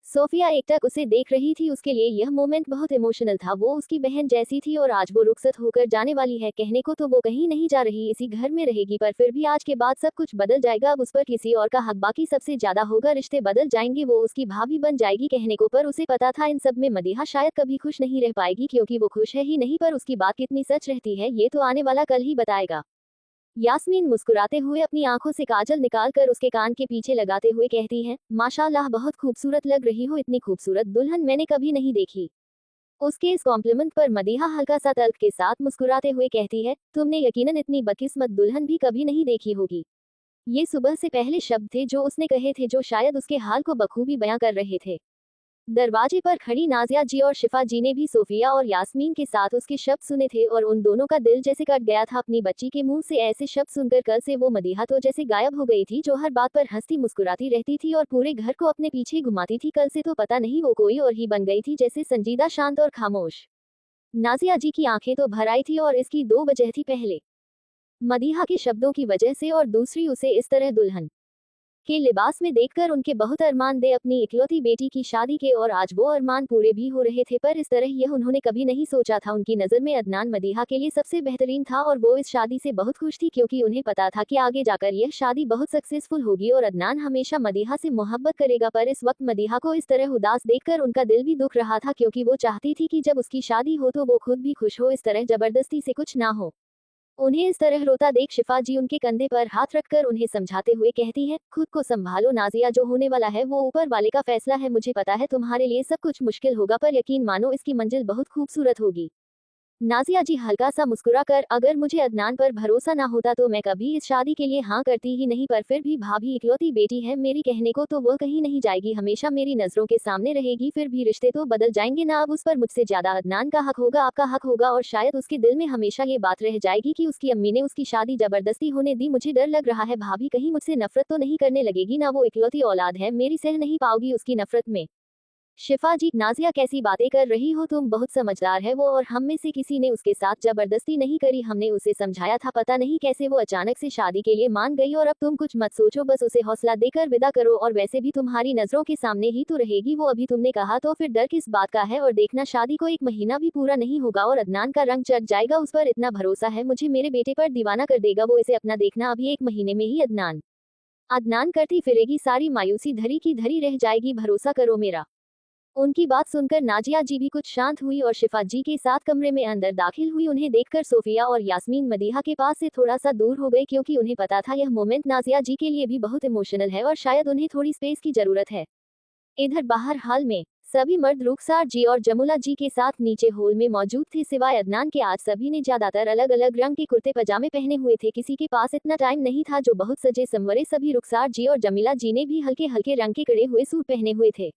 सोफिया एकटक उसे देख रही थी। उसके लिए यह मोमेंट बहुत इमोशनल था। वो उसकी बहन जैसी थी और आज वो रुखसत होकर जाने वाली है। कहने को तो वो कहीं नहीं जा रही, इसी घर में रहेगी, पर फिर भी आज के बाद सब कुछ बदल जाएगा। अब उस पर किसी और का हक बाकी सबसे ज्यादा होगा, रिश्ते बदल जाएंगे, वो उसकी भाभी बन जाएगी। कहने को पर उसे पता था इन सब में मदीहा शायद कभी खुश नहीं रह पाएगी, क्योंकि वो खुश है ही नहीं, पर उसकी बात कितनी सच रहती है ये तो आने वाला कल ही बताएगा। यास्मीन मुस्कुराते हुए अपनी आंखों से काजल निकालकर उसके कान के पीछे लगाते हुए कहती है, माशाल्लाह बहुत खूबसूरत लग रही हो, इतनी खूबसूरत दुल्हन मैंने कभी नहीं देखी। उसके इस कॉम्प्लीमेंट पर मदीहा हल्का सा तल्ख के साथ मुस्कुराते हुए कहती है, तुमने यकीनन इतनी बदकिस्मत दुल्हन भी कभी नहीं देखी होगी। ये सुबह से पहले शब्द थे जो उसने कहे थे, जो शायद उसके हाल को बखूबी बयां कर रहे थे। दरवाजे पर खड़ी नाजिया जी और शिफा जी ने भी सोफिया और यास्मीन के साथ उसके शब्द सुने थे और उन दोनों का दिल जैसे कट गया था। अपनी बच्ची के मुंह से ऐसे शब्द सुनकर कल से वो मदीहा तो जैसे गायब हो गई थी, जो हर बात पर हंसती मुस्कुराती रहती थी और पूरे घर को अपने पीछे घुमाती थी। कल से तो पता नहीं वो कोई और ही बन गई थी, जैसे संजीदा, शांत और खामोश। नाजिया जी की आंखें तो भर आई थी और इसकी दो वजह थी, पहले मदीहा के शब्दों की वजह से और दूसरी उसे इस तरह दुल्हन के लिबास में देखकर उनके बहुत अरमान दे अपनी इकलौती बेटी की शादी के, और आज वो अरमान पूरे भी हो रहे थे। पर इस तरह यह उन्होंने कभी नहीं सोचा था। उनकी नज़र में अदनान मदीहा के लिए सबसे बेहतरीन था और वो इस शादी से बहुत खुश थी, क्योंकि उन्हें पता था कि आगे जाकर यह शादी बहुत सक्सेसफुल होगी और अदनान हमेशा मदीहा से मोहब्बत करेगा। पर इस वक्त मदीहा को इस तरह उदास देखकर उनका दिल भी दुख रहा था, क्योंकि वो चाहती थी कि जब उसकी शादी हो तो वो खुद भी खुश हो, इस तरह जबरदस्ती से कुछ ना हो। उन्हें इस तरह रोता देख शिफा जी उनके कंधे पर हाथ रखकर उन्हें समझाते हुए कहती है, खुद को संभालो नाजिया, जो होने वाला है वो ऊपर वाले का फैसला है। मुझे पता है तुम्हारे लिए सब कुछ मुश्किल होगा, पर यकीन मानो इसकी मंजिल बहुत खूबसूरत होगी। नाजिया जी हल्का सा मुस्कुराकर, अगर मुझे अदनान पर भरोसा ना होता तो मैं कभी इस शादी के लिए हाँ करती ही नहीं, पर फिर भी भाभी इकलौती बेटी है मेरी, कहने को तो वो कहीं नहीं जाएगी, हमेशा मेरी नजरों के सामने रहेगी। फिर भी रिश्ते तो बदल जाएंगे ना, अब उस पर मुझसे ज्यादा अदनान का हक होगा, आपका हक होगा, और शायद उसके दिल में हमेशा ये बात रह जाएगी कि उसकी अम्मी ने उसकी शादी जबरदस्ती होने दी। मुझे डर लग रहा है भाभी कहीं मुझसे नफरत तो नहीं करने लगेगी ना, वो इकलौती औलाद है मेरी, सह नहीं पाओगी उसकी नफरत में। शिफा जी, नाजिया कैसी बातें कर रही हो तुम, बहुत समझदार है वो, और हम में से किसी ने उसके साथ जबरदस्ती नहीं करी, हमने उसे समझाया था, पता नहीं कैसे वो अचानक से शादी के लिए मान गई। और अब तुम कुछ मत सोचो, बस उसे हौसला देकर विदा करो, और वैसे भी तुम्हारी नजरों के सामने ही तो रहेगी वो, अभी तुमने कहा तो फिर डर किस बात का है। और देखना शादी को 1 महीना भी पूरा नहीं होगा और अदनान का रंग चढ़ जाएगा, उस पर इतना भरोसा है मुझे, मेरे बेटे पर दीवाना कर देगा वो इसे अपना, देखना अभी 1 महीने में ही अदनान अदनान करती फिरेगी, सारी मायूसी धरी की धरी रह जाएगी, भरोसा करो मेरा। उनकी बात सुनकर नाजिया जी भी कुछ शांत हुई और शिफा जी के साथ कमरे में अंदर दाखिल हुई। उन्हें देखकर सोफिया और यास्मीन मदीहा के पास से थोड़ा सा दूर हो गए, क्योंकि उन्हें पता था यह मोमेंट नाजिया जी के लिए भी बहुत इमोशनल है और शायद उन्हें थोड़ी स्पेस की जरूरत है। इधर बाहर हाल में सभी मर्द रुखसार जी और जमुला जी के साथ नीचे हॉल में मौजूद थे, सिवाय अदनान के। आज सभी ने ज्यादातर अलग अलग रंग के कुर्ते पजामे पहने हुए थे, किसी के पास इतना टाइम नहीं था जो बहुत सजे संवरे। सभी रुखसार जी और जमीला जी ने भी हल्के हल्के रंग के कड़े हुए सूट पहने हुए थे।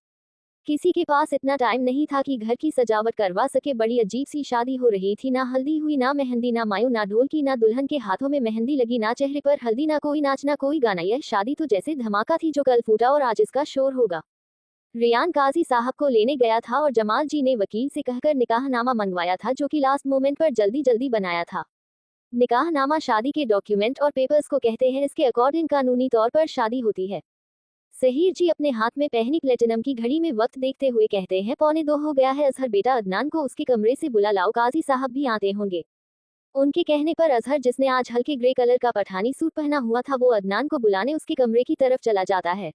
किसी के पास इतना टाइम नहीं था कि घर की सजावट करवा सके। बड़ी अजीब सी शादी हो रही थी, ना हल्दी हुई, ना मेहंदी, ना मायूं, ना ढोल की, ना दुल्हन के हाथों में मेहंदी लगी, ना चेहरे पर हल्दी, ना कोई नाच, ना कोई गाना। यह शादी तो जैसे धमाका थी जो कल फूटा और आज इसका शोर होगा। रियान काजी साहब को लेने गया था और जमाल जी ने वकील से कहकर निकाहनामा मंगवाया था, जो कि लास्ट मोमेंट पर जल्दी जल्दी बनाया था। निकाहनामा शादी के डॉक्यूमेंट और पेपर्स को कहते हैं, इसके अकॉर्डिंग कानूनी तौर पर शादी होती है। सहर जी अपने हाथ में पहनी प्लेटिनम की घड़ी में वक्त देखते हुए कहते हैं, 1:45 हो गया है, अजहर बेटा अदनान को उसके कमरे से बुला लाओ, काजी साहब भी आते होंगे। उनके कहने पर अजहर, जिसने आज हल्के ग्रे कलर का पठानी सूट पहना हुआ था, वो अदनान को बुलाने उसके कमरे की तरफ चला जाता है।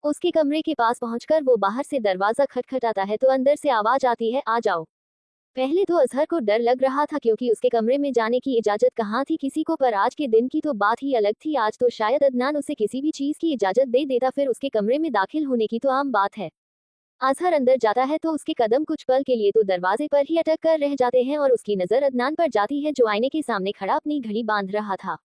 उसके कमरे के पास पहुंचकर वो बाहर से दरवाजा खटखटाता है तो अंदर से आवाज आती है, आ जाओ। पहले तो अजहर को डर लग रहा था, क्योंकि उसके कमरे में जाने की इजाजत कहाँ थी किसी को, पर आज के दिन की तो बात ही अलग थी। आज तो शायद अदनान उसे किसी भी चीज की इजाजत दे देता, फिर उसके कमरे में दाखिल होने की तो आम बात है। अजहर अंदर जाता है तो उसके कदम कुछ पल के लिए तो दरवाजे पर ही अटक कर रह जाते हैं और उसकी नजर अदनान पर जाती है, जो आईने के सामने खड़ा अपनी घड़ी बांध रहा था।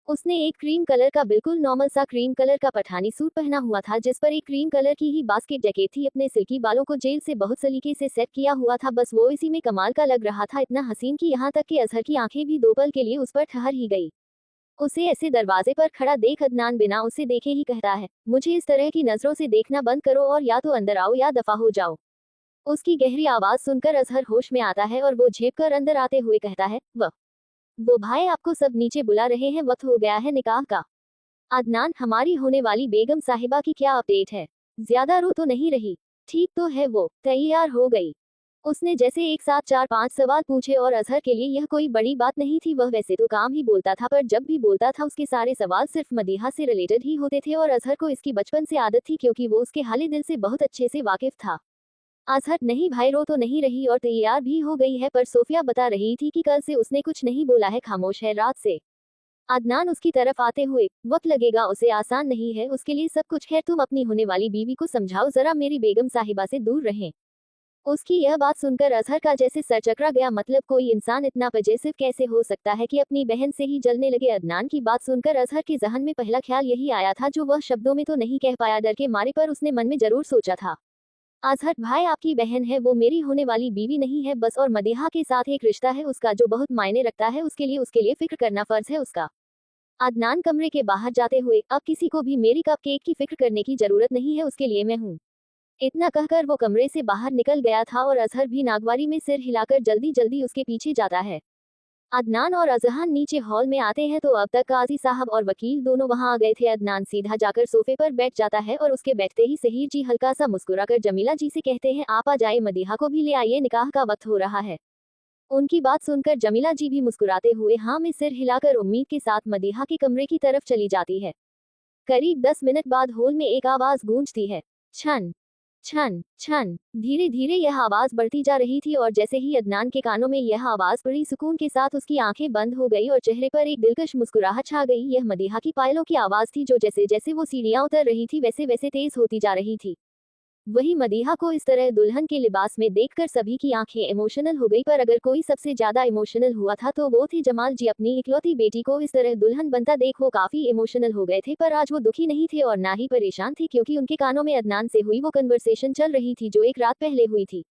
उसने एक क्रीम कलर का, बिल्कुल नॉर्मल सा क्रीम कलर का पठानी सूट पहना हुआ था, जिस पर एक क्रीम कलर की ही बास्केट जैकेट थी। अपने सिल्की बालों को जेल से बहुत सलीके से सेट किया हुआ था, बस वो इसी में कमाल का लग रहा था, इतना हसीन कि यहाँ तक कि अजहर की आंखें भी दो पल के लिए उस पर ठहर ही गई। उसे ऐसे दरवाजे पर खड़ा देख अदनान बिना उसे देखे ही कहता है, मुझे इस तरह की नजरों से देखना बंद करो और या तो अंदर आओ या दफा हो जाओ। उसकी गहरी आवाज सुनकर अजहर होश में आता है और वो झेप कर अंदर आते हुए कहता है, वो भाई आपको सब नीचे बुला रहे हैं, वक्त हो गया है निकाह का। अदनान, हमारी होने वाली बेगम साहिबा की क्या अपडेट है? ज्यादा रो तो नहीं रही? ठीक तो है? वो तैयार हो गई? उसने जैसे एक साथ 4-5 सवाल पूछे और अजहर के लिए यह कोई बड़ी बात नहीं थी। वह वैसे तो काम ही बोलता था, पर जब भी बोलता था उसके सारे सवाल सिर्फ मदीहा से रिलेटेड ही होते थे और अजहर को इसकी बचपन से आदत थी, क्योंकि वो उसके हाले दिल से बहुत अच्छे से वाकिफ था। अजहर, नहीं भाई, रो तो नहीं रही और तैयार भी हो गई है, पर सोफिया बता रही थी कि कल से उसने कुछ नहीं बोला है, खामोश है रात से। अदनान उसकी तरफ आते हुए, वक्त लगेगा उसे, आसान नहीं है उसके लिए सब कुछ। खैर, तुम अपनी होने वाली बीवी को समझाओ जरा मेरी बेगम साहिबा से दूर रहें। उसकी यह बात सुनकर अजहर का जैसे सर चकरा गया। मतलब कोई इंसान इतना पजेसिव कैसे हो सकता है कि अपनी बहन से ही जलने लगे। अदनान की बात सुनकर अजहर के जहन में पहला ख्याल यही आया था, जो वह शब्दों में तो नहीं कह पाया डर के मारे, पर उसने मन में जरूर सोचा था। अजहर भाई, आपकी बहन है, वो मेरी होने वाली बीवी नहीं है बस, और मदीहा के साथ एक रिश्ता है उसका जो बहुत मायने रखता है, उसके लिए फिक्र करना फर्ज है उसका। अदनान कमरे के बाहर जाते हुए, अब किसी को भी मेरी कप केक की फिक्र करने की जरूरत नहीं है, उसके लिए मैं हूँ। इतना कहकर वो कमरे से बाहर निकल गया था और अजहर भी नागवारी में सिर हिलाकर जल्दी जल्दी उसके पीछे जाता है। अदनान और अजहान नीचे हॉल में आते हैं तो अब तक काजी साहब और वकील दोनों वहां आ गए थे। अदनान सीधा जाकर सोफे पर बैठ जाता है और उसके बैठते ही सहीर जी हल्का सा मुस्कुराकर जमीला जी से कहते हैं, आप आ जाए, मदीहा को भी ले आइए, निकाह का वक्त हो रहा है। उनकी बात सुनकर जमीला जी भी मुस्कुराते हुए हाँ में सिर हिलाकर उम्मीद के साथ मदीहा के कमरे की तरफ चली जाती है। करीब 10 मिनट बाद हॉल में एक आवाज गूंजती है, छन छन छन। धीरे धीरे यह आवाज बढ़ती जा रही थी और जैसे ही अदनान के कानों में यह आवाज पड़ी, सुकून के साथ उसकी आंखें बंद हो गई और चेहरे पर एक दिलकश मुस्कुराहट छा गई। यह मदीहा की पायलों की आवाज थी, जो जैसे जैसे वो सीढ़ियां उतर रही थी वैसे वैसे तेज होती जा रही थी। वही मदीहा को इस तरह दुल्हन के लिबास में देखकर सभी की आंखें इमोशनल हो गई, पर अगर कोई सबसे ज्यादा इमोशनल हुआ था तो वो थे जमाल जी। अपनी इकलौती बेटी को इस तरह दुल्हन बनता देख वो काफी इमोशनल हो गए थे, पर आज वो दुखी नहीं थे और ना ही परेशान थे, क्योंकि उनके कानों में अदनान से हुई वो कन्वर्सेशन चल रही थी जो एक रात पहले हुई थी।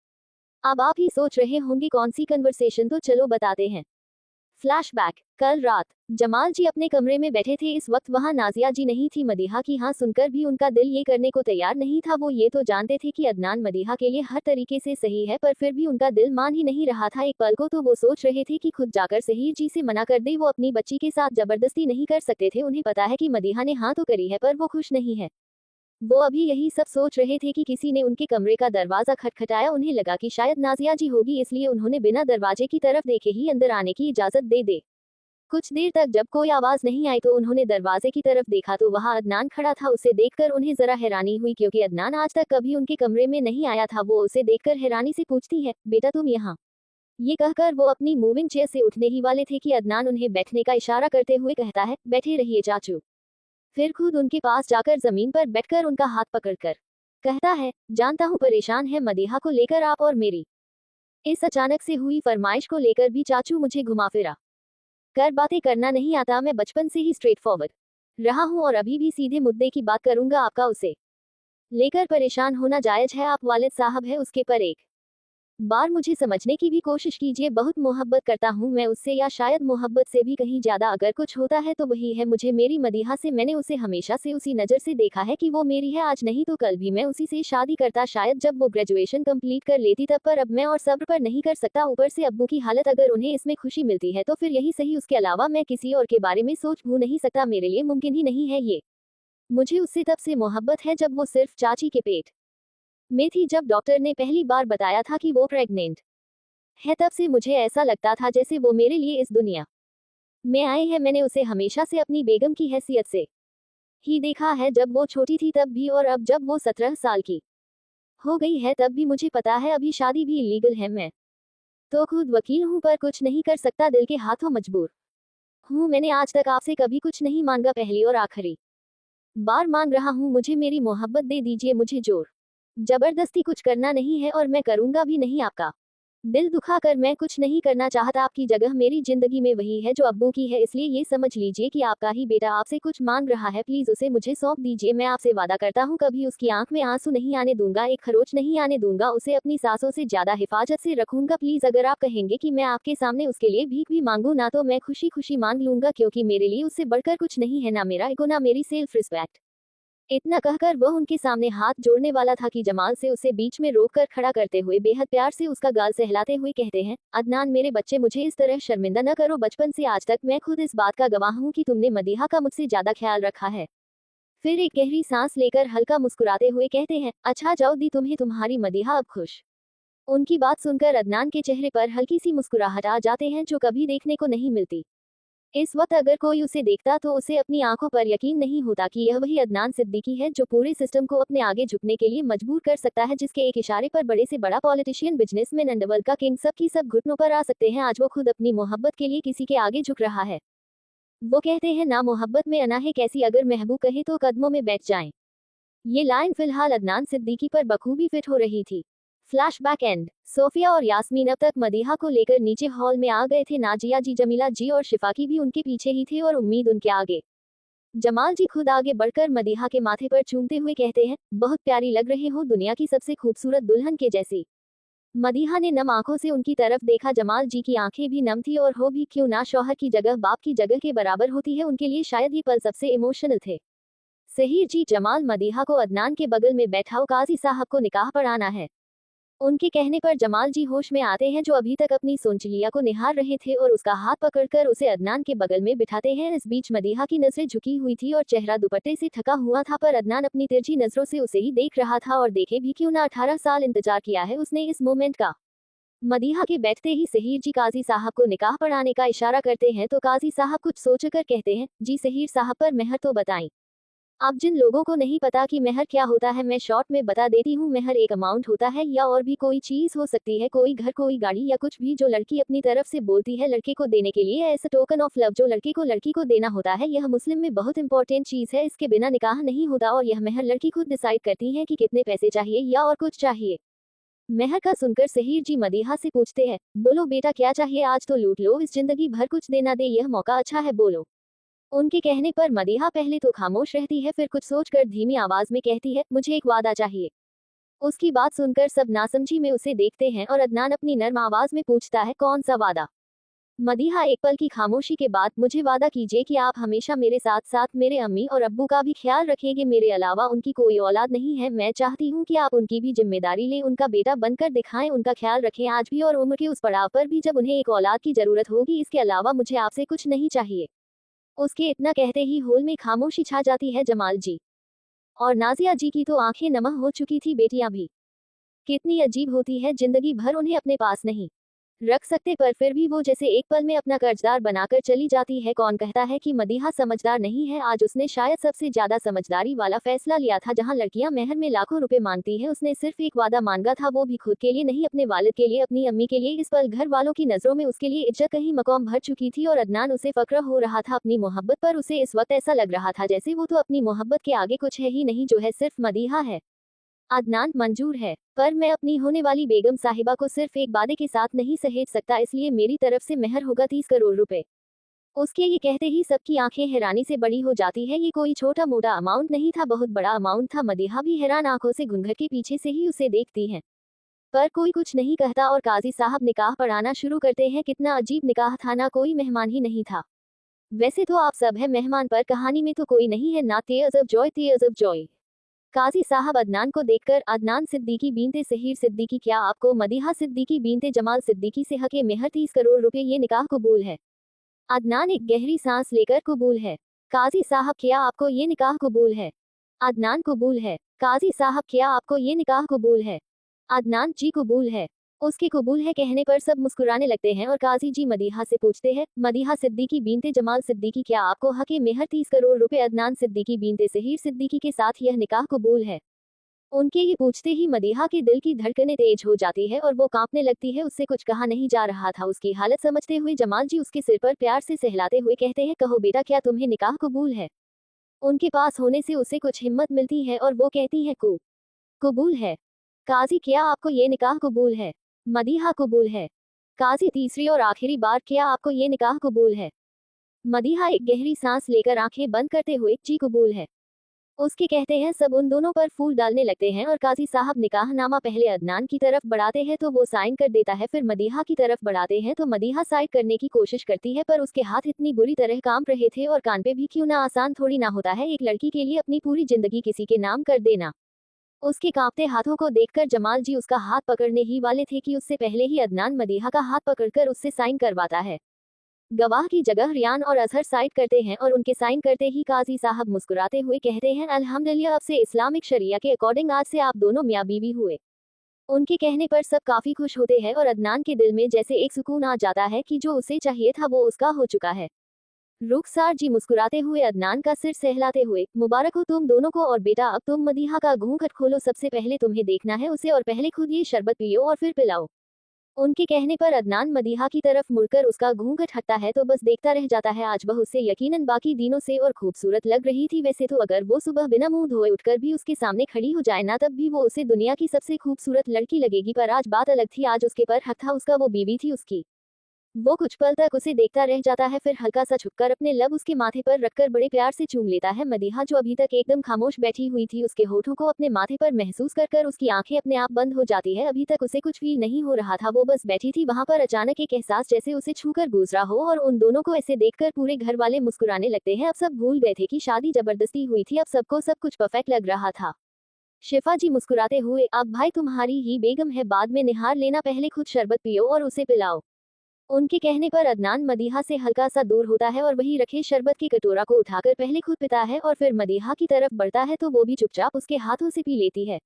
अब आप ही सोच रहे होंगे कौन सी कन्वर्सेशन, तो चलो बताते हैं। फ्लैशबैक। कल रात जमाल जी अपने कमरे में बैठे थे। इस वक्त वहां नाजिया जी नहीं थी। मदीहा की हाँ सुनकर भी उनका दिल ये करने को तैयार नहीं था। वो ये तो जानते थे कि अदनान मदीहा के लिए हर तरीके से सही है, पर फिर भी उनका दिल मान ही नहीं रहा था। एक पल को तो वो सोच रहे थे कि खुद जाकर सहीर जी से मना कर दे, वो अपनी बच्ची के साथ जबरदस्ती नहीं कर सकते थे। उन्हें पता है कि मदीहा ने हाँ तो करी है, पर वो खुश नहीं है। वो अभी यही सब सोच रहे थे कि किसी ने उनके कमरे का दरवाजा खटखटाया। उन्हें लगा कि शायद नाजिया जी होगी, इसलिए उन्होंने बिना दरवाजे की तरफ देखे ही अंदर आने की इजाजत दे दे। कुछ देर तक जब कोई आवाज नहीं आई तो उन्होंने दरवाजे की तरफ देखा तो वहां अदनान खड़ा था। उसे देखकर उन्हें जरा हैरानी हुई, क्योंकि अदनान आज तक कभी उनके कमरे में नहीं आया था। वो उसे देखकर हैरानी से पूछती है, बेटा तुम यहाँ? ये कहकर वो अपनी मूविंग चेयर से उठने ही वाले थे कि अदनान उन्हें बैठने का इशारा करते हुए कहता है, बैठे रहिए चाचू। फिर खुद उनके पास जाकर जमीन पर बैठकर उनका हाथ पकड़कर कहता है, जानता हूँ परेशान है मदीहा को लेकर आप और मेरी इस अचानक से हुई फरमाइश को लेकर भी चाचू मुझे घुमा फिरा कर बातें करना नहीं आता। मैं बचपन से ही स्ट्रेट फॉरवर्ड रहा हूँ और अभी भी सीधे मुद्दे की बात करूंगा। आपका उसे लेकर परेशान होना जायज है। आप वालिद साहब है उसके, पर एक बार मुझे समझने की भी कोशिश कीजिए। बहुत मोहब्बत करता हूँ मैं उससे, या शायद मोहब्बत से भी कहीं ज्यादा अगर कुछ होता है तो वही है मुझे मेरी मदीहा से। मैंने उसे हमेशा से उसी नजर से देखा है कि वो मेरी है। आज नहीं तो कल भी मैं उसी से शादी करता, शायद जब वो ग्रेजुएशन कंप्लीट कर लेती तब, पर अब मैं और सब्र पर नहीं कर सकता। ऊपर से अब्बू की हालत, अगर उन्हें इसमें खुशी मिलती है तो फिर यही सही, उसके अलावा मैं किसी और के बारे में सोच भू नहीं सकता। मेरे लिए मुमकिन ही नहीं है ये। मुझे उससे तब से मोहब्बत है जब वो सिर्फ चाची के पेट में थी, जब डॉक्टर ने पहली बार बताया था कि वो प्रेग्नेंट है। तब से मुझे ऐसा लगता था जैसे वो मेरे लिए इस दुनिया में आए हैं। मैंने उसे हमेशा से अपनी बेगम की हैसियत से ही देखा है, जब वो छोटी थी तब भी, और अब जब वो 17 साल की हो गई है तब भी। मुझे पता है अभी शादी भी इलीगल है। मैं तो खुद वकील हूँ, पर कुछ नहीं कर सकता, दिल के हाथों मजबूर हूँ। मैंने आज तक आपसे कभी कुछ नहीं मांगा, पहली और आखिरी बार मांग रहा हूँ, मुझे मेरी मोहब्बत दे दीजिए, मुझे जोर जबरदस्ती कुछ करना नहीं है और मैं करूंगा भी नहीं। आपका दिल दुखाकर मैं कुछ नहीं करना चाहता। आपकी जगह मेरी जिंदगी में वही है जो अब्बू की है, इसलिए ये समझ लीजिए कि आपका ही बेटा आपसे कुछ मांग रहा है। प्लीज उसे मुझे सौंप दीजिए। मैं आपसे वादा करता हूँ कभी उसकी आंख में आंसू नहीं आने दूंगा, एक खरोच नहीं आने दूंगा। उसे अपनी सांसों से ज्यादा हिफाजत से रखूंगा। प्लीज अगर आप कहेंगे कि मैं आपके सामने उसके लिए भीख भी मांगू ना, तो मैं खुशी खुशी मांग लूंगा, क्योंकि मेरे लिए उससे बढ़कर कुछ नहीं है, ना मेरा ईगो ना मेरी सेल्फ रिस्पेक्ट। इतना कहकर वह उनके सामने हाथ जोड़ने वाला था कि जमाल से उसे बीच में रोककर खड़ा करते हुए बेहद प्यार से उसका गाल सहलाते हुए कहते हैं, अदनान मेरे बच्चे, मुझे इस तरह शर्मिंदा न करो। बचपन से आज तक मैं खुद इस बात का गवाह हूँ कि तुमने मदीहा का मुझसे ज्यादा ख्याल रखा है। फिर एक गहरी सांस लेकर हल्का मुस्कुराते हुए कहते हैं, अच्छा जाओ दी तुम्हें तुम्हारी मदीहा अब खुश। उनकी बात सुनकर अदनान के चेहरे पर हल्की सी मुस्कुराहट आ जाते हैं, जो कभी देखने को नहीं मिलती। इस वक्त अगर कोई उसे देखता तो उसे अपनी आंखों पर यकीन नहीं होता कि यह वही अदनान सिद्दीकी है जो पूरे सिस्टम को अपने आगे झुकने के लिए मजबूर कर सकता है, जिसके एक इशारे पर बड़े से बड़ा पॉलिटिशियन, बिजनेसमैन, अंडरवर्ल्ड का किंग सब की सब घुटनों पर आ सकते हैं। आज वो खुद अपनी मोहब्बत के लिए किसी के आगे झुक रहा है। वो कहते हैं ना मोहब्बत में अना है कैसी, अगर महबूब कहे तो कदमों में बैठ जाएं। ये लाइन फिलहाल अदनान सिद्दीकी पर बखूबी फिट हो रही थी। Flashback and. सोफिया और यास्मीन अब तक मदीहा को लेकर नीचे हॉल में आ गए थे। नाजिया जी, जमीला जी और शिफाकी भी उनके पीछे ही थे और उम्मीद उनके आगे। जमाल जी खुद आगे बढ़कर मदीहा के माथे पर चूमते हुए कहते हैं, बहुत प्यारी लग रहे हो, दुनिया की सबसे खूबसूरत दुल्हन के जैसी। मदीहा ने नम आंखों से उनकी तरफ देखा। जमाल जी की आंखें भी नम थी, और हो भी क्यों ना, शौहर की जगह बाप की जगह के बराबर होती है। उनके लिए शायद ये पल सबसे इमोशनल थे। सहीर जी, जमाल मदीहा को अदनान के बगल में बैठाओ, काजी साहब को निकाह पढ़ाना है। उनके कहने पर जमाल जी होश में आते हैं, जो अभी तक अपनी सोनचलिया को निहार रहे थे, और उसका हाथ पकड़कर उसे अदनान के बगल में बिठाते हैं। इस बीच मदीहा की नजरें झुकी हुई थी और चेहरा दुपट्टे से ढका हुआ था, पर अदनान अपनी तिरछी नजरों से उसे ही देख रहा था, और देखे भी क्यों ना, 18 साल इंतजार किया है उसने इस मोमेंट का। मदीहा के बैठते ही सहीर जी काजी साहब को निकाह पढ़ाने का इशारा करते हैं, तो काजी साहब कुछ सोचकर कहते हैं, जी सहीर साहब, पर मेहर तो बताएं। अब जिन लोगों को नहीं पता कि मेहर क्या होता है, मैं शॉर्ट में बता देती हूँ। मेहर एक अमाउंट होता है, या और भी कोई चीज हो सकती है, कोई घर, कोई गाड़ी, या कुछ भी, जो लड़की अपनी तरफ से बोलती है लड़के को देने के लिए, ऐसा टोकन ऑफ लव जो लड़की को देना होता है। यह मुस्लिम में बहुत इंपॉर्टेंट चीज है, इसके बिना निकाह नहीं होता, और यह मेहर लड़की खुद डिसाइड करती है कि कितने पैसे चाहिए या और कुछ चाहिए। मेहर का सुनकर सहीर जी मदीहा से पूछते हैं, बोलो बेटा क्या चाहिए, आज तो लूट लो, इस जिंदगी भर कुछ देना दे, यह मौका अच्छा है, बोलो। उनके कहने पर मदीहा पहले तो खामोश रहती है, फिर कुछ सोचकर धीमी आवाज में कहती है, मुझे एक वादा चाहिए। उसकी बात सुनकर सब नासमझी में उसे देखते हैं, और अदनान अपनी नर्म आवाज में पूछता है, कौन सा वादा। मदीहा एक पल की खामोशी के बाद, मुझे वादा कीजिए कि आप हमेशा मेरे साथ साथ मेरे अम्मी और अब्बू का भी ख्याल रखेंगे, मेरे अलावा उनकी कोई औलाद नहीं है, मैं चाहती हूँ कि आप उनकी भी जिम्मेदारी लें, उनका बेटा बनकर दिखाएं, उनका ख्याल रखें आज भी और उम्र के उस पड़ाव पर भी जब उन्हें एक औलाद की जरूरत होगी। इसके अलावा मुझे आपसे कुछ नहीं चाहिए। उसके इतना कहते ही हॉल में खामोशी छा जाती है। जमाल जी और नाजिया जी की तो आंखें नम हो चुकी थी। बेटियां भी कितनी अजीब होती है, जिंदगी भर उन्हें अपने पास नहीं रख सकते, पर फिर भी वो जैसे एक पल में अपना कर्जदार बनाकर चली जाती है। कौन कहता है कि मदीहा समझदार नहीं है, आज उसने शायद सबसे ज्यादा समझदारी वाला फैसला लिया था। जहां लड़कियां मेहर में लाखों रुपए मांगती हैं, उसने सिर्फ एक वादा मांगा था, वो भी खुद के लिए नहीं, अपने वालिद के लिए, अपनी अम्मी के लिए। इस पल घर वालों की नजरों में उसके लिए इज्जत कहीं मकाम भर चुकी थी, और अदनान उसे फक्र हो रहा था अपनी मोहब्बत पर। उसे इस वक्त ऐसा लग रहा था जैसे वो तो अपनी मोहब्बत के आगे कुछ है ही नहीं, जो है सिर्फ मदीहा है। अदनान मंजूर है, पर मैं अपनी होने वाली बेगम साहिबा को सिर्फ एक वादे के साथ नहीं सहेज सकता, इसलिए मेरी तरफ से मेहर होगा 30 करोड़ रुपए। उसके ये कहते ही सबकी आंखें हैरानी से बड़ी हो जाती है। ये कोई छोटा मोटा अमाउंट नहीं था, बहुत बड़ा अमाउंट था। मदीहा भी हैरान आंखों से घूंघट के पीछे से ही उसे देखती है, पर कोई कुछ नहीं कहता, और काजी साहब निकाह पढ़ाना शुरू करते हैं। कितना अजीब निकाह था, ना कोई मेहमान ही नहीं था। वैसे तो आप सब है मेहमान, पर कहानी में तो कोई नहीं है ना। Tears of joy, tears of joy. काजी साहब अदनान को देखकर, अदनान सिद्दीकी बीनते सहीर सिद्दीकी, क्या आपको मदीहा सिद्दीकी बीनते जमाल सिद्दीकी से हक मेहर 30 करोड़ रुपए, ये निकाह कबूल है। अदनान एक गहरी सांस लेकर, कबूल है। काजी साहब, क्या आपको ये निकाह कबूल है। अदनान, कबूल है। काजी साहब, क्या आपको ये निकाह कबूल है। अदनान, जी कबूल है। उसके कबूल है कहने पर सब मुस्कुराने लगते हैं, और काजी जी मदीहा से पूछते हैं, मदीहा सिद्दीकी बीनते जमाल सिद्दीकी, क्या आपको हक मेहर 30 करोड़ रुपए। अदनान सिद्दीकी बीनते सहीर सिद्दीकी के साथ यह निकाह कबूल है। उनके ये पूछते ही मदीहा के दिल की धड़कनें तेज हो जाती है, और वो कांपने लगती है। उससे कुछ कहा नहीं जा रहा था। उसकी हालत समझते हुए जमाल जी उसके सिर पर प्यार से सहलाते हुए कहते हैं, कहो बेटा, क्या तुम्हें निकाह कबूल है। उनके पास होने से उसे कुछ हिम्मत मिलती है, और वो कहती है, कबूल है। काजी क्या आपको ये निकाह कबूल है? मदीहा कबूल है। काजी तीसरी और आखिरी बार क्या आपको ये निकाह कबूल है? मदीहा एक गहरी सांस लेकर आंखें बंद करते हुए जी कबूल है। उसके कहते हैं सब उन दोनों पर फूल डालने लगते हैं और काजी साहब निकाहनामा पहले अदनान की तरफ बढ़ाते हैं तो वो साइन कर देता है, फिर मदीहा की तरफ बढ़ाते हैं तो मदीहा साइन करने की कोशिश करती है, पर उसके हाथ इतनी बुरी तरह कांप रहे थे और कान पे भी क्यों ना आसान थोड़ी ना होता है एक लड़की के लिए अपनी पूरी जिंदगी किसी के नाम कर देना। उसके कांपते हाथों को देखकर जमाल जी उसका हाथ पकड़ने ही वाले थे कि उससे पहले ही अदनान मदीहा का हाथ पकड़कर उससे साइन करवाता है। गवाह की जगह रियान और अजहर साइड करते हैं और उनके साइन करते ही काजी साहब मुस्कुराते हुए कहते हैं अल्हम्दुलिल्लाह, अब से इस्लामिक शरिया के अकॉर्डिंग आज से आप दोनों मियाँ बीवी हुए। उनके कहने पर सब काफी खुश होते हैं और अदनान के दिल में जैसे एक सुकून आ जाता है कि जो उसे चाहिए था वो उसका हो चुका है। रुखसार जी मुस्कुराते हुए अदनान का सिर सहलाते हुए, मुबारक हो तुम दोनों को, और बेटा अब तुम मदीहा का घूंघट खोलो, सबसे पहले तुम्हें देखना है उसे और पहले खुद ये शरबत पियो और फिर पिलाओ। उनके कहने पर अदनान मदीहा की तरफ मुड़कर उसका घूंघट हटता है तो बस देखता रह जाता है। आज वह उससे यकीनन बाकी दिनों से और खूबसूरत लग रही थी। वैसे तो अगर वो सुबह बिना मुंह धोए उठकर भी उसके सामने खड़ी हो जाए ना, तब भी वो उसे दुनिया की सबसे खूबसूरत लड़की लगेगी, पर आज बात अलग थी। आज उसके पर हक था उसका, वो बीवी थी उसकी। वो कुछ पल तक उसे देखता रह जाता है, फिर हल्का सा झुककर अपने लब उसके माथे पर रखकर बड़े प्यार से चूम लेता है। मदीहा जो अभी तक एकदम खामोश बैठी हुई थी, उसके होठों को अपने माथे पर महसूस कर कर उसकी आंखें अपने आप बंद हो जाती है। अभी तक उसे कुछ फील नहीं हो रहा था, वो बस बैठी थी वहां पर। अचानक एक एहसास जैसे उसे छूकर गुजरा हो और उन दोनों को ऐसे देखकर पूरे घर वाले मुस्कुराने लगते हैं। अब सब भूल गए थे कि शादी जबरदस्ती हुई थी, अब सबको सब कुछ परफेक्ट लग रहा था। शिफा जी मुस्कुराते हुए, अब भाई तुम्हारी ही बेगम है, बाद में निहार लेना, पहले खुद शरबत पियो और उसे पिलाओ। उनके कहने पर अदनान मदीहा से हल्का सा दूर होता है और वही रखे शरबत की कटोरा को उठाकर पहले खुद पीता है और फिर मदीहा की तरफ बढ़ता है तो वो भी चुपचाप उसके हाथों से पी लेती है।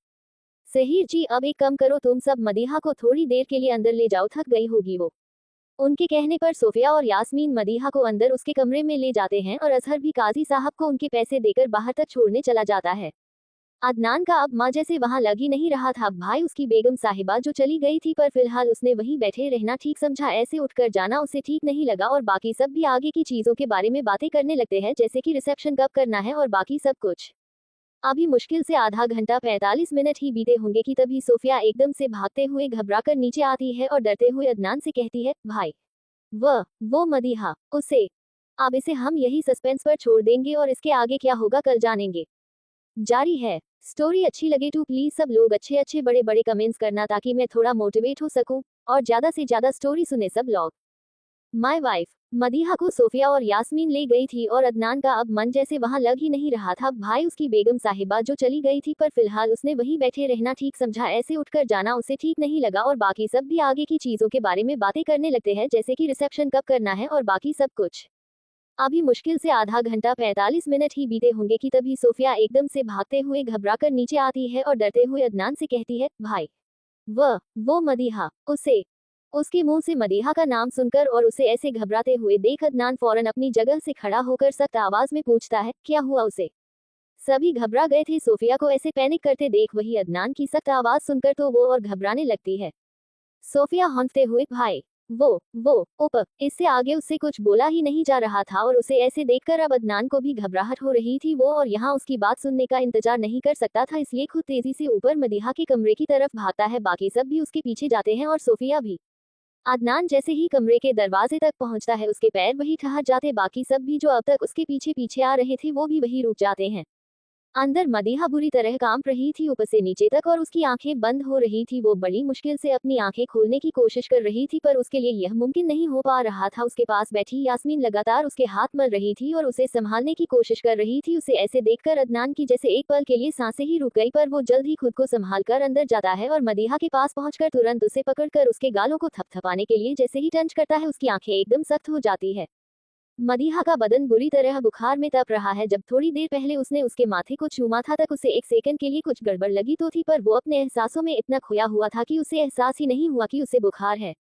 सहीर जी अब एक कम करो तुम सब, मदीहा को थोड़ी देर के लिए अंदर ले जाओ, थक गई होगी वो। उनके कहने पर सोफिया और यास्मीन मदीहा को अंदर उसके कमरे में ले जाते हैं और अजहर भी काजी साहब को उनके पैसे देकर बाहर तक छोड़ने चला जाता है। अदनान का अब माँ जैसे वहां लग ही नहीं रहा था। भाई उसकी बेगम साहिबा जो चली गई थी, पर फिलहाल उसने वहीं बैठे रहना ठीक समझा, ऐसे उठकर जाना उसे ठीक नहीं लगा। और बाकी सब भी आगे की चीजों के बारे में बातें करने लगते हैं, जैसे कि रिसेप्शन कब करना है और बाकी सब कुछ। अभी मुश्किल से आधा घंटा 45 मिनट ही बीते होंगे कि तभी सोफिया एकदम से भागते हुए घबराकर नीचे आती है और डरते हुए अदनान से कहती है, भाई वो मदीहा, उसे। अब इसे हम यही सस्पेंस पर छोड़ देंगे और इसके आगे क्या होगा कल जानेंगे। जारी है। स्टोरी अच्छी लगे तो प्लीज सब लोग अच्छे अच्छे बड़े बड़े कमेंट्स करना, ताकि मैं थोड़ा मोटिवेट हो सकूं और ज्यादा से ज्यादा स्टोरी सुने सब लोग। My wife. मदीहा को सोफिया और यास्मीन ले गई थी और अदनान का अब मन जैसे वहां लग ही नहीं रहा था। भाई उसकी बेगम साहिबा जो चली गई थी, पर फिलहाल उसने वहीं बैठे रहना ठीक समझा, ऐसे उठकर जाना उसे ठीक नहीं लगा। और बाकी सब भी आगे की चीजों के बारे में बातें करने लगते हैं, जैसे कि रिसेप्शन कब करना है और बाकी सब कुछ। अभी मुश्किल से आधा घंटा 45 मिनट ही बीते होंगे कि तभी सोफिया एकदम से भागते हुए घबराकर नीचे आती है और डरते हुए अदनान से कहती है, भाई वो मदीहा, उसे। उसके मुंह से मदीहा का नाम सुनकर और उसे ऐसे घबराते हुए देख अदनान फौरन अपनी जगह से खड़ा होकर सख्त आवाज में पूछता है, क्या हुआ उसे? सभी घबरा गए थे सोफिया को ऐसे पैनिक करते देख, वही अदनान की सख्त आवाज सुनकर तो वो और घबराने लगती है। सोफिया हौंकते हुए, भाई वो उप। इससे आगे उससे कुछ बोला ही नहीं जा रहा था और उसे ऐसे देखकर अब अदनान को भी घबराहट हो रही थी। वो और यहाँ उसकी बात सुनने का इंतजार नहीं कर सकता था, इसलिए खुद तेजी से ऊपर मदीहा के कमरे की तरफ भागता है। बाकी सब भी उसके पीछे जाते हैं और सोफिया भी। अदनान जैसे ही कमरे के दरवाजे तक पहुंचता है, उसके पैर वही ठहर जाते। बाकी सब भी जो अब तक उसके पीछे पीछे आ रहे थे वो भी वही रुक जाते हैं। अंदर मदीहा बुरी तरह कांप रही थी ऊपर से नीचे तक और उसकी आंखें बंद हो रही थी। वो बड़ी मुश्किल से अपनी आंखें खोलने की कोशिश कर रही थी, पर उसके लिए यह मुमकिन नहीं हो पा रहा था। उसके पास बैठी यास्मीन लगातार उसके हाथ मल रही थी और उसे संभालने की कोशिश कर रही थी। उसे ऐसे देखकर अदनान की जैसे एक पल के लिए सांसें ही रुक गई, पर वो जल्द ही खुद को संभाल कर अंदर जाता है और मदीहा के पास पहुंचकर तुरंत उसे पकड़कर उसके गालों को थपथपाने के लिए जैसे ही टंच करता है, उसकी आंखें एकदम सख्त हो जाती है। मदीहा का बदन बुरी तरह बुखार में तप रहा है। जब थोड़ी देर पहले उसने उसके माथे को चूमा था, तक उसे एक सेकंड के लिए कुछ गड़बड़ लगी तो थी, पर वो अपने एहसासों में इतना खोया हुआ था कि उसे एहसास ही नहीं हुआ कि उसे बुखार है।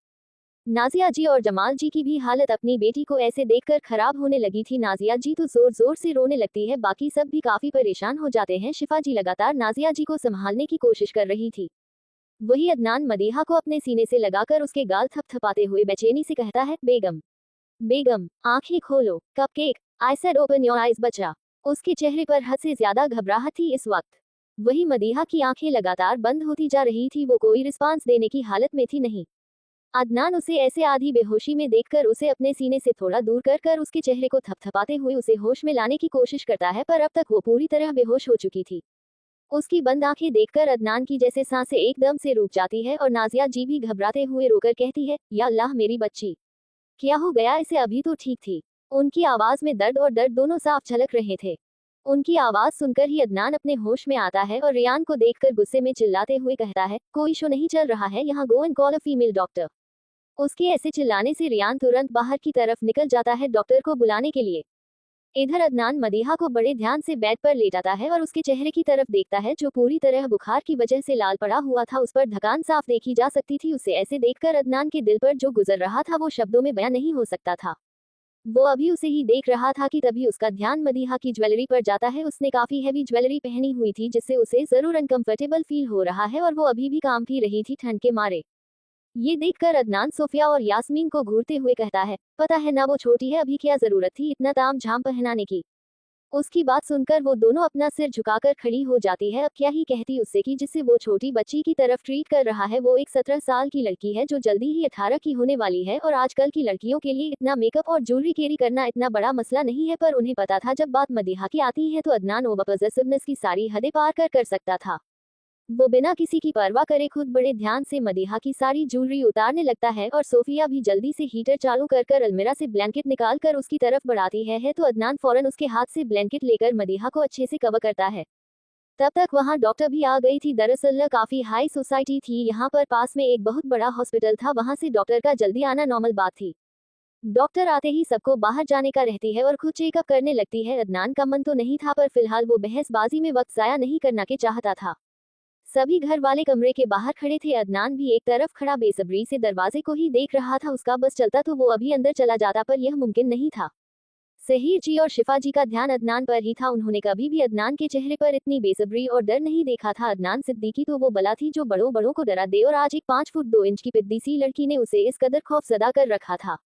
नाजिया जी और जमाल जी की भी हालत अपनी बेटी को ऐसे देखकर खराब होने लगी थी। नाजिया जी तो जोर जोर से रोने लगती है, बाकी सब भी काफी परेशान हो जाते हैं। शिफा जी लगातार नाजिया जी को संभालने की कोशिश कर रही थी। वही अदनान मदीहा को अपने सीने से लगाकर उसके गाल थपथपाते हुए बेचैनी से कहता है, बेगम आंखें खोलो। Cupcake, I said open your eyes बच्चा। उसके चेहरे पर हद से ज्यादा घबराहट थी इस वक्त। वही मदीहा की आंखें लगातार बंद होती जा रही थी, वो कोई रिस्पांस देने की हालत में थी नहीं। अदनान उसे ऐसे आधी बेहोशी में देखकर उसे अपने सीने से थोड़ा दूर कर कर उसके चेहरे को थपथपाते हुए उसे होश में लाने की कोशिश करता है, पर अब तक वो पूरी तरह बेहोश हो चुकी थी। उसकी बंद आंखें देखकर अदनान की जैसे सांसें एकदम से रुक जाती है और नाजिया जी भी घबराते हुए रोकर कहती है, या अल्लाह मेरी बच्ची, क्या हो गया इसे, अभी तो ठीक थी। उनकी आवाज में दर्द और दर्द दोनों साफ झलक रहे थे। उनकी आवाज सुनकर ही अदनान अपने होश में आता है और रियान को देखकर गुस्से में चिल्लाते हुए कहता है, कोई शो नहीं चल रहा है यहाँ, go and call a female doctor. उसके ऐसे चिल्लाने से रियान तुरंत बाहर की तरफ निकल जाता है डॉक्टर को बुलाने के लिए। इधर अदनान मदीहा को बड़े ध्यान से बेड पर लेटाता है और उसके चेहरे की तरफ देखता है जो पूरी तरह बुखार की वजह से लाल पड़ा हुआ था, उस पर थकान साफ देखी जा सकती थी। उसे ऐसे देखकर अदनान के दिल पर जो गुजर रहा था वो शब्दों में बयां नहीं हो सकता था। वो अभी उसे ही देख रहा था कि तभी उसका ध्यान मदीहा की ज्वेलरी पर जाता है। उसने काफी हैवी ज्वेलरी पहनी हुई थी जिससे उसे जरूर अनकंफर्टेबल फील हो रहा है और वो अभी भी काम भी रही थी ठंड के मारे। ये देखकर अदनान सोफिया और यास्मीन को घूरते हुए कहता है, पता है ना वो छोटी है, अभी क्या जरूरत थी इतना ताम झाम पहनाने की। उसकी बात सुनकर वो दोनों अपना सिर झुकाकर खड़ी हो जाती है। अब क्या ही कहती उससे कि जिसे वो छोटी बच्ची की तरफ ट्रीट कर रहा है। वो एक 17 साल की लड़की है जो जल्दी ही 18 की होने वाली है और आजकल की लड़कियों के लिए इतना मेकअप और ज्वेलरी कैरी करना इतना बड़ा मसला नहीं है, पर उन्हें पता था जब बात मदीहा की आती है तो अदनान ओवर पॉसेसिवनेस की सारी हदें पार कर सकता था। वो बिना किसी की परवाह करे खुद बड़े ध्यान से मदीहा की सारी ज्वेलरी उतारने लगता है और सोफिया भी जल्दी से हीटर चालू कर अलमीरा से ब्लैंकेट निकाल कर उसकी तरफ बढ़ाती है तो अदनान फौरन उसके हाथ से ब्लैंकेट लेकर मदीहा को अच्छे से कवर करता है। तब तक वहाँ डॉक्टर भी आ गई थी। दरअसल काफी हाई सोसाइटी थी यहाँ पर, पास में एक बहुत बड़ा हॉस्पिटल था, वहाँ से डॉक्टर का जल्दी आना नॉर्मल बात थी। डॉक्टर आते ही सबको बाहर जाने का रहती है और खुद चेकअप करने लगती है। अदनान का मन तो नहीं था पर फिलहाल वो बहसबाजी में वक्त जाया नहीं करना के चाहता था। सभी घर वाले कमरे के बाहर खड़े थे। अदनान भी एक तरफ खड़ा बेसब्री से दरवाजे को ही देख रहा था। उसका बस चलता तो वो अभी अंदर चला जाता, पर यह मुमकिन नहीं था। सहर जी और शिफा जी का ध्यान अदनान पर ही था। उन्होंने कभी भी अदनान के चेहरे पर इतनी बेसब्री और डर नहीं देखा था। अदनान सिद्दीकी तो वो बला थी जो बड़ों बड़ों को डरा दे और आज एक 5 फुट 2 इंच की पिद्दी सी लड़की ने उसे इस कदर खौफजदा कर रखा था।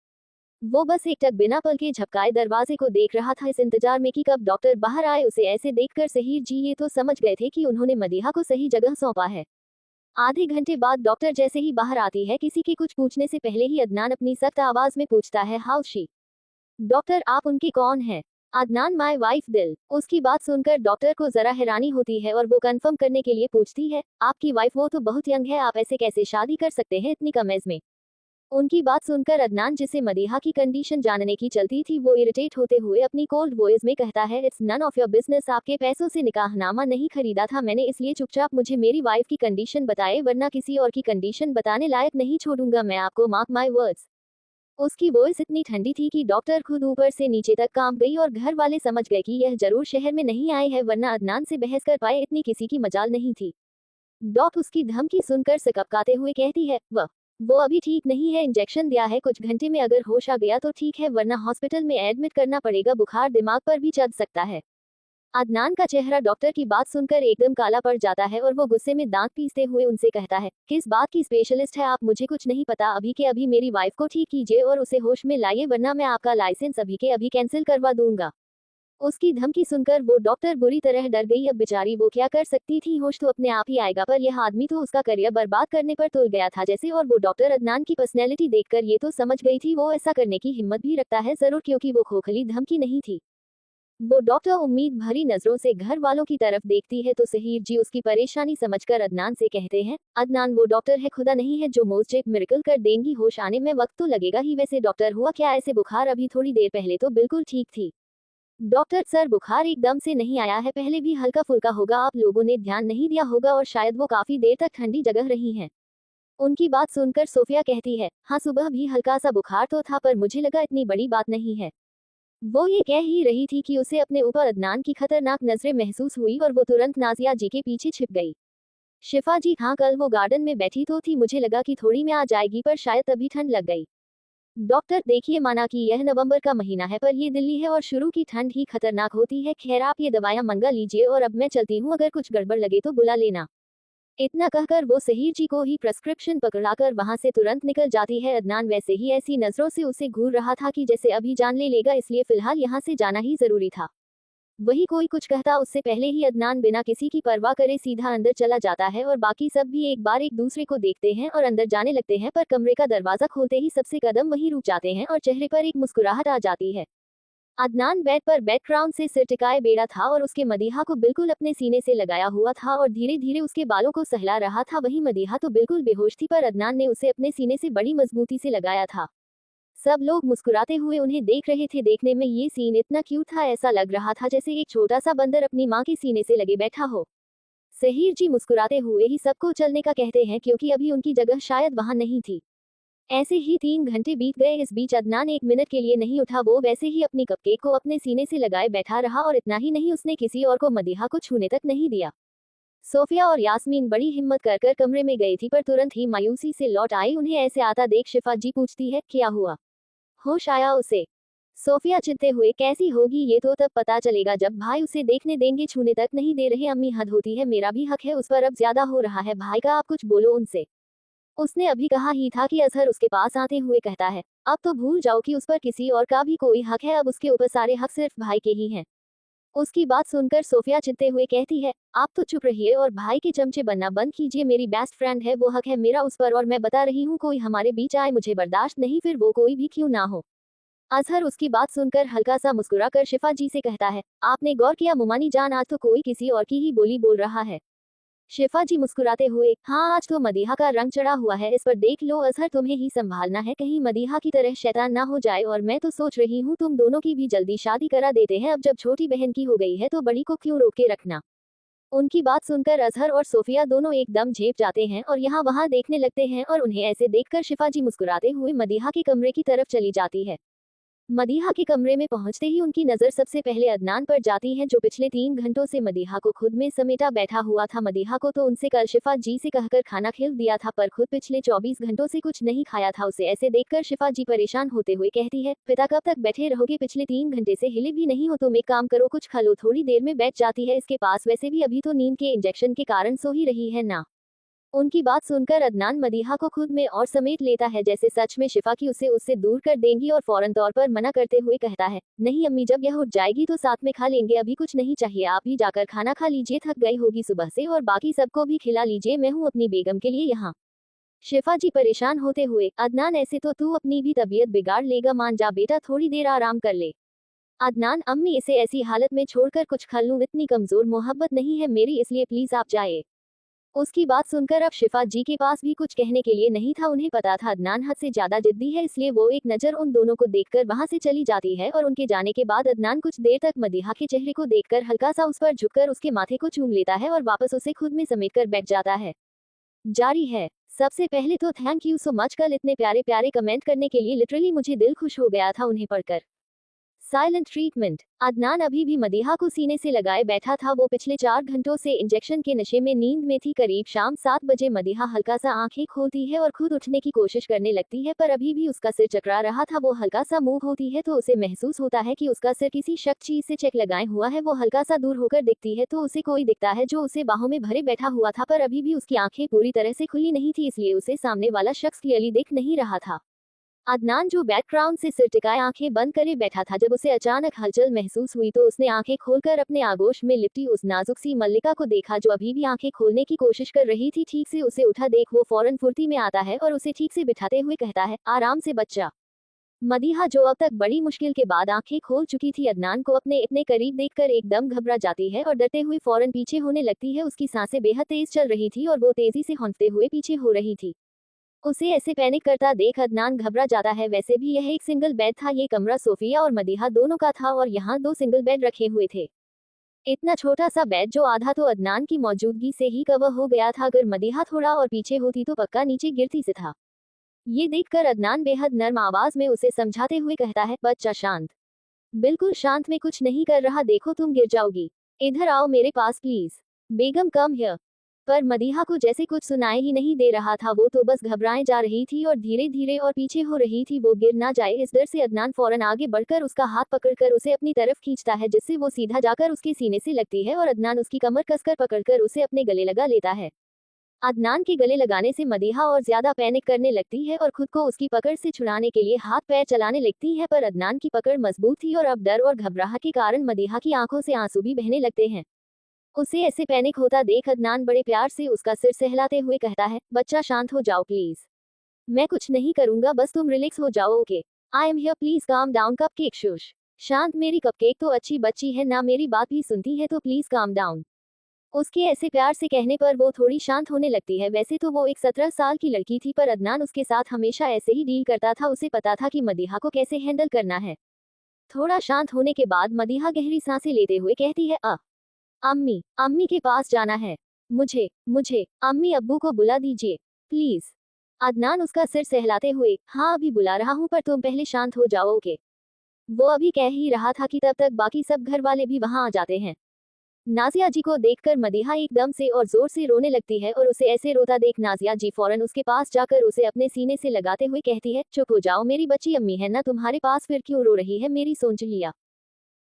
वो बस एक टक बिना पल के झपकाए दरवाजे को देख रहा था, इस इंतजार में कि कब डॉक्टर बाहर आए। उसे ऐसे देखकर सहर जी ये तो समझ गए थे कि उन्होंने मदीहा को सही जगह सौंपा है। आधे घंटे बाद डॉक्टर जैसे ही बाहर आती है, किसी के कुछ पूछने से पहले ही अदनान अपनी सख्त आवाज में पूछता है, हाउ शी। डॉक्टर आप उनकी कौन है। अदनान माय वाइफ दिल। उसकी बात सुनकर डॉक्टर को जरा हैरानी होती है और वो कंफर्म करने के लिए पूछती है, आपकी वाइफ, वो तो बहुत यंग है, आप ऐसे कैसे शादी कर सकते हैं इतनी कम एज में। उनकी बात सुनकर अदनान, जिसे मदीहा की कंडीशन जानने की चलती थी, वो इरिटेट होते हुए अपनी कोल्ड वॉइस में कहता है, it's none of your business. आपके पैसों से निकाहनामा नहीं खरीदा था मैंने, इसलिए चुपचाप मुझे मेरी वाइफ की कंडीशन बताए, वरना किसी और की कंडीशन बताने लायक नहीं छोड़ूंगा मैं आपको, मार्क माई वर्ड्स। उसकी वॉइस इतनी ठंडी थी कि डॉक्टर खुद ऊपर से नीचे तक कांप गई और घर वाले समझ गए कि यह जरूर शहर में नहीं आए हैं, वरना अदनान से बहस कर पाए इतनी किसी की मजाल नहीं थी। डॉक्टर उसकी धमकी सुनकर सकपकाते हुए कहती है, वो अभी ठीक नहीं है, इंजेक्शन दिया है, कुछ घंटे में अगर होश आ गया तो ठीक है, वरना हॉस्पिटल में एडमिट करना पड़ेगा, बुखार दिमाग पर भी चढ़ सकता है। अदनान का चेहरा डॉक्टर की बात सुनकर एकदम काला पड़ जाता है और वो गुस्से में दांत पीसते हुए उनसे कहता है, किस बात की स्पेशलिस्ट है आप, मुझे कुछ नहीं पता, अभी के अभी मेरी वाइफ को ठीक कीजिए और उसे होश में लाइए, वरना मैं आपका लाइसेंस अभी के अभी कैंसिल करवा दूंगा। उसकी धमकी सुनकर वो डॉक्टर बुरी तरह डर गई। अब बेचारी वो क्या कर सकती थी, होश तो अपने आप ही आएगा, पर यह आदमी तो उसका करियर बर्बाद करने पर तुल गया था जैसे। और वो डॉक्टर अदनान की पर्सनैलिटी देखकर ये तो समझ गई थी वो ऐसा करने की हिम्मत भी रखता है जरूर, क्योंकि वो खोखली धमकी नहीं थी। वो डॉक्टर उम्मीद भरी नजरों से घर वालों की तरफ देखती है तो सहर जी उसकी परेशानी समझकर अदनान से कहते हैं, अदनान वो डॉक्टर है, खुदा नहीं है जो मोस्ट मिरेकल कर देंगी, होश आने में वक्त तो लगेगा ही, वैसे डॉक्टर हुआ क्या ऐसे, बुखार अभी थोड़ी देर पहले तो बिल्कुल ठीक थी। डॉक्टर सर बुखार एकदम से नहीं आया है, पहले भी हल्का फुल्का होगा, आप लोगों ने ध्यान नहीं दिया होगा और शायद वो काफी देर तक ठंडी जगह रही हैं। उनकी बात सुनकर सोफिया कहती है, हाँ सुबह भी हल्का सा बुखार तो था, पर मुझे लगा इतनी बड़ी बात नहीं है। वो ये कह ही रही थी कि उसे अपने ऊपर अदनान की खतरनाक नजरें महसूस हुई और वो तुरंत नाजिया जी के पीछे छिप गई। शिफा जी, हाँ कल वो गार्डन में बैठी तो थी, मुझे लगा कि थोड़ी में आ जाएगी, पर शायद तभी ठंड लग गई। डॉक्टर देखिए, माना कि यह नवंबर का महीना है, पर ये दिल्ली है और शुरू की ठंड ही खतरनाक होती है, खैर आप ये दवाइयां मंगा लीजिए और अब मैं चलती हूँ, अगर कुछ गड़बड़ लगे तो बुला लेना। इतना कहकर वो सहर जी को ही प्रेस्क्रिप्शन पकड़ाकर वहां से तुरंत निकल जाती है। अदनान वैसे ही ऐसी नजरों से उसे घूर रहा था कि जैसे अभी जान ले लेगा, इसलिए फिलहाल यहाँ से जाना ही जरूरी था। वही कोई कुछ कहता उससे पहले ही अदनान बिना किसी की परवाह करे सीधा अंदर चला जाता है और बाकी सब भी एक बार एक दूसरे को देखते हैं और अंदर जाने लगते हैं, पर कमरे का दरवाजा खोलते ही सबसे कदम वहीं रुक जाते हैं और चेहरे पर एक मुस्कुराहट आ जाती है। अदनान बेड पर बैकग्राउंड से सिर टिकाए बेड़ा था और उसके मदीहा को बिल्कुल अपने सीने से लगाया हुआ था और धीरे धीरे उसके बालों को सहला रहा था। वहीं मदीहा तो बिल्कुल बेहोश थी, पर अदनान ने उसे अपने सीने से बड़ी मजबूती से लगाया था। सब लोग मुस्कुराते हुए उन्हें देख रहे थे। देखने में ये सीन इतना क्यूट था, ऐसा लग रहा था जैसे एक छोटा सा बंदर अपनी माँ के सीने से लगे बैठा हो। सहर जी मुस्कुराते हुए ही सबको चलने का कहते हैं, क्योंकि अभी उनकी जगह शायद वहां नहीं थी। ऐसे ही 3 घंटे बीत गए। इस बीच अदनान 1 मिनट के लिए नहीं उठा। वो वैसे ही अपनी कपकेक को अपने सीने से लगाए बैठा रहा और इतना ही नहीं, उसने किसी और को मदीहा को छूने तक नहीं दिया। सोफिया और यास्मीन बड़ी हिम्मत कर कमरे में गई थी, पर तुरंत ही मायूसी से लौट आई। उन्हें ऐसे आता देख शिफा जी पूछती है, क्या हुआ? होश आया उसे? सोफिया चिढ़ते हुए, कैसी होगी, ये तो तब पता चलेगा जब भाई उसे देखने देंगे, छूने तक नहीं दे रहे। अम्मी हद होती है, मेरा भी हक है उस पर, अब ज्यादा हो रहा है भाई का, आप कुछ बोलो उनसे। उसने अभी कहा ही था कि अजहर उसके पास आते हुए कहता है, अब तो भूल जाओ कि उस पर किसी और का भी कोई हक है, अब उसके ऊपर सारे हक सिर्फ भाई के ही हैं। उसकी बात सुनकर सोफिया चिढ़ते हुए कहती है, आप तो चुप रहिए और भाई के चमचे बनना बंद कीजिए। मेरी बेस्ट फ्रेंड है, वो हक है मेरा उस पर, और मैं बता रही हूँ कोई हमारे बीच आए मुझे बर्दाश्त नहीं, फिर वो कोई भी क्यों ना हो। अजहर उसकी बात सुनकर हल्का सा मुस्कुरा कर शिफा जी से कहता है, आपने गौर किया मुमानी जान, आज तो कोई किसी और की ही बोली बोल रहा है। शिफा जी मुस्कुराते हुए, हाँ आज तो मदीहा का रंग चढ़ा हुआ है, इस पर देख लो अजहर, तुम्हें ही संभालना है, कहीं मदीहा की तरह शैतान ना हो जाए। और मैं तो सोच रही हूँ तुम दोनों की भी जल्दी शादी करा देते हैं, अब जब छोटी बहन की हो गई है तो बड़ी को क्यों रोक के रखना। उनकी बात सुनकर अजहर और सोफिया दोनों एकदम झेप जाते हैं और यहाँ वहाँ देखने लगते हैं, और उन्हें ऐसे देखकर शिफा जी मुस्कुराते हुए मदीहा के कमरे की तरफ चली जाती है। मदीहा के कमरे में पहुंचते ही उनकी नजर सबसे पहले अदनान पर जाती है, जो पिछले 3 घंटों से मदीहा को खुद में समेटा बैठा हुआ था। मदीहा को तो उनसे कल शिफा जी से कहकर खाना खिल दिया था, पर खुद पिछले 24 घंटों से कुछ नहीं खाया था। उसे ऐसे देखकर शिफा जी परेशान होते हुए कहती है, पिता कब तक बैठे रहोगे, पिछले 3 घंटे से हिले भी नहीं हो, तुम एक काम करो कुछ खा लो। थोड़ी देर में बैठ जाती है इसके पास, वैसे भी अभी तो नींद के इंजेक्शन के कारण सो ही रही है ना। उनकी बात सुनकर अदनान मदीहा को खुद में और समेट लेता है, जैसे सच में शिफा की उसे उससे दूर कर देंगी, और फौरन तौर पर मना करते हुए कहता है, नहीं अम्मी, जब यह उठ जाएगी तो साथ में खा लेंगे, अभी कुछ नहीं चाहिए, आप ही जाकर खाना खा लीजिए, थक गई होगी सुबह से, और बाकी सबको भी खिला लीजिए, मैं हूँ अपनी बेगम के लिए यहाँ। शिफा जी परेशान होते हुए, अदनान ऐसे तो तू अपनी भी तबीयत बिगाड़ लेगा, मान जा बेटा, थोड़ी देर आराम कर ले। अदनान, अम्मी इसे ऐसी हालत में छोड़कर कुछ खा लूं, इतनी कमजोर मोहब्बत नहीं है मेरी, इसलिए प्लीज आप जाए। उसकी बात सुनकर अब शिफा जी के पास भी कुछ कहने के लिए नहीं था। उन्हें पता था अदनान हद से ज्यादा जिद्दी है, इसलिए वो एक नजर उन दोनों को देखकर वहां से चली जाती है, और उनके जाने के बाद अदनान कुछ देर तक मदीहा के चेहरे को देखकर हल्का सा उस पर झुककर उसके माथे को चूम लेता है और वापस उसे खुद में समेटकर बैठ जाता है। जारी है। सबसे पहले तो थैंक यू सो मच कल इतने प्यारे प्यारे कमेंट करने के लिए, लिटरली मुझे दिल खुश हो गया था उन्हें पढ़कर। Silent treatment. अदनान अभी भी मदीहा को सीने से लगाए बैठा था। वो पिछले 4 घंटों से इंजेक्शन के नशे में नींद में थी। करीब शाम 7 बजे मदीहा हल्का सा आंखें खोलती है और खुद उठने की कोशिश करने लगती है, पर अभी भी उसका सिर चकरा रहा था। वो हल्का सा मूव होती है तो उसे महसूस होता है कि उसका सिर किसी शक चीज से चेक लगाए हुआ है। वो हल्का सा दूर होकर दिखती है तो उसे कोई दिखता है जो उसे बाहों में भरे बैठा हुआ था, पर अभी भी उसकी आंखें पूरी तरह से खुली नहीं थी, इसलिए उसे सामने वाला शख्स क्लियरली दिख नहीं रहा था। अदनान जो बैकग्राउंड से सिर टिकाए आंखें बंद करे बैठा था, जब उसे अचानक हलचल महसूस हुई तो उसने आंखें खोलकर अपने आगोश में लिपटी उस नाजुक सी मल्लिका को देखा, जो अभी भी आंखें खोलने की कोशिश कर रही थी। ठीक से उसे उठा देख वो फौरन फुर्ती में आता है और उसे ठीक से बिठाते हुए कहता है, आराम से बच्चा। मदीहा जो अब तक बड़ी मुश्किल के बाद आंखें खोल चुकी थी, अदनान को अपने इतने करीब देखकर एकदम घबरा जाती है और डरते हुए फौरन पीछे होने लगती है। उसकी सांसें बेहद तेज चल रही थी और वो तेजी से हौंकते हुए पीछे हो रही थी। उसे ऐसे पैनिक करता देख अदनान घबरा जाता है। वैसे भी यह एक सिंगल बेड था। ये कमरा सोफिया और मदीहा दोनों का था और यहाँ 2 सिंगल बेड रखे हुए थे। इतना छोटा सा बेड जो आधा तो अदनान की मौजूदगी से ही कवर हो गया था। अगर मदीहा थोड़ा और पीछे होती तो पक्का नीचे गिरती से था। ये देखकर अदनान बेहद नर्म आवाज में उसे समझाते हुए कहता है, बच्चा शांत, बिल्कुल शांत, में कुछ नहीं कर रहा, देखो तुम गिर जाओगी, इधर आओ मेरे पास प्लीज, बेगम कम हियर। पर मदीहा को जैसे कुछ सुनाई ही नहीं दे रहा था। वो तो बस घबराए जा रही थी और धीरे धीरे और पीछे हो रही थी, वो गिर ना जाए इस डर से। अदनान फौरन आगे बढ़कर उसका हाथ पकड़कर उसे अपनी तरफ खींचता है, जिससे वो सीधा जाकर उसके सीने से लगती है और अदनान उसकी कमर कसकर पकड़कर उसे अपने गले लगा लेता है। अदनान के गले लगाने से मदीहा और ज्यादा पैनिक करने लगती है और खुद को उसकी पकड़ से छुड़ाने के लिए हाथ पैर चलाने लगती है, पर अदनान की पकड़ मजबूत थी और अब डर और घबराहट के कारण मदीहा की आंखों से आंसू भी बहने लगते हैं। उसे ऐसे पैनिक होता देख अदनान बड़े प्यार से उसका सिर सहलाते हुए कहता है, बच्चा शांत हो जाओ प्लीज, मैं कुछ नहीं करूंगा, बस तुम रिलैक्स हो जाओ, okay? I am here, please calm down. Cupcake shush शांत, मेरी कपकेक तो अच्छी बच्ची है ना, मेरी बात भी सुनती है, तो प्लीज काम डाउन। उसके ऐसे प्यार से कहने पर वो थोड़ी शांत होने लगती है। वैसे तो वो एक 17 साल की लड़की थी, पर अदनान उसके साथ हमेशा ऐसे ही डील करता था, उसे पता था कि मदीहा को कैसे हैंडल करना है। थोड़ा शांत होने के बाद मदीहा गहरी सांसें लेते हुए कहती है, अम्मी, अम्मी के पास जाना है, मुझे मुझे अम्मी अब्बू को बुला दीजिए प्लीज। अदनान उसका सिर सहलाते हुए, हाँ अभी बुला रहा हूँ, पर तुम पहले शांत हो जाओ, ओके? वो अभी कह ही रहा था कि तब तक बाकी सब घर वाले भी वहां आ जाते हैं। नाजिया जी को देखकर मदीहा एकदम से और जोर से रोने लगती है और उसे ऐसे रोता देख नाजिया जी फौरन उसके पास जाकर उसे अपने सीने से लगाते हुए कहती है, चुप हो जाओ मेरी बच्ची, अम्मी है ना तुम्हारे पास, फिर क्यों रो रही है, मेरी सोच लिया।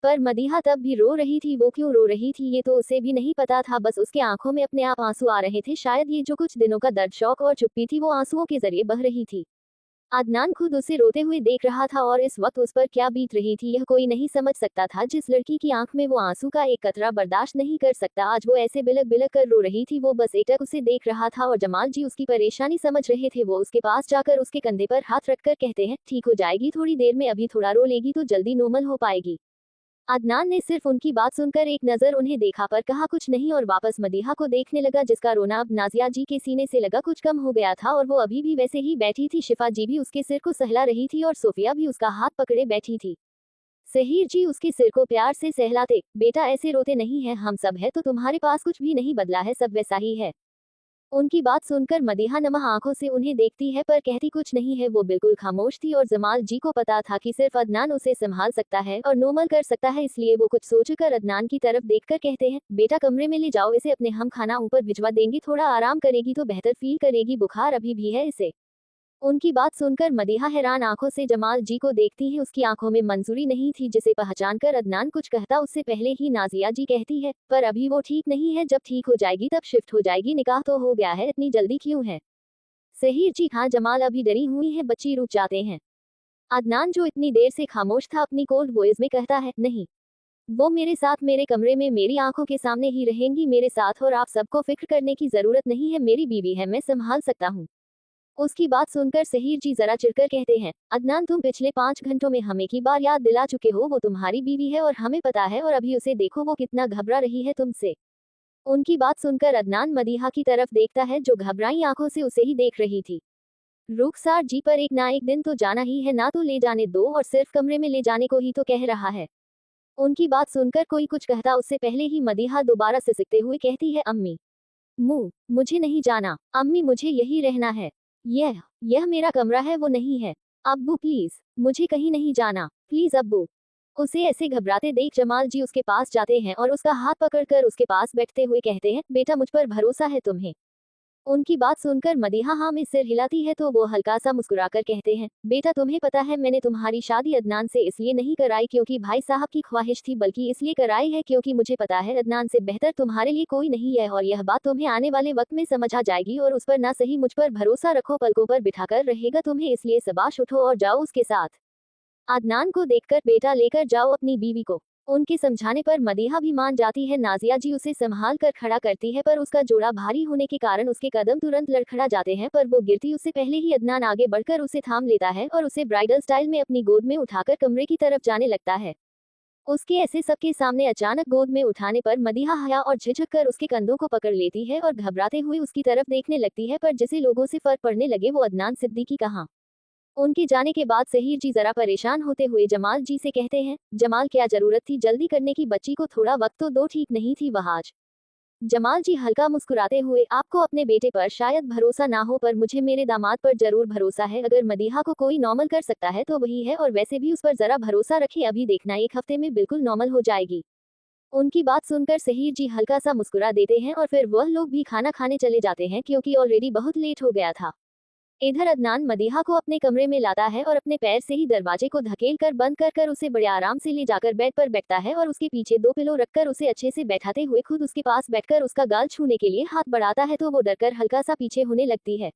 पर मदीहा तब भी रो रही थी, वो क्यों रो रही थी ये तो उसे भी नहीं पता था, बस उसके आंखों में अपने आप आंसू आ रहे थे। शायद ये जो कुछ दिनों का दर्द, शौक और चुप्पी थी वो आंसुओं के जरिए बह रही थी। अदनान खुद उसे रोते हुए देख रहा था और इस वक्त उस पर क्या बीत रही थी यह कोई नहीं समझ सकता था। जिस लड़की की आंख में वो आंसू का एक कतरा बर्दाश्त नहीं कर सकता, आज वो ऐसे बिलक बिलक कर रो रही थी। वो बस एकटक उसे देख रहा था और जमाल जी उसकी परेशानी समझ रहे थे। वो उसके पास जाकर उसके कंधे पर हाथ रखकर कहते हैं, ठीक हो जाएगी थोड़ी देर में, अभी थोड़ा रो लेगी तो जल्दी नॉर्मल हो पाएगी। अदनान ने सिर्फ उनकी बात सुनकर एक नजर उन्हें देखा पर कहा कुछ नहीं और वापस मदीहा को देखने लगा, जिसका रोना अब नाजिया जी के सीने से लगा कुछ कम हो गया था और वो अभी भी वैसे ही बैठी थी। शिफा जी भी उसके सिर को सहला रही थी और सोफिया भी उसका हाथ पकड़े बैठी थी। सहर जी उसके सिर को प्यार से सहलाते, बेटा ऐसे रोते नहीं है, हम सब है तो तुम्हारे पास कुछ भी नहीं बदला है, सब वैसा ही है। उनकी बात सुनकर मदीहा नम आंखों से उन्हें देखती है पर कहती कुछ नहीं है। वो बिल्कुल खामोश थी और जमाल जी को पता था कि सिर्फ अदनान उसे संभाल सकता है और नॉर्मल कर सकता है, इसलिए वो कुछ सोचकर अदनान की तरफ देखकर कहते हैं, बेटा कमरे में ले जाओ इसे, अपने हम खाना ऊपर भिजवा देंगे, थोड़ा आराम करेगी तो बेहतर फील करेगी, बुखार अभी भी है इसे। उनकी बात सुनकर मदीहा हैरान आंखों से जमाल जी को देखती है। उसकी आंखों में मंजूरी नहीं थी, जिसे पहचानकर अदनान कुछ कहता उससे पहले ही नाजिया जी कहती है, पर अभी वो ठीक नहीं है, जब ठीक हो जाएगी तब शिफ्ट हो जाएगी, निकाह तो हो गया है, इतनी जल्दी क्यों है? सहर जी, हाँ जमाल अभी डरी हुई है बच्ची, रुक जाते हैं। अदनान जो इतनी देर से खामोश था अपनी कोल्ड वॉइस में कहता है, नहीं, वो मेरे साथ मेरे कमरे में मेरी आंखों के सामने ही रहेंगी मेरे साथ, और आप सबको फिक्र करने की जरूरत नहीं है, मेरी बीवी है, मैं संभाल सकता हूँ। उसकी बात सुनकर सहर जी जरा चिढ़कर कहते हैं, अदनान तुम पिछले 5 घंटों में हमें की बार याद दिला चुके हो, वो तुम्हारी बीवी है और हमें पता है, और अभी उसे देखो वो कितना घबरा रही है तुमसे। उनकी बात सुनकर अदनान मदीहा की तरफ देखता है जो घबराई आंखों से उसे ही देख रही थी। रुखसार जी, पर एक ना एक दिन तो जाना ही है ना, तो ले जाने दो, और सिर्फ कमरे में ले जाने को ही तो कह रहा है। उनकी बात सुनकर कोई कुछ कहता उससे पहले ही मदीहा दोबारा सिसकते हुए कहती है, अम्मी, मुझे नहीं जाना, अम्मी मुझे यही रहना है, यह मेरा कमरा है, वो नहीं है। अब्बू प्लीज, मुझे कहीं नहीं जाना, प्लीज अब्बू। उसे ऐसे घबराते देख जमाल जी उसके पास जाते हैं और उसका हाथ पकड़कर उसके पास बैठते हुए कहते हैं, बेटा मुझ पर भरोसा है तुम्हें? उनकी बात सुनकर मदीहा हाँ में सिर हिलाती है तो वो हल्का सा मुस्कुराकर कहते हैं, बेटा तुम्हें पता है मैंने तुम्हारी शादी अदनान से इसलिए नहीं कराई क्योंकि भाई साहब की ख्वाहिश थी, बल्कि इसलिए कराई है क्योंकि मुझे पता है अदनान से बेहतर तुम्हारे लिए कोई नहीं है, और यह बात तुम्हें आने वाले वक्त में समझ आ जाएगी, और उस पर ना सही मुझ पर भरोसा रखो, पलकों पर बिठाकर रहेगा तुम्हें, इसलिए शबाश, उठो और जाओ उसके साथ। अदनान को देखकर, बेटा लेकर जाओ अपनी बीवी को। उनके समझाने पर मदीहा भी मान जाती है। नाजिया जी उसे संभाल कर खड़ा करती है पर उसका जोड़ा भारी होने के कारण उसके कदम तुरंत लड़खड़ा जाते हैं, पर वो गिरती उससे पहले ही अदनान आगे बढ़कर उसे थाम लेता है और उसे ब्राइडल स्टाइल में अपनी गोद में उठाकर कमरे की तरफ जाने लगता है। उसके ऐसे सबके सामने अचानक गोद में उठाने पर मदीहा हया और झिझक कर उसके कंधों को पकड़ लेती है और घबराते हुए उसकी तरफ देखने लगती है, पर जिसे लोगों से फर्क पड़ने लगे वो अदनान सिद्दीकी कहाँ। उनके जाने के बाद सहर जी जरा परेशान होते हुए जमाल जी से कहते हैं, जमाल क्या जरूरत थी जल्दी करने की, बच्ची को थोड़ा वक्त तो दो, ठीक नहीं थी वह आज? जमाल जी हल्का मुस्कुराते हुए, आपको अपने बेटे पर शायद भरोसा ना हो पर मुझे मेरे दामाद पर जरूर भरोसा है, अगर मदीहा को कोई नॉर्मल कर सकता है तो वही है, और वैसे भी उस पर जरा भरोसा रखिए, अभी देखना 1 हफ्ते में बिल्कुल नॉर्मल हो जाएगी। उनकी बात सुनकर सहर जी हल्का सा मुस्कुरा देते हैं और फिर वह लोग भी खाना खाने चले जाते हैं क्योंकि ऑलरेडी बहुत लेट हो गया था। इधर अदनान मदीहा को अपने कमरे में लाता है और अपने पैर से ही दरवाजे को धकेल कर बंद कर कर उसे बड़े आराम से ले जाकर बेड पर बैठता है और उसके पीछे 2 पिलो रखकर उसे अच्छे से बैठाते हुए खुद उसके पास बैठकर उसका गाल छूने के लिए हाथ बढ़ाता है तो वो डरकर हल्का सा पीछे होने लगती है।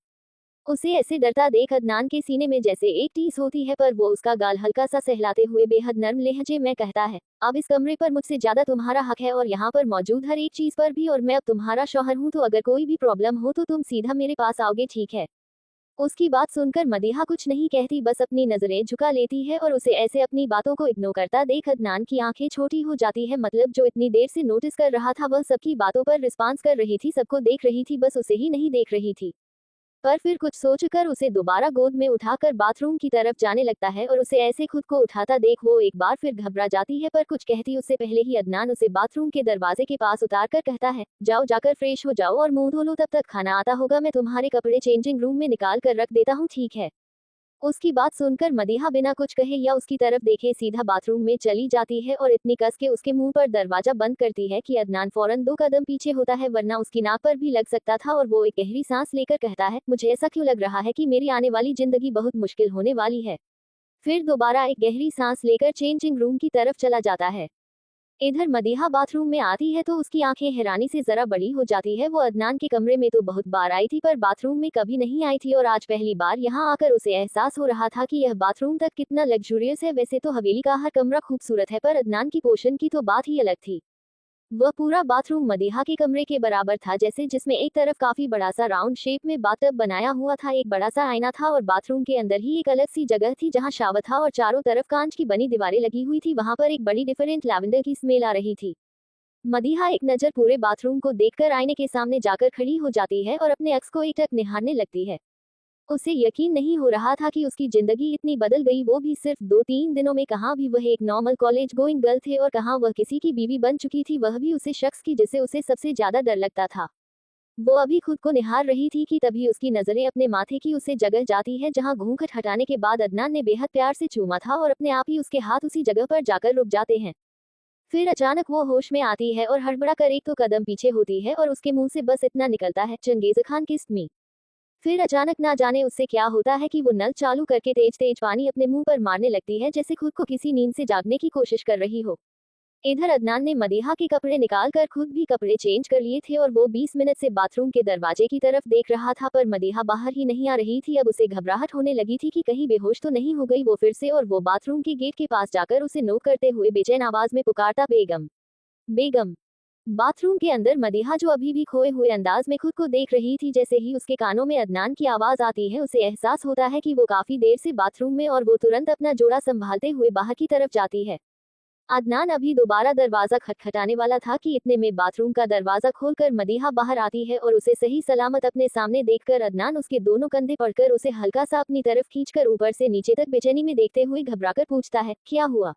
उसे ऐसे डरता देख अदनान के सीने में जैसे एक टीस होती है, पर वो उसका गाल हल्का सा सहलाते हुए बेहद नर्म लहजे में कहता है, अब इस कमरे पर मुझसे ज्यादा तुम्हारा हक है और यहाँ पर मौजूद हर एक चीज पर भी, और मैं अब तुम्हारा शौहर हूँ, तो अगर कोई भी प्रॉब्लम हो तो तुम सीधा मेरे पास आओगे, ठीक है। उसकी बात सुनकर मदीहा कुछ नहीं कहती, बस अपनी नजरें झुका लेती है और उसे ऐसे अपनी बातों को इग्नोर करता देख अदनान की आंखें छोटी हो जाती है। मतलब जो इतनी देर से नोटिस कर रहा था वह सबकी बातों पर रिस्पांस कर रही थी, सबको देख रही थी, बस उसे ही नहीं देख रही थी। पर फिर कुछ सोचकर उसे दोबारा गोद में उठाकर बाथरूम की तरफ जाने लगता है और उसे ऐसे खुद को उठाता देख वो एक बार फिर घबरा जाती है, पर कुछ कहती उससे पहले ही अदनान उसे बाथरूम के दरवाजे के पास उतारकर कहता है, जाओ जाकर फ्रेश हो जाओ और मुंह धो लो, तब तक खाना आता होगा, मैं तुम्हारे कपड़े चेंजिंग रूम में निकाल कर रख देता हूँ, ठीक है। उसकी बात सुनकर मदीहा बिना कुछ कहे या उसकी तरफ देखे सीधा बाथरूम में चली जाती है और इतनी कस के उसके मुंह पर दरवाजा बंद करती है कि अदनान फौरन 2 कदम पीछे होता है, वरना उसकी नाक पर भी लग सकता था, और वो एक गहरी सांस लेकर कहता है, मुझे ऐसा क्यों लग रहा है कि मेरी आने वाली जिंदगी बहुत मुश्किल होने वाली है। फिर दोबारा एक गहरी सांस लेकर चेंजिंग रूम की तरफ चला जाता है। इधर मदीहा बाथरूम में आती है तो उसकी आंखें हैरानी से जरा बड़ी हो जाती है। वो अदनान के कमरे में तो बहुत बार आई थी पर बाथरूम में कभी नहीं आई थी, और आज पहली बार यहाँ आकर उसे एहसास हो रहा था कि यह बाथरूम तक कितना लग्जूरियस है। वैसे तो हवेली का हर कमरा खूबसूरत है, पर अदनान की पोर्शन की तो बात ही अलग थी। वह पूरा बाथरूम मदीहा के कमरे के बराबर था, जैसे जिसमें एक तरफ काफी बड़ा सा राउंड शेप में बाथटब बनाया हुआ था, एक बड़ा सा आईना था, और बाथरूम के अंदर ही एक अलग सी जगह थी जहां शावर था और चारों तरफ कांच की बनी दीवारें लगी हुई थी। वहां पर एक बड़ी डिफरेंट लैवेंडर की स्मेल आ रही थी। मदीहा एक नजर पूरे बाथरूम को देखकर आईने के सामने जाकर खड़ी हो जाती है और अपने अक्स को एकटक निहारने लगती है। उसे यकीन नहीं हो रहा था कि उसकी जिंदगी इतनी बदल गई, वो भी सिर्फ 2-3 दिनों में। कहाँ भी वह एक नॉर्मल कॉलेज गोइंग गर्ल थे और कहाँ वह किसी की बीवी बन चुकी थी, वह भी उसे शख्स की जिसे उसे सबसे ज्यादा डर लगता था। वो अभी खुद को निहार रही थी कि तभी उसकी नजरें अपने माथे की उसे जगह जाती है जहां घूंघट हटाने के बाद अदनान ने बेहद प्यार से चूमा था, और अपने आप ही उसके हाथ उसी जगह पर जाकर रुक जाते हैं। फिर अचानक वो होश में आती है और हड़बड़ा कर एक तो कदम पीछे होती है और उसके मुंह से बस इतना निकलता है, चंगेज खान किस मी। फिर अचानक ना जाने उससे क्या होता है कि वो नल चालू करके तेज तेज पानी अपने मुंह पर मारने लगती है, जैसे खुद को किसी नींद से जागने की कोशिश कर रही हो। इधर अदनान ने मदीहा के कपड़े निकाल कर खुद भी कपड़े चेंज कर लिए थे और वो 20 मिनट से बाथरूम के दरवाजे की तरफ देख रहा था, पर मदीहा बाहर ही नहीं आ रही थी। अब उसे घबराहट होने लगी थी कि कहीं बेहोश तो नहीं हो गई वो फिर से, और वो बाथरूम के गेट के पास जाकर उसे नोक करते हुए बेचैन आवाज में पुकारता, बेगम, बेगम। बाथरूम के अंदर मदीहा जो अभी भी खोए हुए अंदाज में खुद को देख रही थी, जैसे ही उसके कानों में अदनान की आवाज आती है उसे एहसास होता है कि वो काफी देर से बाथरूम में, और वो तुरंत अपना जोड़ा संभालते हुए बाहर की तरफ जाती है। अदनान अभी दोबारा दरवाजा खटखटाने वाला था कि इतने में बाथरूम का दरवाजा खोलकर मदीहा बाहर आती है और उसे सही सलामत अपने सामने देखकर अदनान उसके दोनों कंधे पड़कर उसे हल्का सा अपनी तरफ खींचकर ऊपर से नीचे तक बेचैनी में देखते हुए घबराकर पूछता है, क्या हुआ,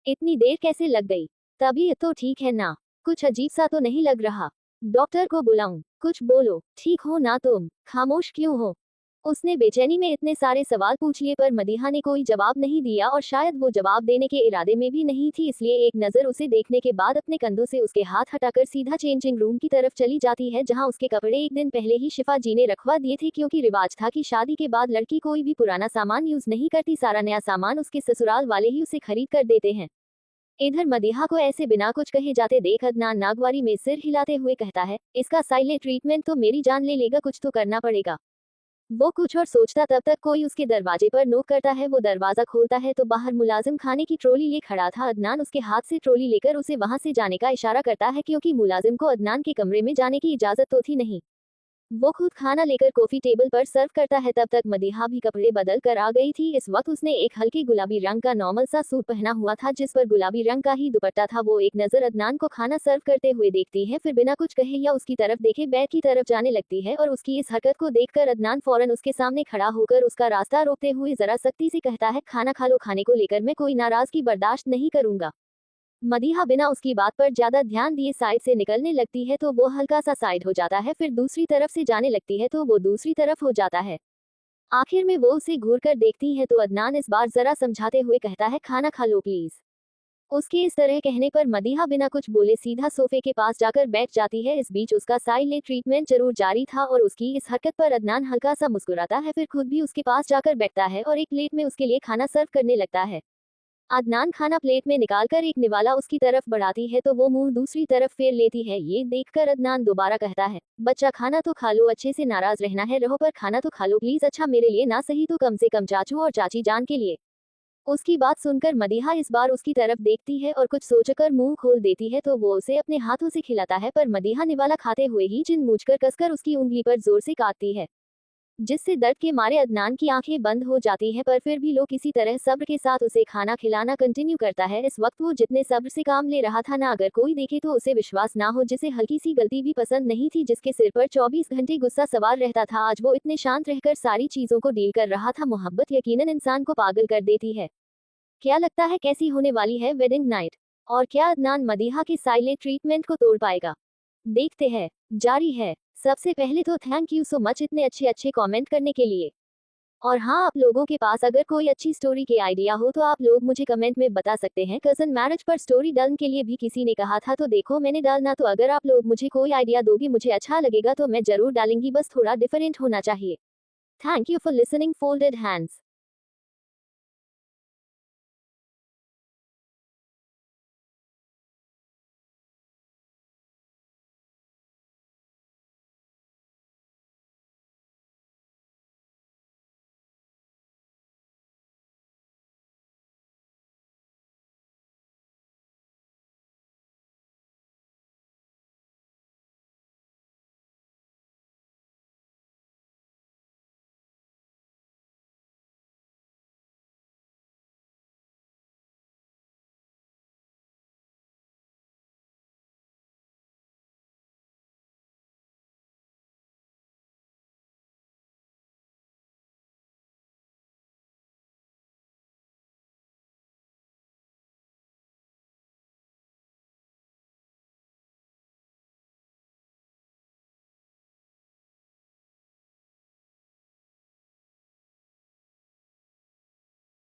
इतनी देर कैसे लग गई, तबीयत तो ठीक है ना, कुछ अजीब सा तो नहीं लग रहा, डॉक्टर को बुलाऊं, कुछ बोलो, ठीक हो ना तुम, खामोश क्यों हो। उसने बेचैनी में इतने सारे सवाल पूछ लिए पर मदीहा ने कोई जवाब नहीं दिया, और शायद वो जवाब देने के इरादे में भी नहीं थी, इसलिए एक नजर उसे देखने के बाद अपने कंधों से उसके हाथ हटाकर सीधा चेंजिंग रूम की तरफ चली जाती है, जहां उसके कपड़े एक दिन पहले ही शिफा जी ने रखवा दिए थे, क्योंकि रिवाज था कि शादी के बाद लड़की कोई भी पुराना सामान यूज नहीं करती, सारा नया सामान उसके ससुराल वाले ही उसे खरीद कर देते हैं। इधर मदीहा को ऐसे बिना कुछ कहे जाते देख अदनान नागवारी में सिर हिलाते हुए कहता है, इसका साइलेंट ट्रीटमेंट तो मेरी जान ले लेगा, कुछ तो करना पड़ेगा। वो कुछ और सोचता तब तक कोई उसके दरवाजे पर नोक करता है। वो दरवाजा खोलता है तो बाहर मुलाजिम खाने की ट्रॉली ले खड़ा था। अदनान उसके हाथ से ट्रॉली लेकर उसे वहां से जाने का इशारा करता है, क्योंकि मुलाजिम को अदनान के कमरे में जाने की इजाजत तो थी नहीं। वो खुद खाना लेकर कॉफी टेबल पर सर्व करता है। तब तक मदीहा भी कपड़े बदल कर आ गई थी। इस वक्त उसने एक हल्के गुलाबी रंग का नॉर्मल सा सूट पहना हुआ था, जिस पर गुलाबी रंग का ही दुपट्टा था। वो एक नजर अदनान को खाना सर्व करते हुए देखती है, फिर बिना कुछ कहे या उसकी तरफ देखे बेड की तरफ जाने लगती है, और उसकी इस हरकत को देखकर अदनान फौरन उसके सामने खड़ा होकर उसका रास्ता रोकते हुए जरा सख्ती से कहता है, खाना खा लो, खाने को लेकर मैं कोई नाराजगी बर्दाश्त नहीं करूंगा। मदीहा बिना उसकी बात पर ज्यादा ध्यान दिए साइड से निकलने लगती है तो वो हल्का सा साइड हो जाता है, फिर दूसरी तरफ से जाने लगती है तो वो दूसरी तरफ हो जाता है। आखिर में वो उसे घूर कर देखती है तो अदनान इस बार जरा समझाते हुए कहता है, खाना खा लो प्लीज। उसके इस तरह कहने पर मदीहा बिना कुछ बोले सीधा सोफे के पास जाकर बैठ जाती है। इस बीच उसका साइलेंट ट्रीटमेंट जरूर जारी था और उसकी इस हरकत पर अदनान हल्का सा मुस्कुराता है, फिर खुद भी उसके पास जाकर बैठता है और एक प्लेट में उसके लिए खाना सर्व करने लगता है। अदनान खाना प्लेट में निकालकर एक निवाला उसकी तरफ बढ़ाती है तो वो मुंह दूसरी तरफ फेर लेती है। ये देखकर अदनान दोबारा कहता है, बच्चा खाना तो खा लो, अच्छे से नाराज रहना है रहो पर खाना तो खा लो प्लीज, अच्छा मेरे लिए ना सही तो कम से कम चाचू और चाची जान के लिए। उसकी बात सुनकर मदीहा इस बार उसकी तरफ देखती है और कुछ सोचकर मुंह खोल देती है तो वो उसे अपने हाथों से खिलाता है, पर मदीहा निवाला खाते हुए ही जिन मूंझकर कसकर उसकी उंगली पर जोर से काटती है, जिससे दर्द के मारे अदनान की आंखें बंद हो जाती हैं, पर फिर भी लोग किसी तरह सब्र के साथ उसे खाना खिलाना कंटिन्यू करता है। इस वक्त वो जितने सब्र से काम ले रहा था ना अगर कोई देखे तो उसे विश्वास ना हो, जिसे हल्की सी गलती भी पसंद नहीं थी, जिसके सिर पर 24 घंटे गुस्सा सवार रहता था, आज वो इतने शांत रहकर सारी चीजों को डील कर रहा था। मोहब्बत यकीनन इंसान को पागल कर देती है। क्या लगता है कैसी होने वाली है वेडिंग नाइट, और क्या अदनान मदीहा के साइलेंट ट्रीटमेंट को तोड़ पाएगा? देखते हैं, जारी है। सबसे पहले तो थैंक यू सो मच इतने अच्छे अच्छे कमेंट करने के लिए। और हाँ, आप लोगों के पास अगर कोई अच्छी स्टोरी के आइडिया हो तो आप लोग मुझे कमेंट में बता सकते हैं। कजन मैरिज पर स्टोरी डालने के लिए भी किसी ने कहा था, तो देखो मैंने डालना, तो अगर आप लोग मुझे कोई आइडिया दोगे मुझे अच्छा लगेगा तो मैं जरूर डालूंगी, बस थोड़ा डिफरेंट होना चाहिए। Thank you for listening folded hands.